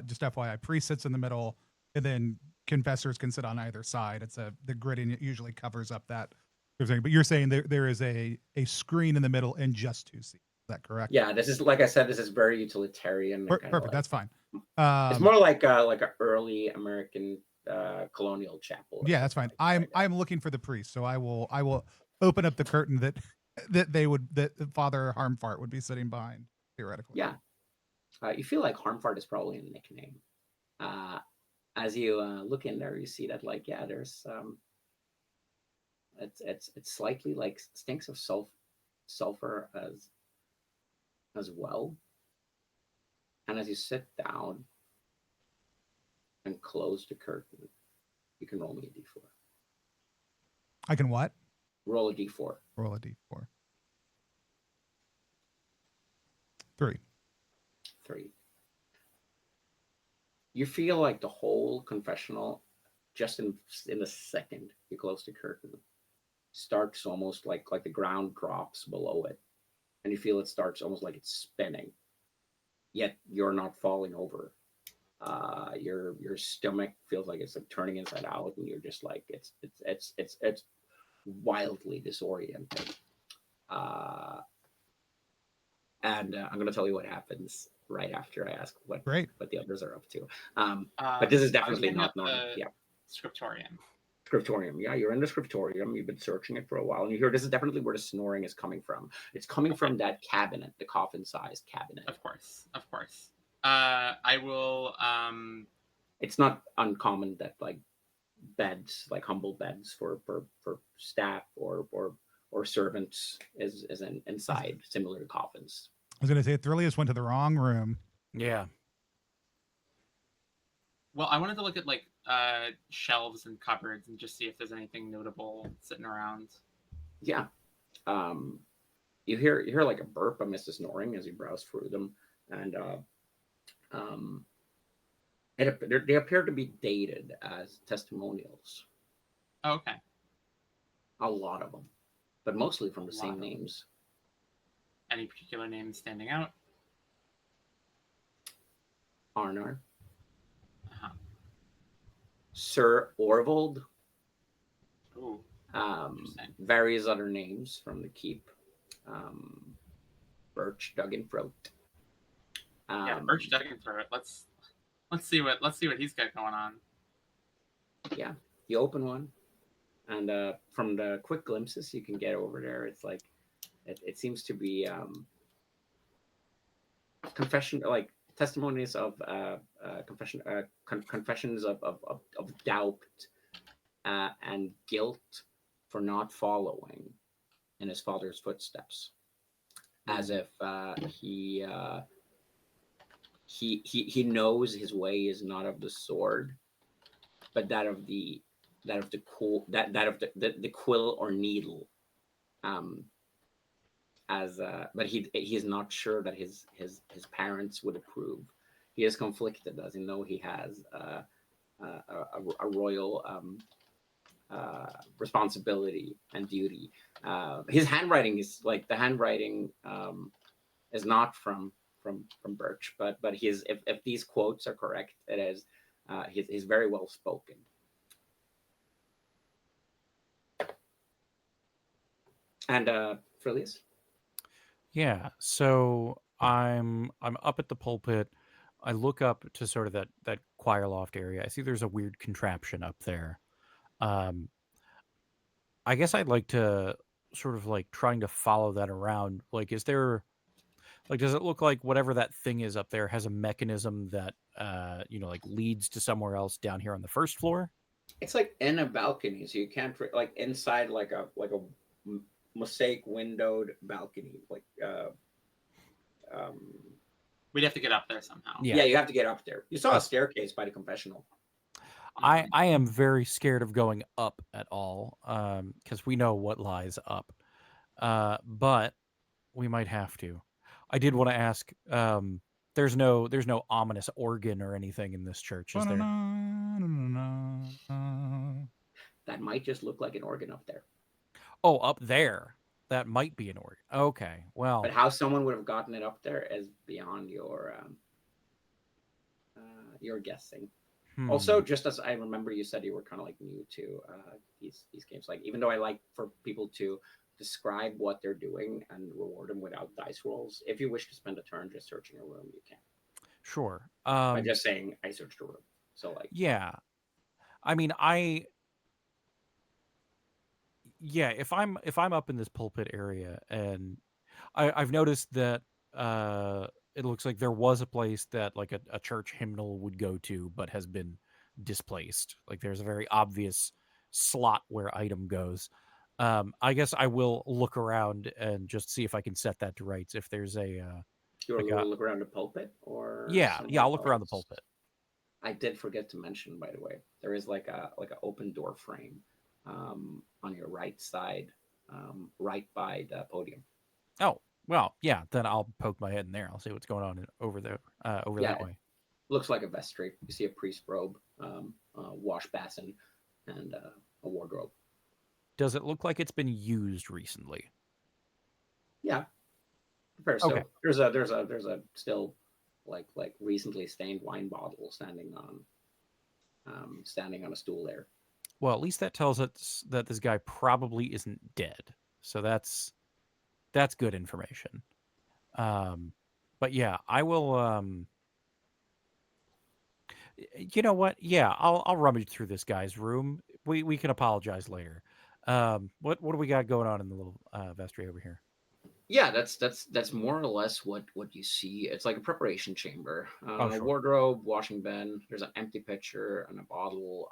just FYI, priest sits in the middle, and then confessors can sit on either side. It's the gridding usually covers up that. But you're saying there is a screen in the middle and just 2 seats. Is that correct? Yeah, this is, like I said, this is very utilitarian. Perfect. Like, That's fine. it's more like an early American colonial chapel. Yeah, that's fine. I'm looking for the priest, so I will open up the curtain that Father Harmfart would be sitting behind theoretically. Yeah, you feel like Harmfart is probably a nickname. As you look in there, you see that there's it's slightly like stinks of sulfur as well. And as you sit down and close the curtain, you can roll me a d4. I can what? Roll a d4. Roll a d4. 3. 3. You feel like the whole confessional, just in the second you close the curtain, starts almost like the ground drops below it, and you feel it starts almost like it's spinning. Yet you're not falling over. Your stomach feels like it's like turning inside out, and you're just like it's wildly disoriented. And I'm going to tell you what happens right after I ask what the others are up to. But this is definitely not normal. Yeah. Scriptorium. Scriptorium. Yeah, you're in the scriptorium. You've been searching it for a while, and you hear this is definitely where the snoring is coming from. It's coming from that cabinet, the coffin-sized cabinet. Of course. I will. It's not uncommon that like beds, like humble beds for staff or servants, is inside, similar to coffins. I was going to say Thrillius went to the wrong room. Yeah. Well, I wanted to look at like shelves and cupboards and just see if there's anything notable sitting around. Yeah. You hear like a burp amidst the snoring as you browse through them, and they appear to be dated as testimonials. Oh, okay. A lot of them, but mostly from the same names. Any particular names standing out? Arnar. Uh-huh. Sir Orvold. Ooh. Various other names from the keep. Birch Duginthroat. Yeah, Birch Duginthroat. Let's see what he's got going on. Yeah, you open one, and from the quick glimpses you can get over there, it's like it seems to be confession, like testimonies of confessions of doubt and guilt for not following in his father's footsteps, as if he knows his way is not of the sword, but that of the quill or needle. But he is not sure that his parents would approve. He is conflicted, as you know he has a royal responsibility and duty. His handwriting is like the handwriting is not from Birch, but his if these quotes are correct, it is he's very well spoken. And Frillius? Yeah. So I'm up at the pulpit. I look up to sort of that choir loft area. I see there's a weird contraption up there. I guess I'd like to sort of like trying to follow that around. Like, is there like does it look like whatever that thing is up there has a mechanism that like leads to somewhere else down here on the first floor? It's like in a balcony, so you can't like inside like a mosaic windowed balcony, like we'd have to get up there somehow. Yeah, you have to get up there. You saw a staircase by the confessional. I am very scared of going up at all, because we know what lies up, but we might have to. I did want to ask. There's no ominous organ or anything in this church, is there? That might just look like an organ up there. Oh, up there. That might be an organ. Okay, well. But how someone would have gotten it up there is beyond your guessing. Also, just as I remember, you said you were kind of like new to these games. Like, even though I like for people to describe what they're doing and reward them without dice rolls, if you wish to spend a turn just searching a room, you can. Sure. I'm just saying I searched a room. So like. Yeah. I mean, if I'm up in this pulpit area, and I've noticed that it looks like there was a place that like a church hymnal would go to, but has been displaced. Like there's a very obvious slot where item goes. I guess I will look around and just see if I can set that to rights. If there's a you want to look around the pulpit, or yeah, I'll look around the pulpit. I did forget to mention, by the way, there is like an open door frame on your right side, right by the podium. Oh, Well, yeah, then I'll poke my head in there. I'll see what's going on over there, over Yeah, that way. looks like a vestry. You see a priest robe, wash basin, and a wardrobe. Does it look like it's been used recently? Yeah, fair. Okay. So there's a still like recently stained wine bottle standing on a stool there. Well, at least that tells us that this guy probably isn't dead. So that's good information. But yeah, I will. You know what? Yeah, I'll rummage through this guy's room. We can apologize later. What do we got going on in the little vestry over here? Yeah, that's more or less what you see. It's like a preparation chamber, Oh, sure. wardrobe, washing bin. There's an empty pitcher and a bottle.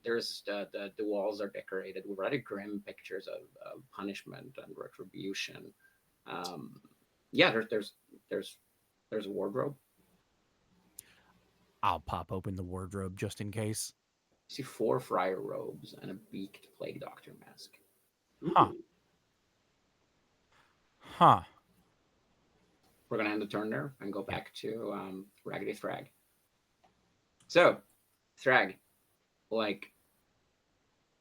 There's the walls are decorated with rather grim pictures of punishment and retribution. Yeah, there's a wardrobe. I'll pop open the wardrobe just in case. You see 4 friar robes and a beaked plague doctor mask. Huh. Huh. We're gonna end the turn there and go back to Raggedy Thrag. So, Thrag, like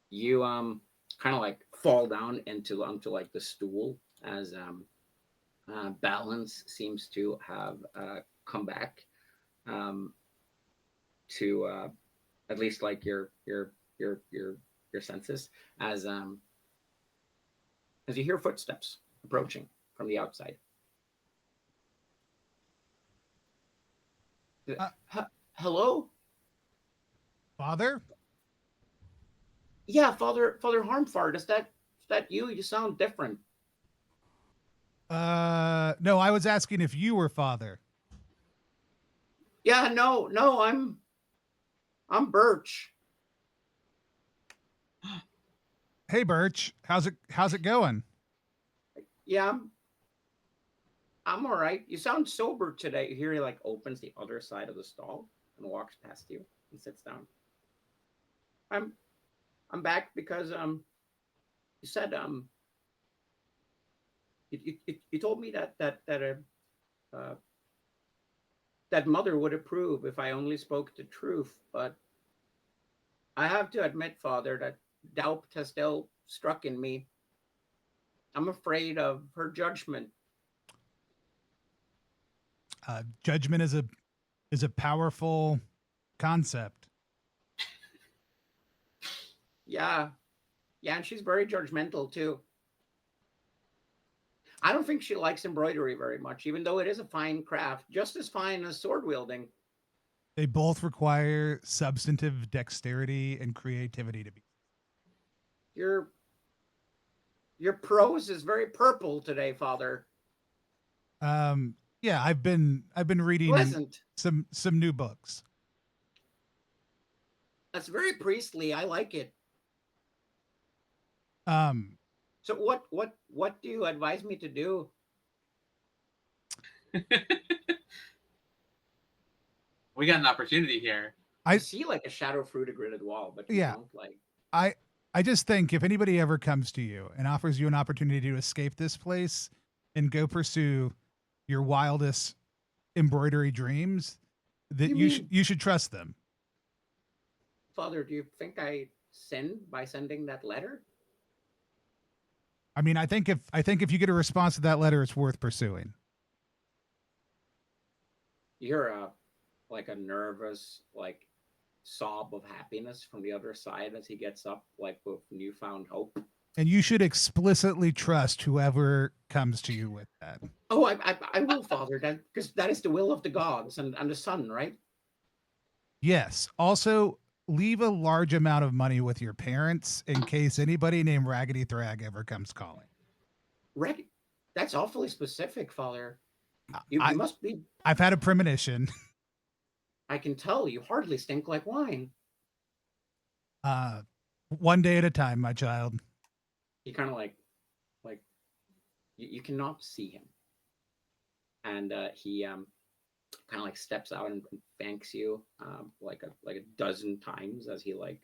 you kind of like fall down onto like the stool as balance seems to have come back to at least like your senses as you hear footsteps approaching from the outside. Hello? Father? Yeah, Father Harmfart, is that you? You sound different. No, I was asking if you were father. Yeah, no, I'm Birch. Hey, Birch, how's it going? Yeah, I'm all right. You sound sober today. Here he like opens the other side of the stall and walks past you and sits down. I'm back because you said you told me that mother would approve if I only spoke the truth, but I have to admit, Father, that doubt has still struck in me. I'm afraid of her judgment. Judgment is a powerful concept. Yeah, and she's very judgmental too. I don't think she likes embroidery very much, even though it is a fine craft, just as fine as sword wielding. They both require substantive dexterity and creativity to be. Your prose is very purple today, Father. Yeah, I've been reading Pleasant. some new books. That's very priestly. I like it. So what do you advise me to do? We got an opportunity here. I see like a shadow through the gridded wall, but you don't like. I just think if anybody ever comes to you and offers you an opportunity to escape this place and go pursue your wildest embroidery dreams, that you should trust them. Father, do you think I sinned by sending that letter? I mean, I think if you get a response to that letter, it's worth pursuing. You hear like a nervous like sob of happiness from the other side as he gets up, like with newfound hope. And you should explicitly trust whoever comes to you with that. Oh, I will, Father, because that is the will of the gods and the sun, right? Yes. Also, leave a large amount of money with your parents in case anybody named Raggedy Thrag ever comes calling. That's awfully specific, Father. You must be. I've had a premonition. I can tell you hardly stink like wine. One day at a time, my child. He kind of like you cannot see him, and he kind of like steps out and thanks you like a dozen times as he like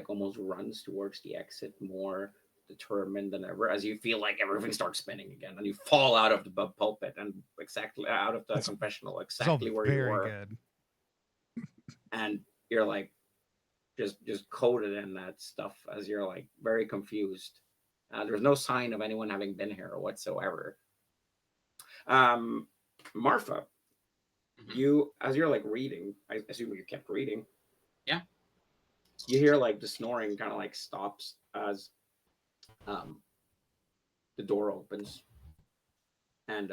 almost runs towards the exit, more determined than ever as you feel like everything starts spinning again, and you fall out of the pulpit and exactly out of the That's- confessional, It's exactly all where you very were, good. and you're like just coated in that stuff as you're like very confused. There's no sign of anyone having been here whatsoever. Marfa, you, as you're like reading, I assume you kept reading. Yeah. You hear like the snoring kind of like stops as the door opens, and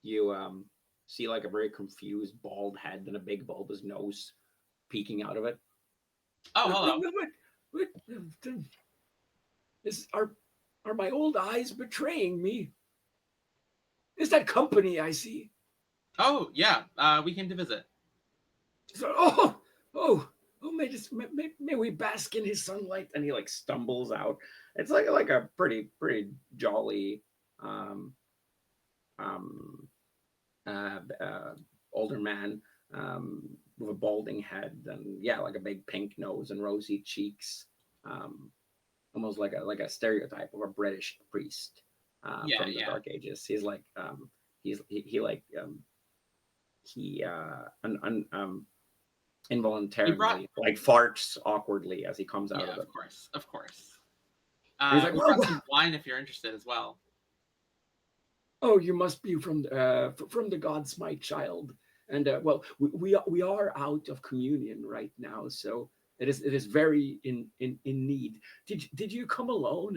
you see like a very confused bald head and a big bulbous nose peeking out of it. Oh, hello. What are my old eyes betraying me? Is that company I see? Oh, yeah. We came to visit. So, may we bask in his sunlight? And he like stumbles out. It's like a pretty jolly um, older man with a balding head and like a big pink nose and rosy cheeks, almost like a stereotype of a British priest from the Dark Ages. He's like involuntarily like farts awkwardly as he comes out of it. Of course. He's like, we brought some wine if you're interested as well. Oh, you must be from the God's my child, and we are out of communion right now, so it is very in need. Did you come alone,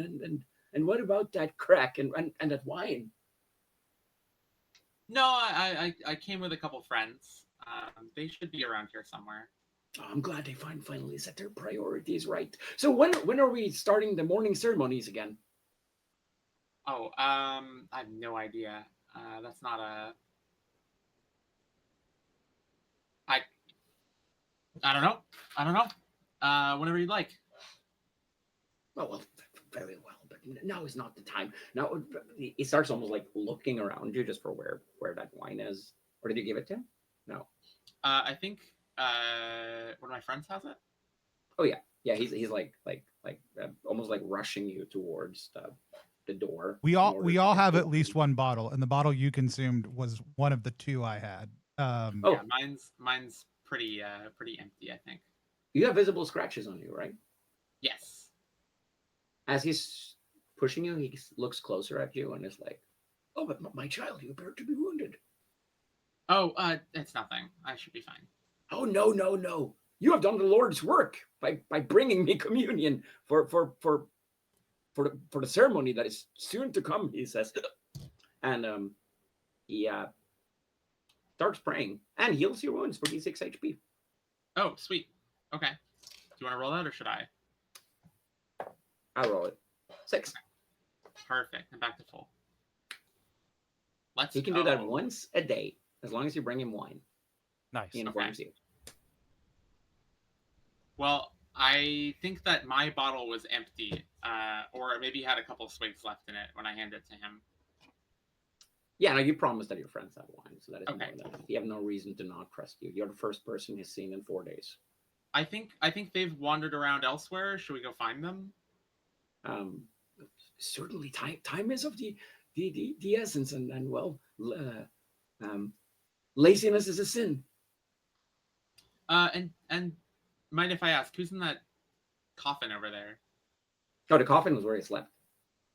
and what about that crack and that wine? No, I came with a couple friends. They should be around here somewhere. Oh, I'm glad they finally set their priorities right. So when are we starting the morning ceremonies again? Oh, I have no idea. That's not a. I don't know. Whenever you'd like. Well, very well, but now is not the time. Now he starts almost like looking around you just for where that wine is. Or did you give it to him? No. I think one of my friends has it. Oh yeah. He's like almost like rushing you towards the door. We all have at least one bottle, and the bottle you consumed was one of the two I had. Yeah, mine's pretty empty, I think. You have visible scratches on you, right? Yes. As he's pushing you, he looks closer at you and is like, "Oh, but my child, you appear to be wounded." Oh, it's nothing. I should be fine. Oh no! You have done the Lord's work by bringing me communion for the ceremony that is soon to come, he says. And he starts praying and heals your wounds for D6 HP. Oh, sweet. Okay. Do you want to roll that or should I? I'll roll it. 6. Perfect. I'm back to full. He can do that once a day as long as you bring him wine. Nice. He informs you. Well, I think that my bottle was empty, or maybe had a couple swigs left in it when I handed it to him. Yeah, no, you promised that your friends have wine, so that is okay. more than you have no reason to not trust you. You're the first person he's seen in 4 days. I think they've wandered around elsewhere. Should we go find them? Certainly, time is of the essence, and well, laziness is a sin. And mind if I ask, who's in that coffin over there? No, the coffin was where he slept.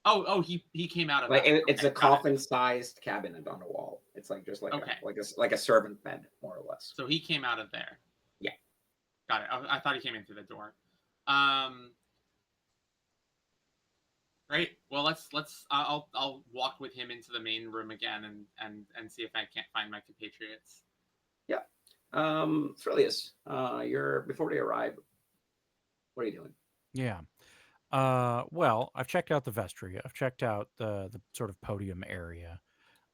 Oh, he came out of like that. it's a coffin-sized cabinet on the wall. It's like just like a servant bed, more or less. So he came out of there. Yeah, got it. I thought he came in through the door. Right. Well, let's. I'll walk with him into the main room again and see if I can't find my compatriots. Yeah. Thrilius, you're before they arrive. What are you doing? Yeah. Well, I've checked out the vestry. I've checked out the sort of podium area.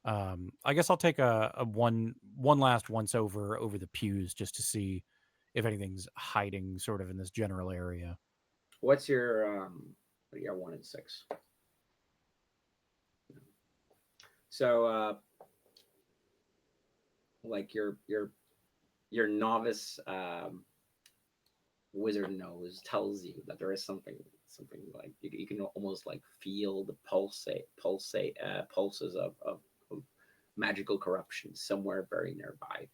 I guess I'll take a one last once over the pews just to see if anything's hiding sort of in this general area. What's your 1 and 6? So like your novice wizard nose tells you that there is something like you can almost like feel the pulses of magical corruption somewhere very nearby.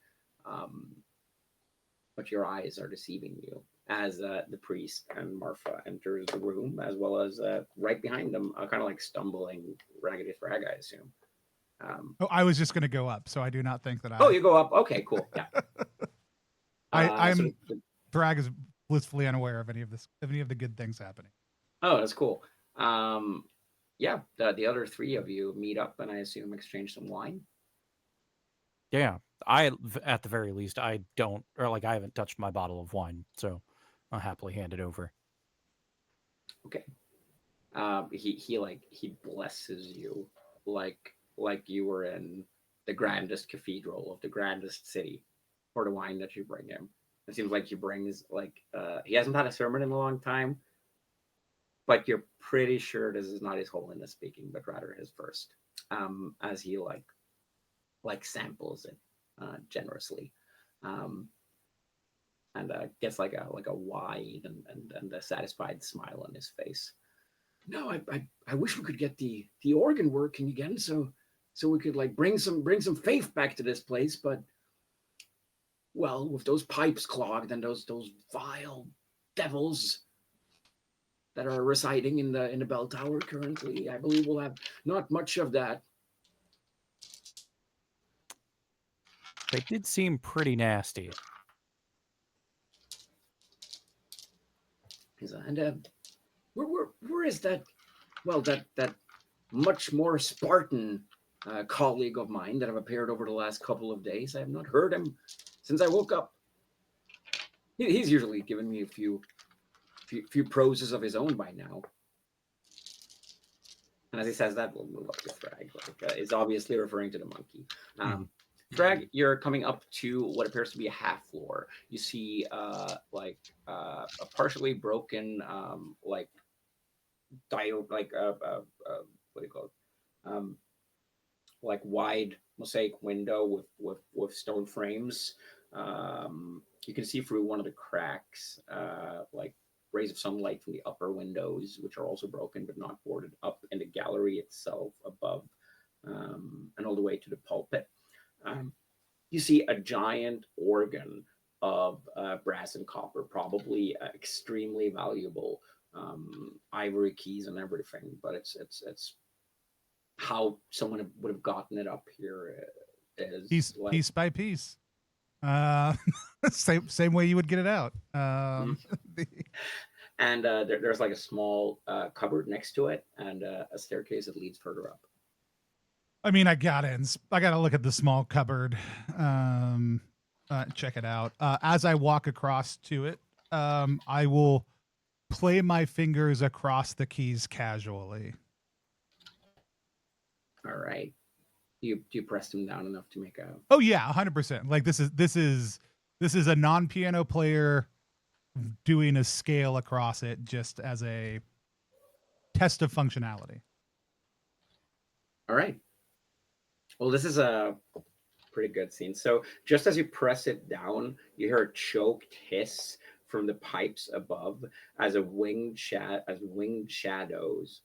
But your eyes are deceiving you as the priest and Marfa enters the room, as well as right behind them, kind of like stumbling Raggedy Frag, I assume. I was just going to go up, so I do not think that I. Oh, you go up. Okay, cool. Yeah. I'm Thrag is blissfully unaware of any of the good things happening. Oh, that's cool. Yeah, the other three of you meet up and I assume exchange some wine. Yeah, at the very least, I haven't touched my bottle of wine, so I'll happily hand it over. Okay. He blesses you like you were in the grandest cathedral of the grandest city for the wine that you bring him. It seems like he brings he hasn't had a sermon in a long time, but you're pretty sure this is not His Holiness speaking, but rather his first. As he samples it generously, and gets like a wide and a satisfied smile on his face. No, I wish we could get the organ working again, so we could like bring some faith back to this place. But well, with those pipes clogged and those vile devils that are residing in the bell tower currently, I believe we'll have not much of that. They did seem pretty nasty. And where is that? Well, that much more Spartan colleague of mine that have appeared over the last couple of days. I have not heard him since I woke up. He's usually given me a few proses of his own by now. And as he says that, we'll move up to Frag. It's obviously referring to the monkey. Frag, you're coming up to what appears to be a half floor. You see a partially broken what do you call it? Like wide mosaic window with stone frames. You can see through one of the cracks, like rays of sunlight from the upper windows, which are also broken but not boarded up in the gallery itself above, and all the way to the pulpit. You see a giant organ of brass and copper, probably extremely valuable, ivory keys and everything. But it's how someone would have gotten it up here is piece by piece. Same way you would get it out. And there's like a small cupboard next to it, and a staircase that leads further up. I mean, I gotta look at the small cupboard, check it out. As I walk across to it, I will play my fingers across the keys casually. All right. Do you press them down enough to make a? Oh yeah, 100%. Like this is a non-piano player doing a scale across it just as a test of functionality. All right. Well, this is a pretty good scene. So just as you press it down, you hear a choked hiss from the pipes above as winged shadows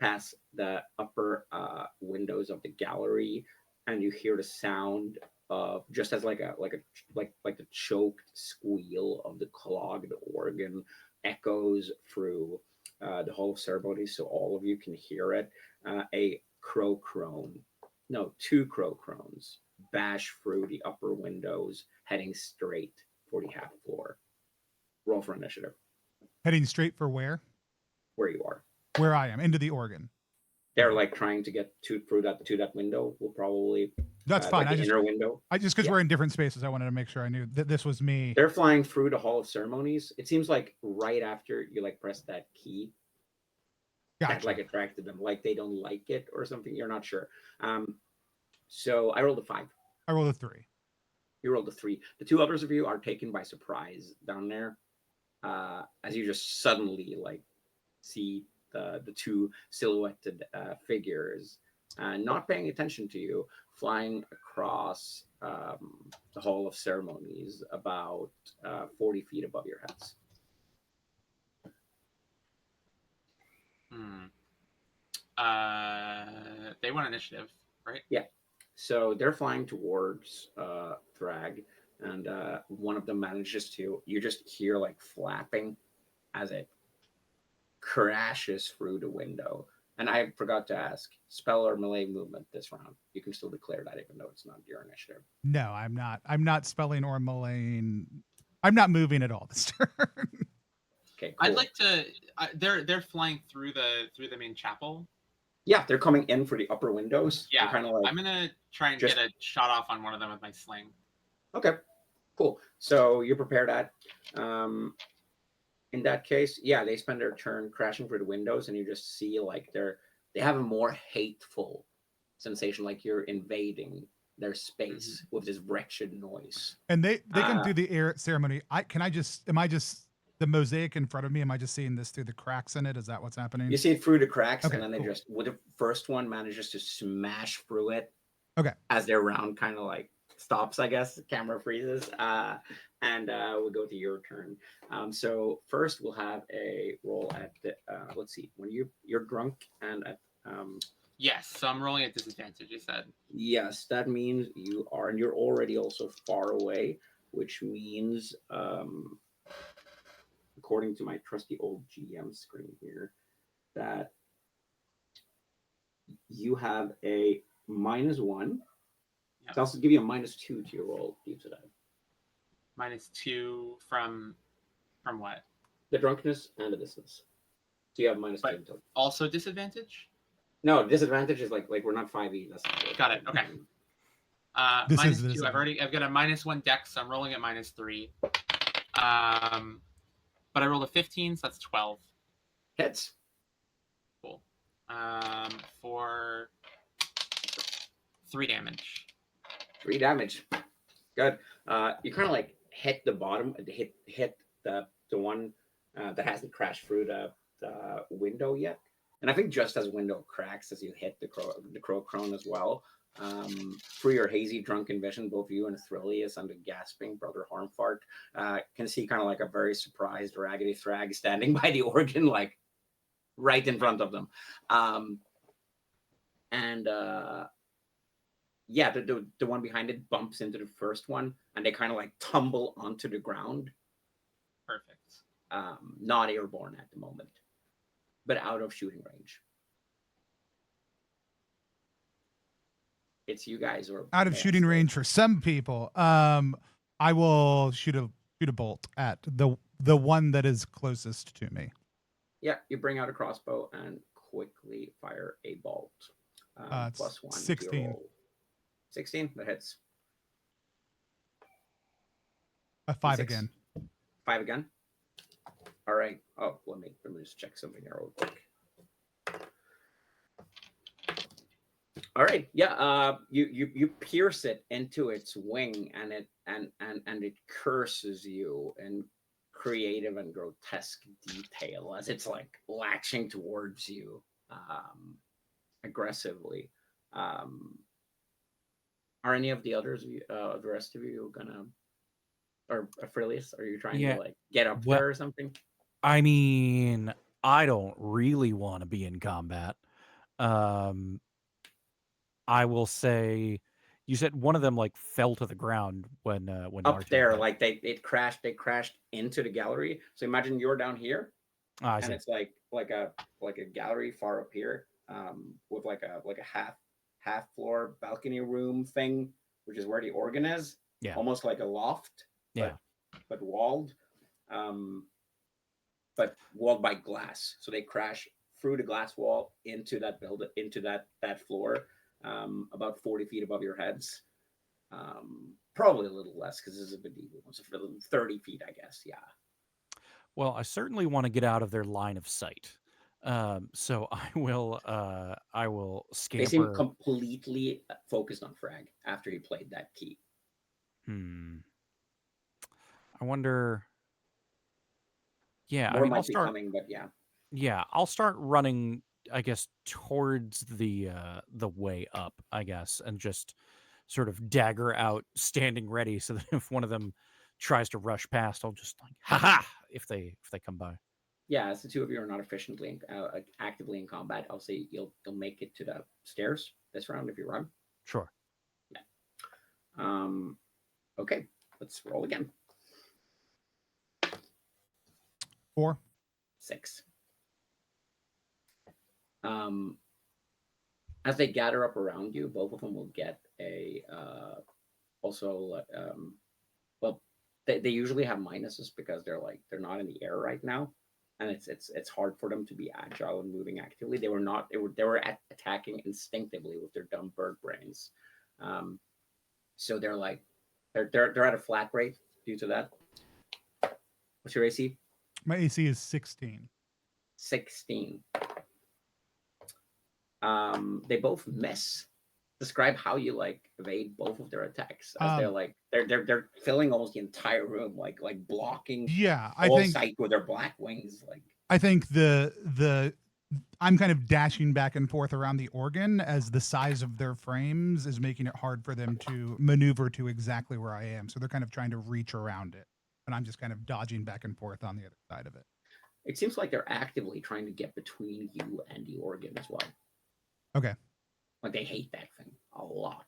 pass the upper windows of the gallery, and you hear the sound of just as like the choked squeal of the clogged organ echoes through the hall of ceremonies, so all of you can hear it. Two crow crones bash through the upper windows, heading straight for the half floor. Roll for initiative. Heading straight for where? Where you are. Where I am, into the organ. They're like trying to get to that window. We'll probably that's fine. Like inner window. Because we're in different spaces, I wanted to make sure I knew that this was me. They're flying through the hall of ceremonies. It seems like right after you press that key, gotcha. That attracted them. Like they don't like it or something. You're not sure. So I rolled a 5. I rolled a 3. You rolled a 3. The two others of you are taken by surprise down there, as you just suddenly see the two silhouetted figures not paying attention to you, flying across the Hall of Ceremonies about 40 feet above your heads. They want initiative, right? Yeah. So they're flying towards Thrag, and one of them manages to, you just hear like flapping as it crashes through the window. And I forgot to ask, spell or melee movement this round. You can still declare that even though it's not your initiative. No, I'm not. I'm not spelling or meleeing. I'm not moving at all this turn. Okay, cool. I'd like to. They're flying through the main chapel. Yeah, they're coming in for the upper windows. Yeah, kind of like, I'm gonna try and get a shot off on one of them with my sling. Okay, cool. So you prepare that. In that case, yeah, they spend their turn crashing through the windows, and you just see like they have a more hateful sensation, like you're invading their space with this wretched noise. And they can do the air ceremony. Am I just the mosaic in front of me? Am I just seeing this through the cracks in it? Is that what's happening? You see it through the cracks, Okay, and then they just, with the first one, manages to smash through it. Okay. As their round kind of like stops, I guess, the camera freezes, and we'll go to your turn. So first we'll have a roll at the, let's see, when you're drunk and at, Yes, so I'm rolling at disadvantage, you said. yes, that means you are, and you're already also far away, which means, according to my trusty old GM screen here, that you have a -1. Yep. So I'll also give you a -2 to your roll due to that. -2 from what? The drunkenness and the distance. So you have -2 until. Also disadvantage? No, disadvantage is like we're not 5e. That's not Got it. Okay. This is -2. I've got a -1 dex, so I'm rolling at -3. But I rolled a 15, so that's 12. Hits. Cool. For 3 damage. 3 damage. Good. You kind of like hit the bottom, hit the one that hasn't crashed through the window yet. And I think just as window cracks as you hit the crow crone as well. Through your hazy drunken vision, both you and Thrilius and the gasping brother Harmfart can see kind of like a very surprised Raggedy Thrag standing by the organ, like right in front of them. Yeah, the one behind it bumps into the first one, and they kind of like tumble onto the ground. Perfect. Not airborne at the moment, but out of shooting range. It's you guys, or out of shooting range for some people. I will shoot a bolt at the one that is closest to me. Yeah, you bring out a crossbow and quickly fire a bolt. +1. 16. 16, that hits. A 5 6. again. 5 again. All right. Oh, let me just check something here real quick. All right. Yeah. You pierce it into its wing, and it curses you in creative and grotesque detail as it's like latching towards you aggressively. Are any of the others, the rest of you, gonna, or Aphelius, are you trying to like get up there or something? I mean, I don't really want to be in combat. I will say, you said one of them like fell to the ground when up there, like they crashed into the gallery. So imagine you're down here, and it's like a gallery far up here, with like a half floor balcony room thing, which is where the organ is. Yeah, almost like a loft. Yeah, but walled, but walled by glass. So they crash through the glass wall into that building, into that floor, about 40 feet above your heads. Probably a little less because this is a medieval one, so for 30 feet, I guess. Yeah. Well, I certainly want to get out of their line of sight. So I will scamper. They seem completely focused on Frag after he played that key. I wonder. Yeah, More might be coming, but yeah. Yeah, I'll start running I guess, towards the way up, I guess, and just sort of dagger out, standing ready, so that if one of them tries to rush past, I'll just like, haha, if they come by. Yeah, as the two of you are not efficiently actively in combat, I'll say you'll make it to the stairs this round if you run. Sure. Okay, let's roll again. 4. 6. As they gather up around you, both of them will get a also well, they usually have minuses because they're not in the air right now, and it's hard for them to be agile and moving actively. They were attacking instinctively with their dumb bird brains, so they're at a flat rate due to that. What's your AC? My AC is 16. 16. They both miss. Describe how you evade both of their attacks. As they're filling almost the entire room, like blocking. Yeah, I think sight with their black wings. I think the I'm kind of dashing back and forth around the organ as the size of their frames is making it hard for them to maneuver to exactly where I am. So they're kind of trying to reach around it, and I'm just kind of dodging back and forth on the other side of it. It seems like they're actively trying to get between you and the organ as well. Okay. Like they hate that thing a lot.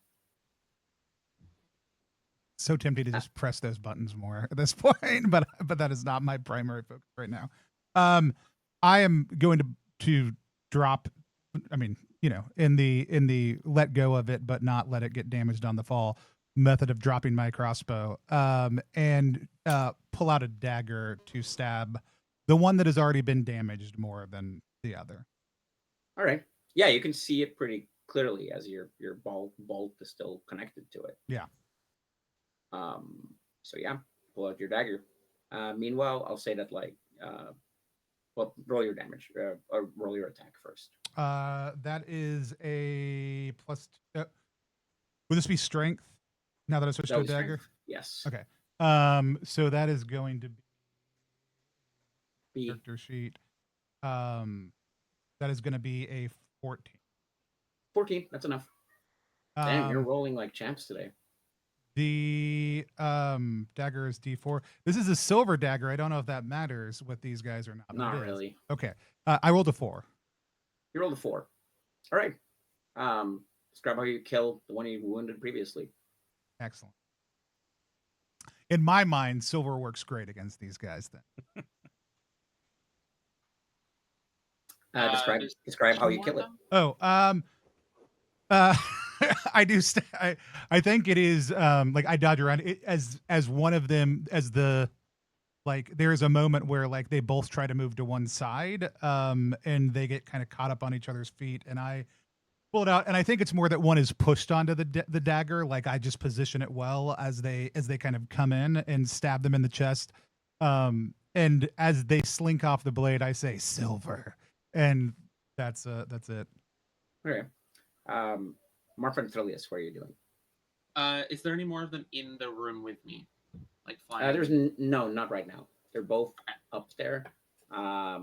So tempted to just press those buttons more at this point, but that is not my primary focus right now. I am going to drop. I mean, in the let go of it, but not let it get damaged on the fall method of dropping my crossbow, and pull out a dagger to stab the one that has already been damaged more than the other. All right. Yeah, you can see it pretty clearly as your bolt is still connected to it. Yeah. So yeah, pull out your dagger. Meanwhile, I'll say that well, roll your damage or roll your attack first. That is a plus. Would this be strength? Now that I switched to a dagger. Strength. Yes. Okay. So that is going to be character sheet. That is going to be a 14. 14. That's enough. Damn, you're rolling like champs today. The dagger is D4. This is a silver dagger. I don't know if that matters with these guys or not. Not really. Okay. I rolled a 4. You rolled a 4. All right. Describe how you kill the one you wounded previously. Excellent. In my mind, silver works great against these guys then. Describe how you kill it. Oh, I do. I think it is I dodge around it as one of them as the there is a moment where they both try to move to one side and they get kind of caught up on each other's feet, and I pull it out, and I think it's more that one is pushed onto the dagger. I just position it well as they kind of come in and stab them in the chest, and as they slink off the blade, I say silver, and that's it. Okay. Marfa and Thrillius, what are you doing? Is there any more of them in the room with me? Flying? There's no, not right now. They're both up there. Out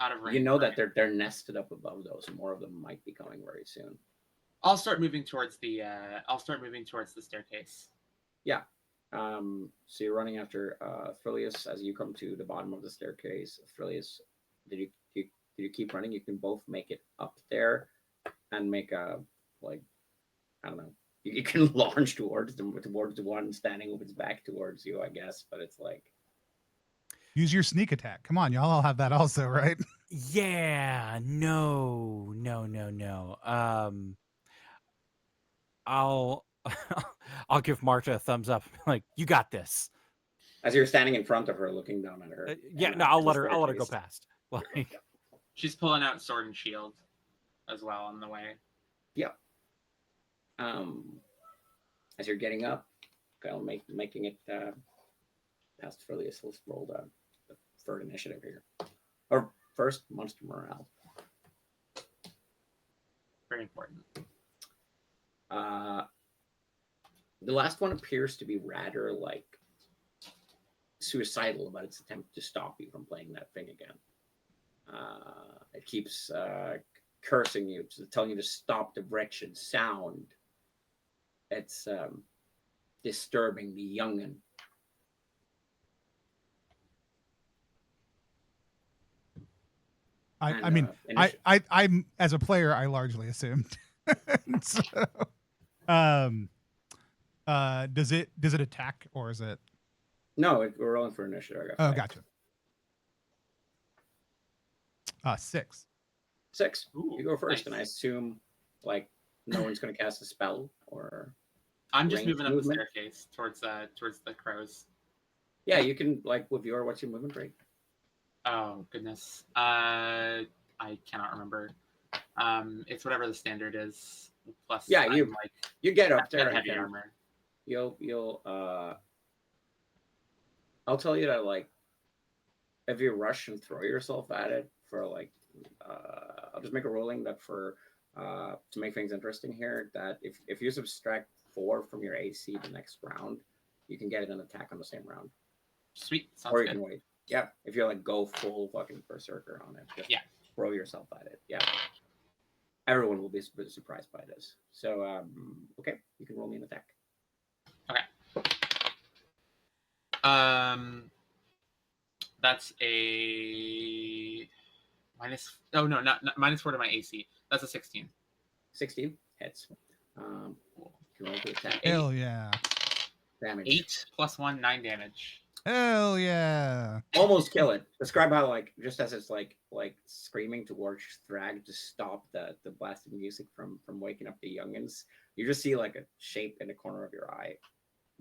of range. You know that they're nested up above those, and more of them might be coming very soon. I'll start moving towards the staircase. Yeah. So you're running after Thrillius as you come to the bottom of the staircase. Thrillius, did you keep running? You can both make it up there and make a I don't know. You can launch towards the one standing with its back towards you, I guess. But it's use your sneak attack. Come on, y'all all have that also, right? Yeah. No. I'll give Marta a thumbs up. You got this. As you're standing in front of her, looking down at her. I'll let her go past. She's pulling out sword and shield as well on the way. Yeah. As you're getting up, making it past Thrillius, let's roll the third initiative here. Or first, monster morale. Very important. The last one appears to be rather suicidal about its attempt to stop you from playing that thing again. It keeps cursing you, telling you to stop the wretched sound. It's disturbing the youngin. I'm as a player, I largely assumed. So, does it attack or is it? No, we're rolling for initiative. I got 5. Gotcha. 6. 6. Ooh, You go first, nice. and I assume like no one's going to cast a spell or. I'm just range moving up movement? the staircase towards the crows. Yeah, you can like with your what's your movement rate? Oh goodness. I cannot remember. It's whatever the standard is. Plus, Yeah, I'm, you like you get up I've got there. heavy and armor. You'll I'll tell you that like if you rush and throw yourself at it for like I'll just make a rolling that for to make things interesting here that if you subtract 4 from your AC the next round, you can get an attack on the same round. Sweet. Sounds Or you good. can wait. Yeah. If you like go full fucking berserker on it. Just throw yourself at it. Yeah. Everyone will be surprised by this. So okay, you can roll me an attack. Okay. That's a minus. Oh no, not -4 to my AC. That's a 16. 16 hits. You can roll the attack. Hell yeah. Damage. 8 plus 1, 9 damage. Hell yeah. Almost kill it. Describe how like just as it's like screaming towards Thrag to stop the blasted music from waking up the youngins. You just see like a shape in the corner of your eye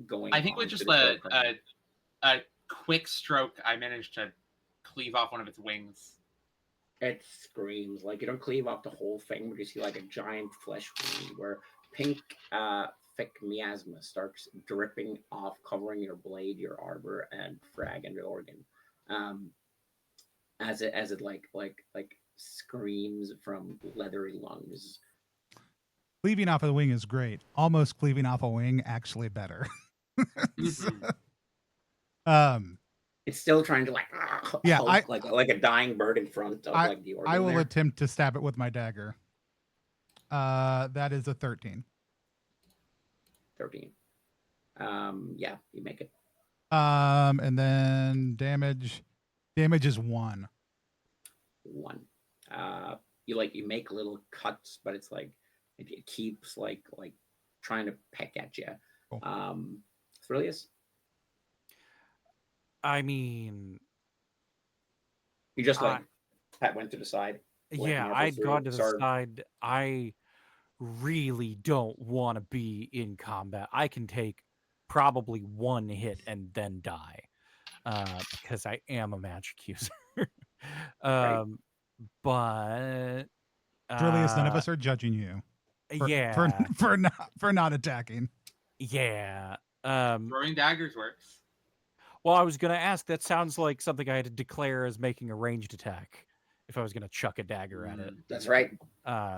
going. I think with just a quick stroke, I managed to cleave off one of its wings. It screams. Like you don't cleave off the whole thing, but you see like a giant flesh wound where pink thick miasma starts dripping off, covering your blade, your armor, and Frag and the organ. As it like screams from leathery lungs. Cleaving off of the wing is great. Almost cleaving off a wing, actually better. It's still trying to yeah, like a dying bird in front of like the organ. I will there. attempt to stab it with my dagger. That is a 13. 13. Yeah, you make it. And then damage is 1. 1. You make little cuts, but it's like it keeps like trying to peck at you. Cool. Thrillius? I mean, You just Pat went to the side. Yeah, I'd gone to the side. I really don't want to be in combat. I can take probably 1 hit and then die because I am a magic user. Right. But Thrillius, none of us are judging you. For not attacking. Yeah. Throwing daggers works. Well, I was going to ask, that sounds like something I had to declare as making a ranged attack if I was going to chuck a dagger at it. That's right.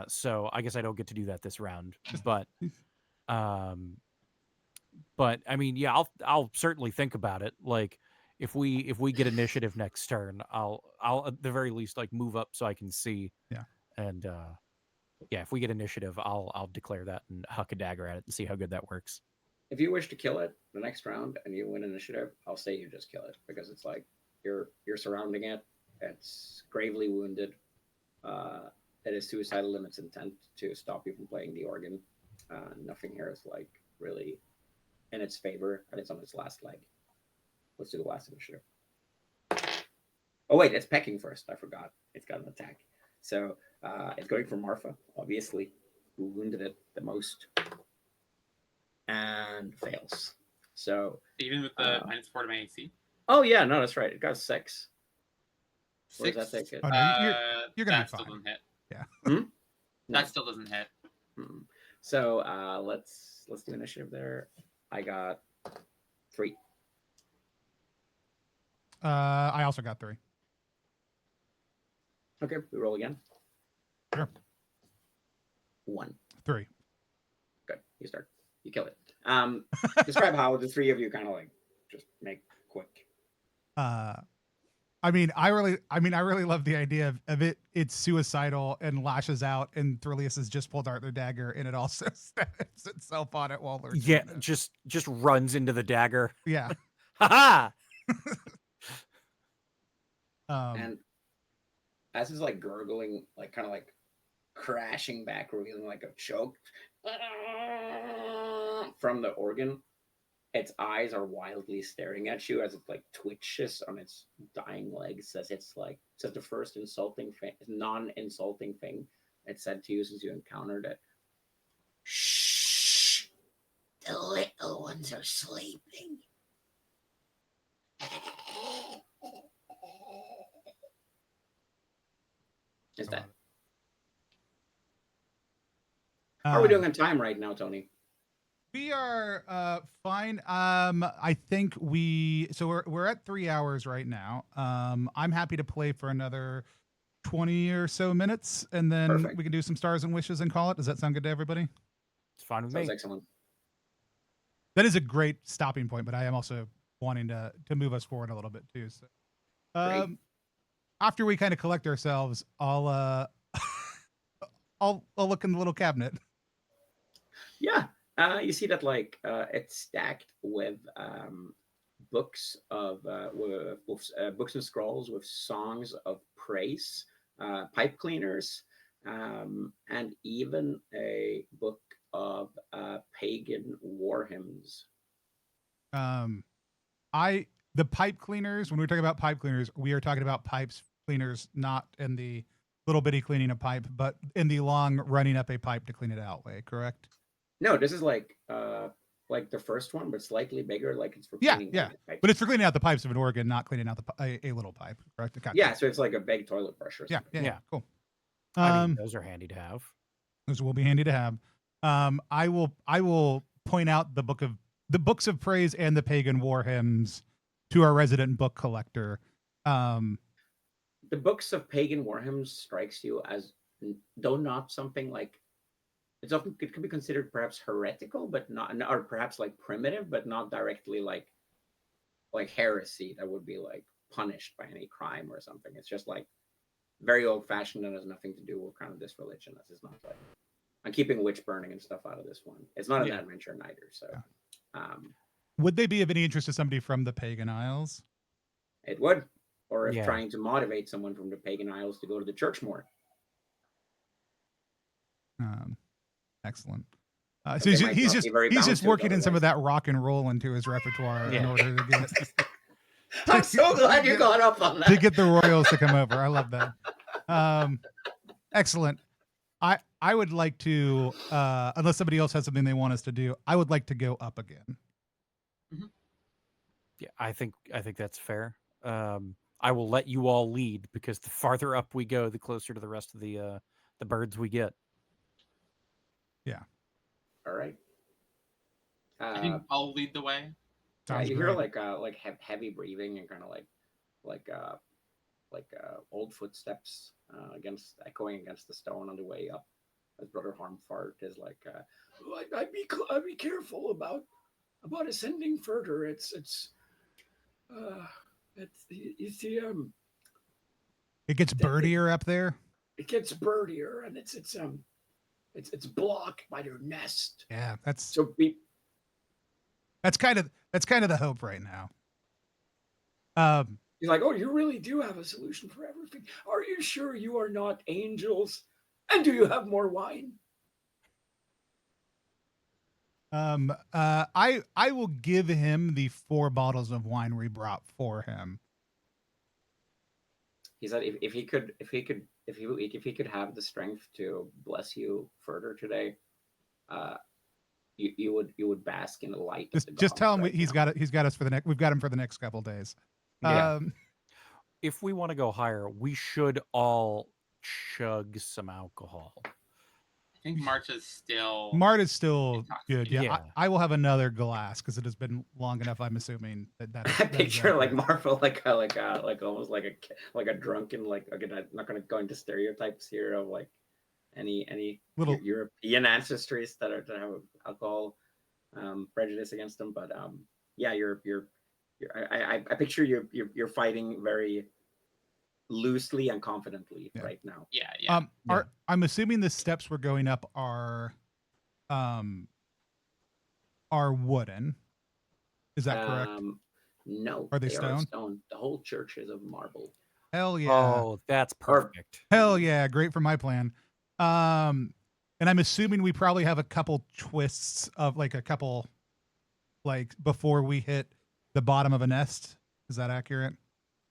So I guess I don't get to do that this round. But I mean, yeah, I'll certainly think about it. Like if we get initiative next turn, I'll at the very least like move up so I can see. Yeah. And yeah, if we get initiative, I'll declare that and huck a dagger at it and see how good that works. If you wish to kill it the next round and you win initiative, I'll say you just kill it because it's like you're surrounding it. It's gravely wounded. It is suicidal in its intent to stop you from playing the organ. Nothing here is like really in its favor, and it's on its last leg. Let's do the last initiative. Oh wait, it's pecking first. I forgot. It's got an attack. So it's going for Marfa, obviously, who wounded it the most. And fails. So even with the -4 to my AC. Oh yeah, no, that's right. It got 6. 6. Does that take it? Oh, no, you're gonna that be still fine. doesn't hit. Yeah. No. That still doesn't hit. So let's do initiative there. I got 3. I also got 3. Okay, we roll again. Sure. 1. 3. Good. You start. You kill it. Describe how the 3 of you kind of like just make quick. I mean, I really love the idea of it. It's suicidal and lashes out, and Thrillius has just pulled out their dagger, and it also stabs itself on it while they're doing this. just runs into the dagger. Yeah. Ha And as it's like gurgling, like kind of like crashing back, revealing like a choke from the organ. Its eyes are wildly staring at you as it like twitches on its dying legs, as it's like says the first non-insulting thing it said to you since you encountered it. Shh, the little ones are sleeping. Is that? How are we doing on time right now, Tony? We are fine. I think we're at 3 hours right now. I'm happy to play for another 20 or so minutes, and then Perfect. we can do some stars and wishes and call it. Does that sound good to everybody? It's fine with Sounds me. excellent. That is a great stopping point, but I am also wanting to move us forward a little bit too. So, after we kind of collect ourselves, I'll I'll look in the little cabinet. Yeah. You see that like it's stacked with books books and scrolls with songs of praise, pipe cleaners, and even a book of pagan war hymns. The pipe cleaners, when we're talking about pipe cleaners, we are talking about pipes cleaners, not in the little bitty cleaning a pipe, but in the long running up a pipe to clean it out way, correct? No, this is like the first one, but slightly bigger. Like it's for cleaning. Yeah. Pipes. But it's for cleaning out the pipes of an organ, not cleaning out a little pipe, correct? Gotcha. Yeah, so it's like a big toilet brush or something. Yeah, cool. I mean, those are handy to have. Those will be handy to have. I will point out the books of praise and the pagan war hymns to our resident book collector. The books of pagan war hymns strikes you as though not something like it can be considered perhaps heretical, but not, or perhaps like primitive, but not directly like heresy that would be like punished by any crime or something. It's just like very old fashioned and has nothing to do with kind of this religion. This is not like I'm keeping witch burning and stuff out of this one. It's not an adventure neither. So, would they be of any interest to somebody from the Pagan Isles? It would, or if trying to motivate someone from the Pagan Isles to go to the church more. Excellent. So he's just working in some of that rock and roll into his repertoire in order to get. I'm so glad you got up on that. To get the royals to come over. I love that. Excellent. I would like to, unless somebody else has something they want us to do, I would like to go up again. Mm-hmm. Yeah, I think that's fair. I will let you all lead because the farther up we go, the closer to the rest of the birds we get. Yeah. All right. I think I'll lead the way. You hear like heavy breathing and kind of like old footsteps echoing against the stone on the way up. As Brother Harmfart is like, I'd be careful about ascending further. It's you see it gets birdier up there. It gets birdier, and it's blocked by their nest. Yeah, that's kind of the hope right now. He's like, oh, you really do have a solution for everything. Are you sure you are not angels? And do you have more wine? I will give him the 4 bottles of wine we brought for him. He said if he could have the strength to bless you further today, you would bask in the light. Just tell him he's got us for the next. We've got him for the next couple of days. Yeah. If we want to go higher, we should all chug some alcohol. I think Mart is still good. Yeah. I will have another glass because it has been long enough. I'm assuming that I picture like Marvel, like almost like a drunken, like, again, I'm not going to go into stereotypes here of like any little European ancestries that have alcohol prejudice against them, but yeah, I picture you're fighting very loosely and confidently Yeah. right now. Yeah. I'm assuming the steps we're going up are wooden. Is that correct? No, Are they are stone? stone. The whole church is of marble. Hell yeah. Oh, that's Or- perfect. Hell yeah, great for my plan. And I'm assuming we probably have a couple twists of like a couple, like before we hit the bottom of a nest. Is that accurate?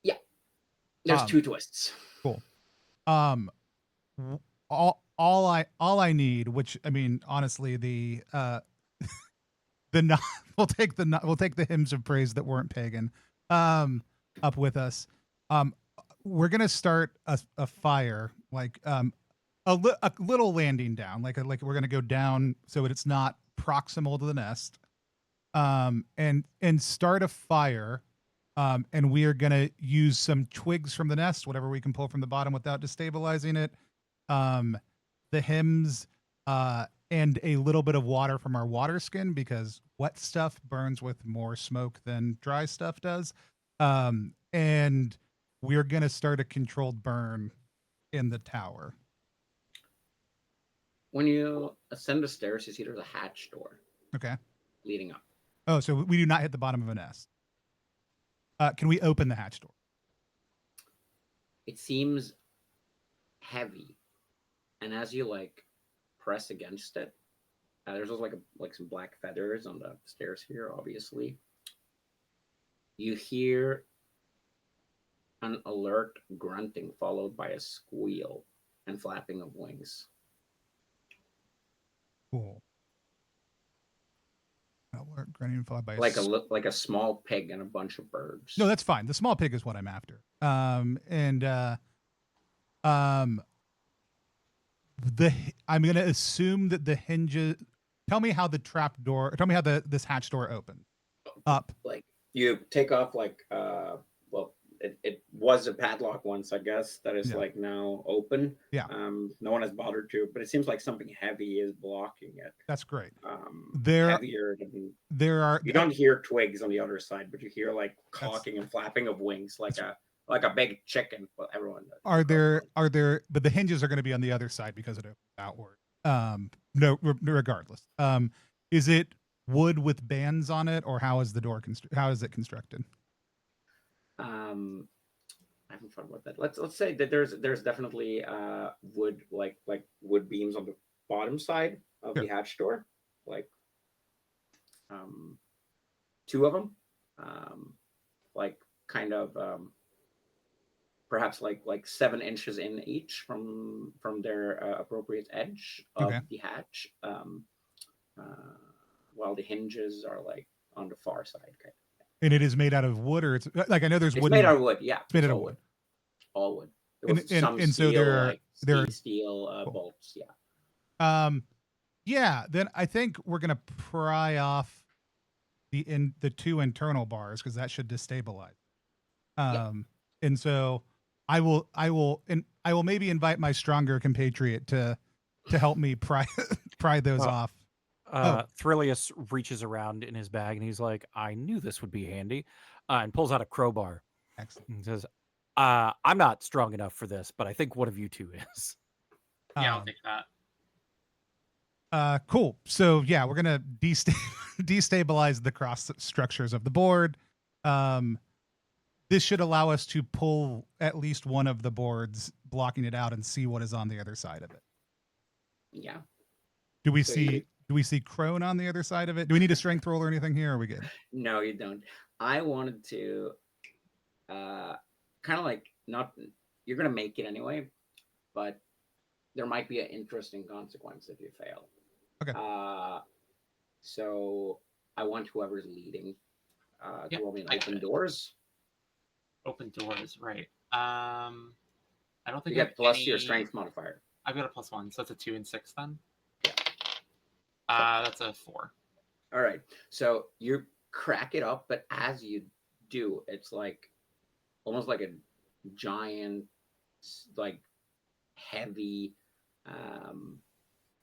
Yeah. There's Um, 2 twists. Cool. All I need, which I mean, honestly, we'll take the hymns of praise that weren't pagan, up with us. We're gonna start a fire, like a little landing down, like we're gonna go down so it's not proximal to the nest, and start a fire, and we are gonna use some twigs from the nest, whatever we can pull from the bottom without destabilizing it, the hymns, and a little bit of water from our water skin because wet stuff burns with more smoke than dry stuff does, and we're gonna start a controlled burn in the tower. When you ascend the stairs, you see there's a hatch door Okay. leading up. Oh, so we do not hit the bottom of a nest. Can we open the hatch door? It seems heavy, and as you like press against it, there's also like some black feathers on the stairs here. Obviously, you hear an alert grunting followed by a squeal and flapping of wings. Cool. Alert grunting followed by Like a small pig and a bunch of birds. No, that's fine. The small pig is what I'm after. I'm gonna assume that the hinges. Tell me how the trap door. Tell me how this hatch door opens. Up. Like you take off well, it was a padlock once, I guess, that is like now open. Yeah. No one has bothered to, but it seems like something heavy is blocking it. That's great. Heavier than you don't hear twigs on the other side, but you hear like cocking and flapping of wings, like a big chicken. Well, everyone does. Are there? But the hinges are going to be on the other side because it opens outward. No, regardless. Is it wood with bands on it, or how is the door how is it constructed? I haven't thought about that. Let's say that there's definitely wood like wood beams on the bottom side of the hatch door, like 2 of them, like kind of perhaps like 7 inches in each from their appropriate edge of the hatch, while the hinges are like on the far side. Okay. And it is made out of wood, or it's like I know there's wood. It's made out of wood. Yeah, it's made out of wood. All wood. And so there are steel bolts. Yeah. Yeah. Then I think we're gonna pry off the 2 internal bars because that should destabilize. And so I will maybe invite my stronger compatriot to help me pry those off. Thrilius reaches around in his bag and he's like, I knew this would be handy, and pulls out a crowbar. Excellent. And says, I'm not strong enough for this, but I think one of you 2 is. Yeah, I'll take that. Cool. So yeah, we're gonna destabilize the cross structures of the board. This should allow us to pull at least one of the boards, blocking it out, and see what is on the other side of it. Yeah. Do we see Crone on the other side of it? Do we need a strength roll or anything here? Or are we good? No, you don't. I wanted to kind of like not. You're gonna make it anyway, but there might be an interesting consequence if you fail. Okay. So I want whoever's leading to roll me an open doors. Open doors, right? I don't think you get plus your strength modifier. I've got a +1, so that's a 2 and 6 then. Yeah. That's a 4. All right. So you crack it up, but as you do, it's like almost like a giant, like heavy,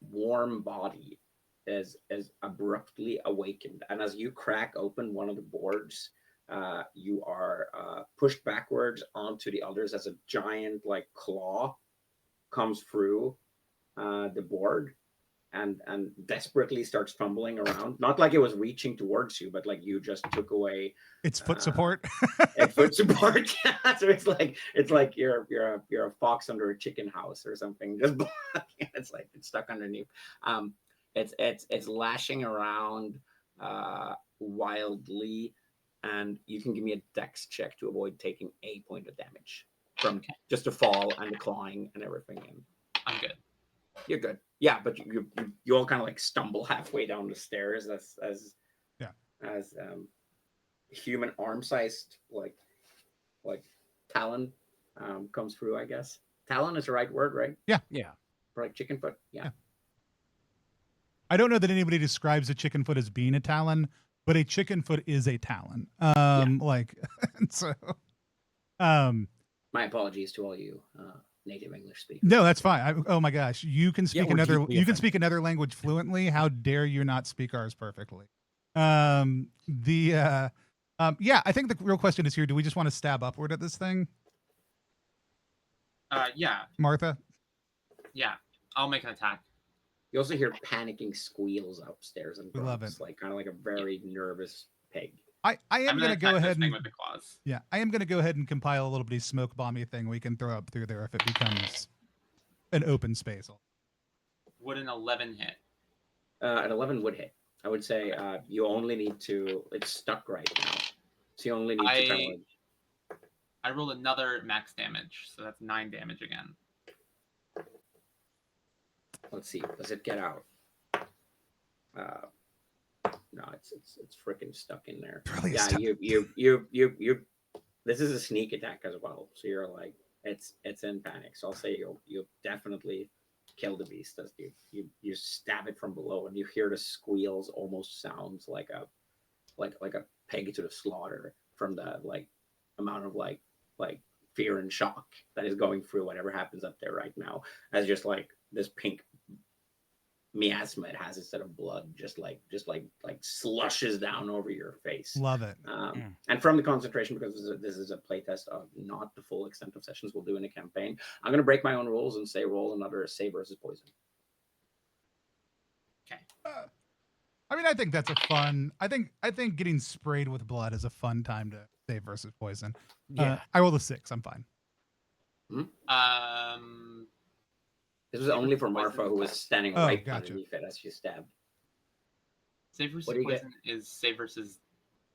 warm body is abruptly awakened, and as you crack open one of the boards, you are pushed backwards onto the others as a giant like claw comes through the board and desperately starts fumbling around. Not like it was reaching towards you, but like you just took away It's foot support. and foot support. So it's like you're a fox under a chicken house or something. Just it's like it's stuck underneath. It's lashing around wildly, and you can give me a dex check to avoid taking a point of damage from just a fall and the clawing and everything. And I'm good. you're good. Yeah, but you all kind of like stumble halfway down the stairs as human arm sized like talon comes through. I guess talon is the right word, right? Yeah. For like chicken foot. Yeah. I don't know that anybody describes a chicken foot as being a talon, but a chicken foot is a talon. Like so. My apologies to all you native English speakers. No, that's fine. Oh my gosh, you can speak we're another. deeply You can offended. speak another language fluently. How dare you not speak ours perfectly? Yeah, I think the real question is here: do we just want to stab upward at this thing, Yeah, Martha? yeah. I'll make an attack. You also hear panicking squeals upstairs and We love grunts, it. like kind of like a very nervous pig. I am I'm gonna attack go this ahead thing and with the claws. yeah, I am gonna go ahead and compile a little bitty smoke bomby thing we can throw up through there if it becomes an open space. Would an 11 hit? An 11 would hit. I would say you only need to. It's stuck right now, so you only need to kind of. I rolled another max damage, so that's 9 damage again. Let's see. Does it get out? No, it's freaking stuck in there. Really Yeah, stuck. you. This is a sneak attack as well, so you're like it's in panic. So I'll say you'll definitely kill the beast as you stab it from below, and you hear the squeals. Almost sounds like a pig to the slaughter from the like amount of like fear and shock that is going through whatever happens up there right now, as just like this pink miasma it has instead of blood just like slushes down over your face. Love it. And from the concentration, because this is a playtest of not the full extent of sessions we'll do in a campaign, I'm going to break my own rules and say roll another save versus poison. Okay. I mean, I think that's a fun. I think getting sprayed with blood is a fun time to save versus poison. Yeah. I rolled a 6. I'm fine. This was only for Marfa, who was standing Oh, right gotcha. underneath it as she stabbed. Save versus What do you get? poison is save versus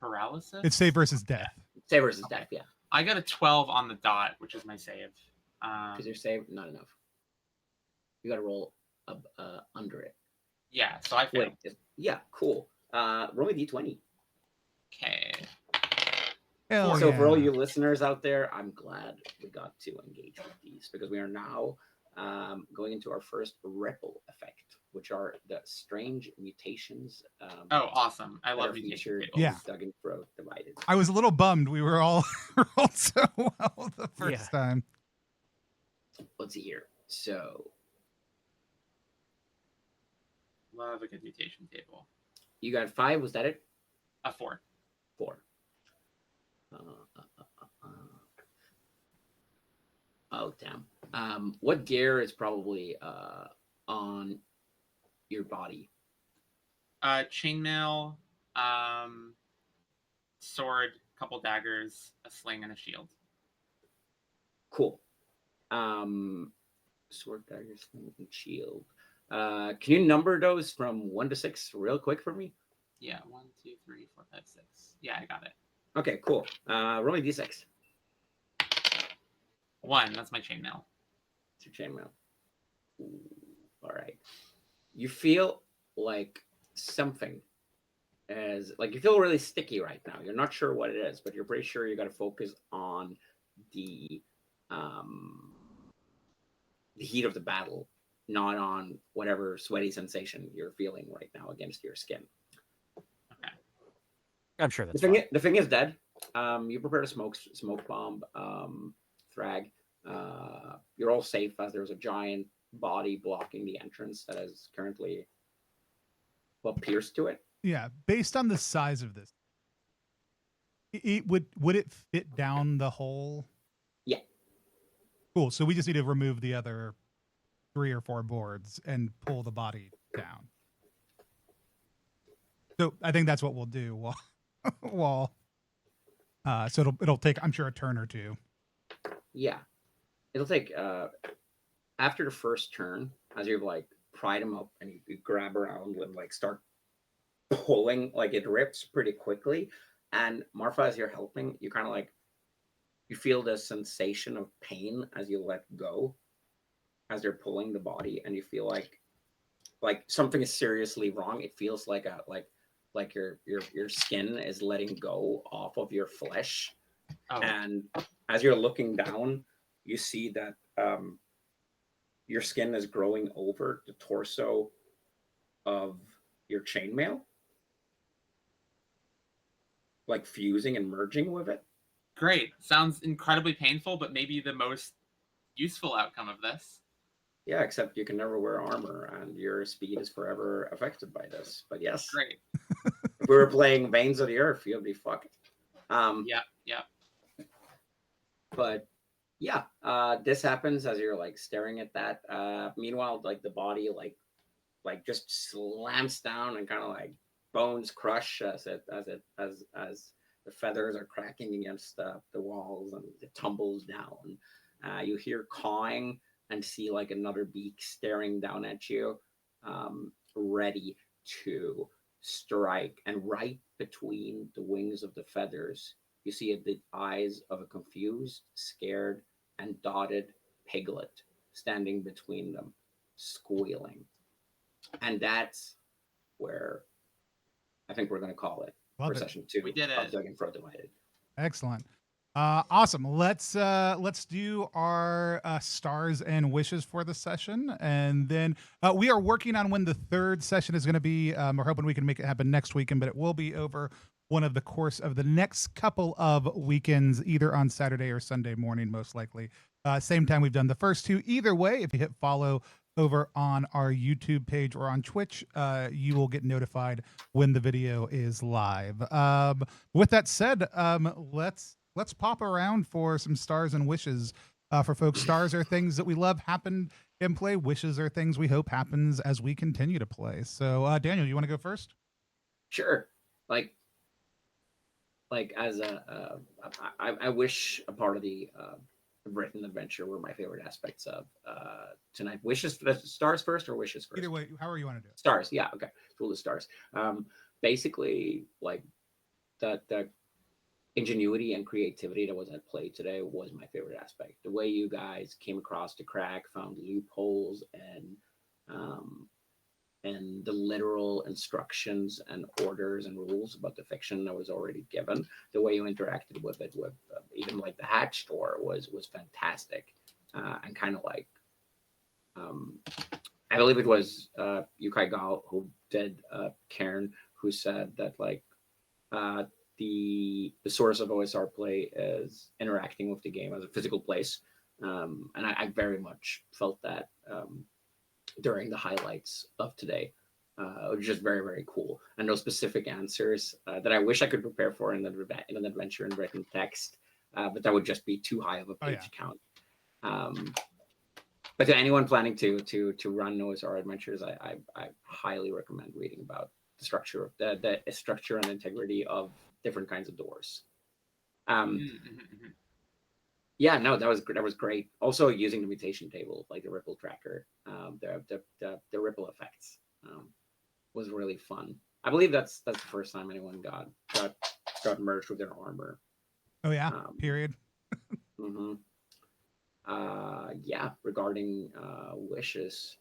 paralysis? It's save versus death. Save versus death, yeah. I got a 12 on the dot, which is my save. Because your save, not enough. You got to roll under it. Yeah, so I failed. Wait, yeah, cool. Roll me d20. Okay. Hell So for all yeah. you listeners out there, I'm glad we got to engage with these because we are now going into our first ripple effect, which are the strange mutations. Oh, awesome. I that love are mutation featured tables. Yeah. in Duginthroat Divided. I was a little bummed we were all rolled so well the first time. Let's see here. So Love a good mutation table. you got 5. Was that it? A 4. 4. Oh damn. What gear is probably on your body? Chainmail, sword, couple daggers, a sling, and a shield. Cool. Sword, dagger, sling, and shield. Can you number those from 1 to 6 real quick for me? Yeah, 1, 2, 3, 4, 5, 6. Yeah, I got it. Okay, cool. Roll me d6. 1, that's my chainmail. It's your chainmail. All right. You feel like something is like you feel really sticky right now. You're not sure what it is, but you're pretty sure you got to focus on the heat of the battle, not on whatever sweaty sensation you're feeling right now against your skin. Okay. I'm sure that's fine. The thing is dead. You prepared a smoke bomb, Thrag. You're all safe as there's a giant body blocking the entrance that is currently pierced to it. Yeah, based on the size of this, Would it fit down the hole? Yeah. Cool. So we just need to remove the other 3 or 4 boards and pull the body down. So I think that's what we'll do while so it'll take, I'm sure, a turn or two. Yeah. It'll take after the first turn, as you've like pried him up and you grab around and like start pulling, like it rips pretty quickly. And Marfa, as you're helping, you kind of like you feel the sensation of pain as you let go, as they're pulling the body, and you feel like something is seriously wrong. It feels like your skin is letting go off of your flesh. Oh, And as you're looking down, you see that your skin is growing over the torso of your chainmail, like fusing and merging with it. great. Sounds incredibly painful, but maybe the most useful outcome of this. Yeah, except you can never wear armor and your speed is forever affected by this. But yes, Great. if we were playing Veins of the Earth, you'd be fucked. Yeah. But yeah, this happens as you're like staring at that. Meanwhile, like the body like just slams down and kind of like bones crush as the feathers are cracking against the walls and it tumbles down. You hear cawing and see like another beak staring down at you, ready to strike. And right between the wings of the feathers, you see the eyes of a confused, scared, and dotted piglet standing between them, squealing. And that's where I think we're going to call it Love for it. session 2 We did of it. Duginthroat Divided. Excellent. Awesome. Let's do our stars and wishes for the session, and then we are working on when the third session is going to be. We're hoping we can make it happen next weekend, but it will be over one of the course of the next couple of weekends, either on Saturday or Sunday morning, most likely. Same time we've done the first 2. Either way, if you hit follow over on our YouTube page or on Twitch, you will get notified when the video is live. With that said, let's pop around for some stars and wishes for folks. Stars are things that we love happen in play. Wishes are things we hope happens as we continue to play. So, Daniel, you want to go first? Sure. Like as I wish a part of the written adventure were my favorite aspects of tonight. Wishes, stars first or wishes first? Either way, however you want to do it. Stars, yeah, okay. Cool, the stars. Basically, like the ingenuity and creativity that was at play today was my favorite aspect. The way you guys came across the crack, found loopholes, and the literal instructions and orders and rules about the fiction that was already given. The way you interacted with it, with even like the hatch store, was fantastic, and kind of like I believe it was Yukai Gal who did Cairn, who said that like the source of OSR play is interacting with the game as a physical place, and I very much felt that during the highlights of today. It was just very, very cool. And those specific answers that I wish I could prepare for in an adventure in written text, but that would just be too high of a page count. But to anyone planning to run OSR adventures, I highly recommend reading about the structure, the structure and integrity of different kinds of doors. Yeah, no, that was great. Also, using the mutation table, like the ripple tracker, the ripple effects, was really fun. I believe that's the first time anyone got merged with their armor. Oh yeah. Period. Mm-hmm. Yeah, regarding wishes,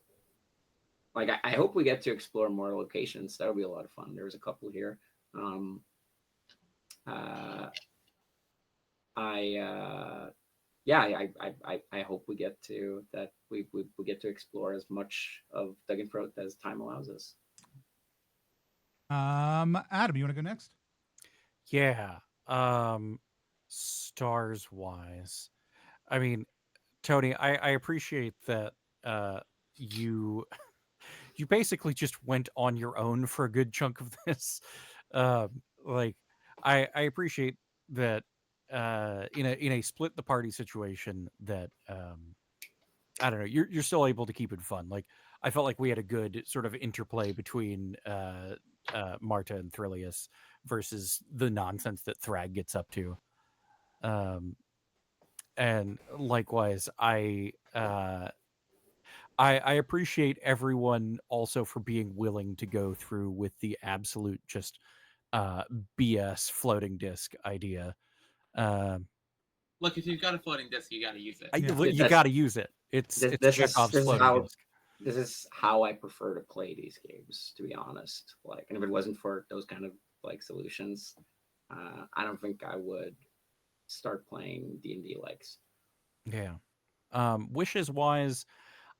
like I hope we get to explore more locations. That would be a lot of fun. There's a couple here. I hope we get to that. We get to explore as much of Duginthroat as time allows us. Adam, you want to go next? Yeah. Stars wise, I mean, Tony, I appreciate that you you basically just went on your own for a good chunk of this. Like I appreciate that in a split the party situation that I don't know, you're still able to keep it fun. Like I felt like we had a good sort of interplay between Marta and Thrilius versus the nonsense that Thrag gets up to. And likewise, I appreciate everyone also for being willing to go through with the absolute just BS floating disk idea. Look, if you've got a floating disk, you got to use it. You got to use it. It's Chekhov's floating disk. This is how I prefer to play these games, to be honest. Like, and if it wasn't for those kind of like solutions, I don't think I would start playing D&D likes. Yeah. Wishes wise,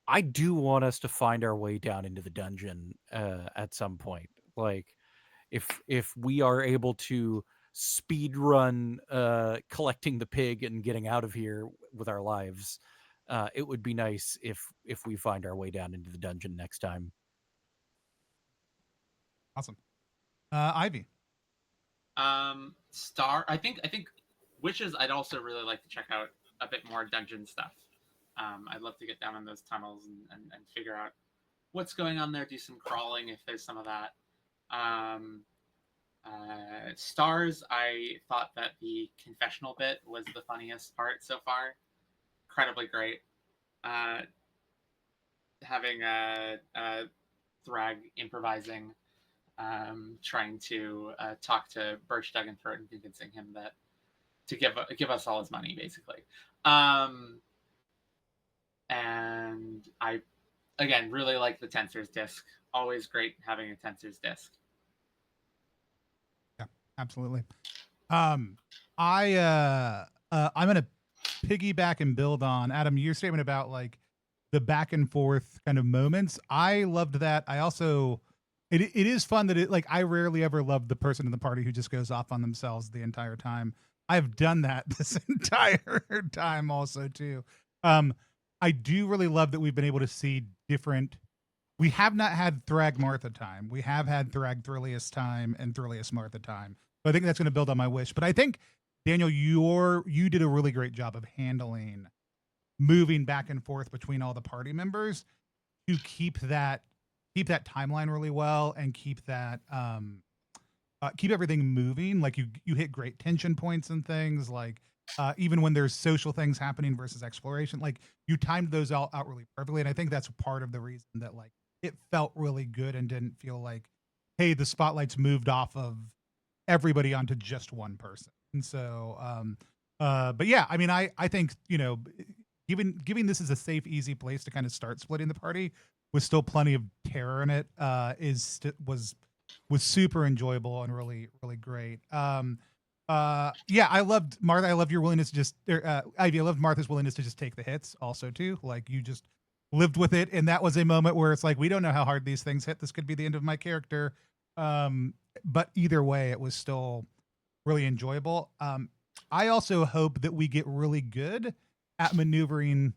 I do want us to find our way down into the dungeon at some point. Like, if we are able to speed run collecting the pig and getting out of here with our lives, it would be nice if we find our way down into the dungeon next time. Awesome. Ivy. I think wishes. I'd also really like to check out a bit more dungeon stuff. I'd love to get down in those tunnels and figure out what's going on there. Do some crawling if there's some of that. Stars, I thought that the confessional bit was the funniest part so far. Incredibly great. Having Thrag improvising, trying to talk to Birch Duginthroat and convincing him that to give us all his money, basically. And I, again, really like the Tensor's disc. Always great having a Tensor's disc. Yeah, absolutely. I'm gonna piggyback and build on Adam your statement about like the back and forth kind of moments. I loved that. I also it is fun that I rarely ever love the person in the party who just goes off on themselves the entire time. I've done that this entire time also too. I do really love that we've been able to see different. We have not had Thrag Martha time. We have had Thrag Thrilius time and Thrilius Martha time. So I think that's going to build on my wish. But I think, Daniel, you did a really great job of handling moving back and forth between all the party members to keep that timeline really well and keep that keep everything moving. Like you hit great tension points and things like even when there's social things happening versus exploration, like you timed those all out really perfectly. And I think that's part of the reason that like it felt really good and didn't feel like, hey, the spotlight's moved off of everybody onto just one person. And so, but yeah, I mean, I think, giving this as a safe, easy place to kind of start splitting the party with still plenty of terror in it, was super enjoyable and really, really great. Yeah, I loved Martha. I loved your willingness to just, Ivy, I loved Martha's willingness to just take the hits also too. Like you just lived with it. And that was a moment where it's like, we don't know how hard these things hit. This could be the end of my character. But either way, it was still really enjoyable. I also hope that we get really good at maneuvering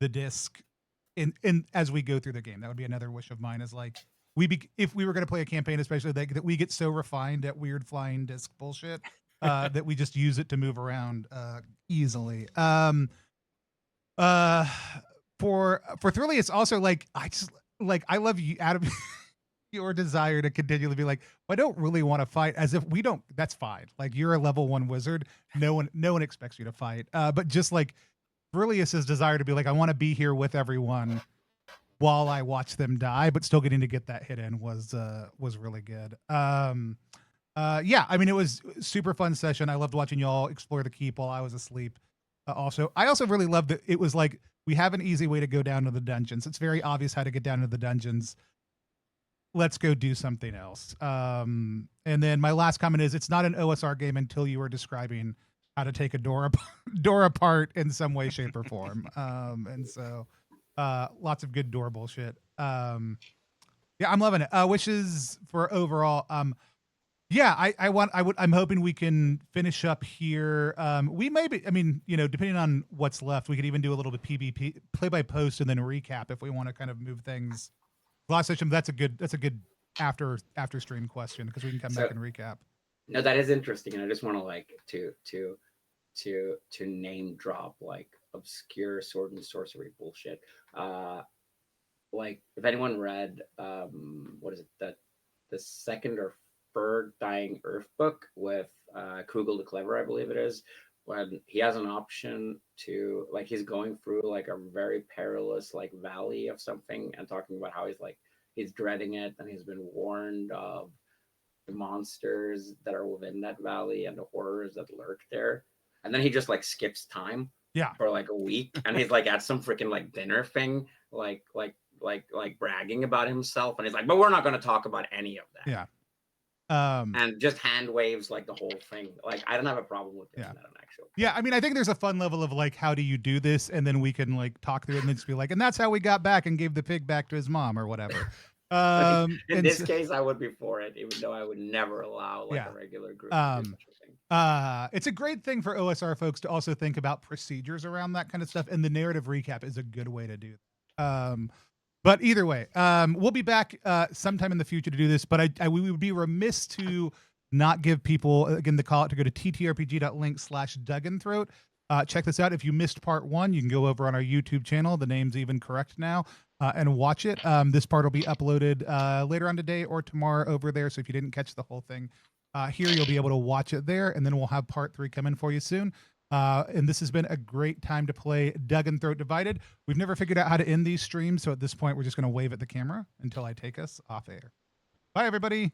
the disc in as we go through the game. That would be another wish of mine, is like if we were going to play a campaign, especially that we get so refined at weird flying disc bullshit that we just use it to move around easily. For Thrilly, it's also like I love you, Adam. Your desire to continually be like, I don't really want to fight, as if we don't. That's fine. Like you're a level 1 wizard. No one expects you to fight. But just like Brillius's desire to be like, I want to be here with everyone while I watch them die, but still getting to get that hit in was really good. Yeah, I mean, it was a super fun session. I loved watching y'all explore the keep while I was asleep. I also really loved that it was like, we have an easy way to go down to the dungeons. It's very obvious how to get down to the dungeons. Let's go do something else. And then my last comment is, it's not an OSR game until you are describing how to take a door apart in some way, shape, or form. And so lots of good door bullshit. Yeah, I'm loving it. Wishes for overall. Yeah, I'm hoping we can finish up here. We may be, I mean, depending on what's left, we could even do a little bit PvP, play by post, and then recap if we want to kind of move things. Last session, that's a good after stream question, because we can come back and recap. No, that is interesting, and I just want to like to name drop like obscure sword and sorcery bullshit. Like if anyone read what is it, the second or third Dying Earth book with Kugel the Clever, I believe it is, when he has an option to like he's going through like a very perilous like valley of something and talking about how he's dreading it and he's been warned of the monsters that are within that valley and the horrors that lurk there. And then he just like skips time Yeah. for like a week and he's like at some freaking like dinner thing, like bragging about himself. And he's like, but we're not going to talk about any of that. Yeah. And just hand waves like the whole thing. Like, I don't have a problem with doing that on actual. Yeah, I mean, I think there's a fun level of like, how do you do this? And then we can like talk through it and then just be like, and that's how we got back and gave the pig back to his mom or whatever. In this case, I would be for it, even though I would never allow like a regular group to do such a thing. It's a great thing for OSR folks to also think about procedures around that kind of stuff, and the narrative recap is a good way to do that. But either way, we'll be back sometime in the future to do this, but we would be remiss to not give people, again, the call out to go to ttrpg.link/Duginthroat. Check this out. If you missed part 1, you can go over on our YouTube channel. The name's even correct now. And watch it. This part will be uploaded later on today or tomorrow over there. So if you didn't catch the whole thing here, you'll be able to watch it there. And then we'll have part 3 coming for you soon. And this has been a great time to play Duginthroat Divided. We've never figured out how to end these streams. So at this point, we're just going to wave at the camera until I take us off air. Bye, everybody.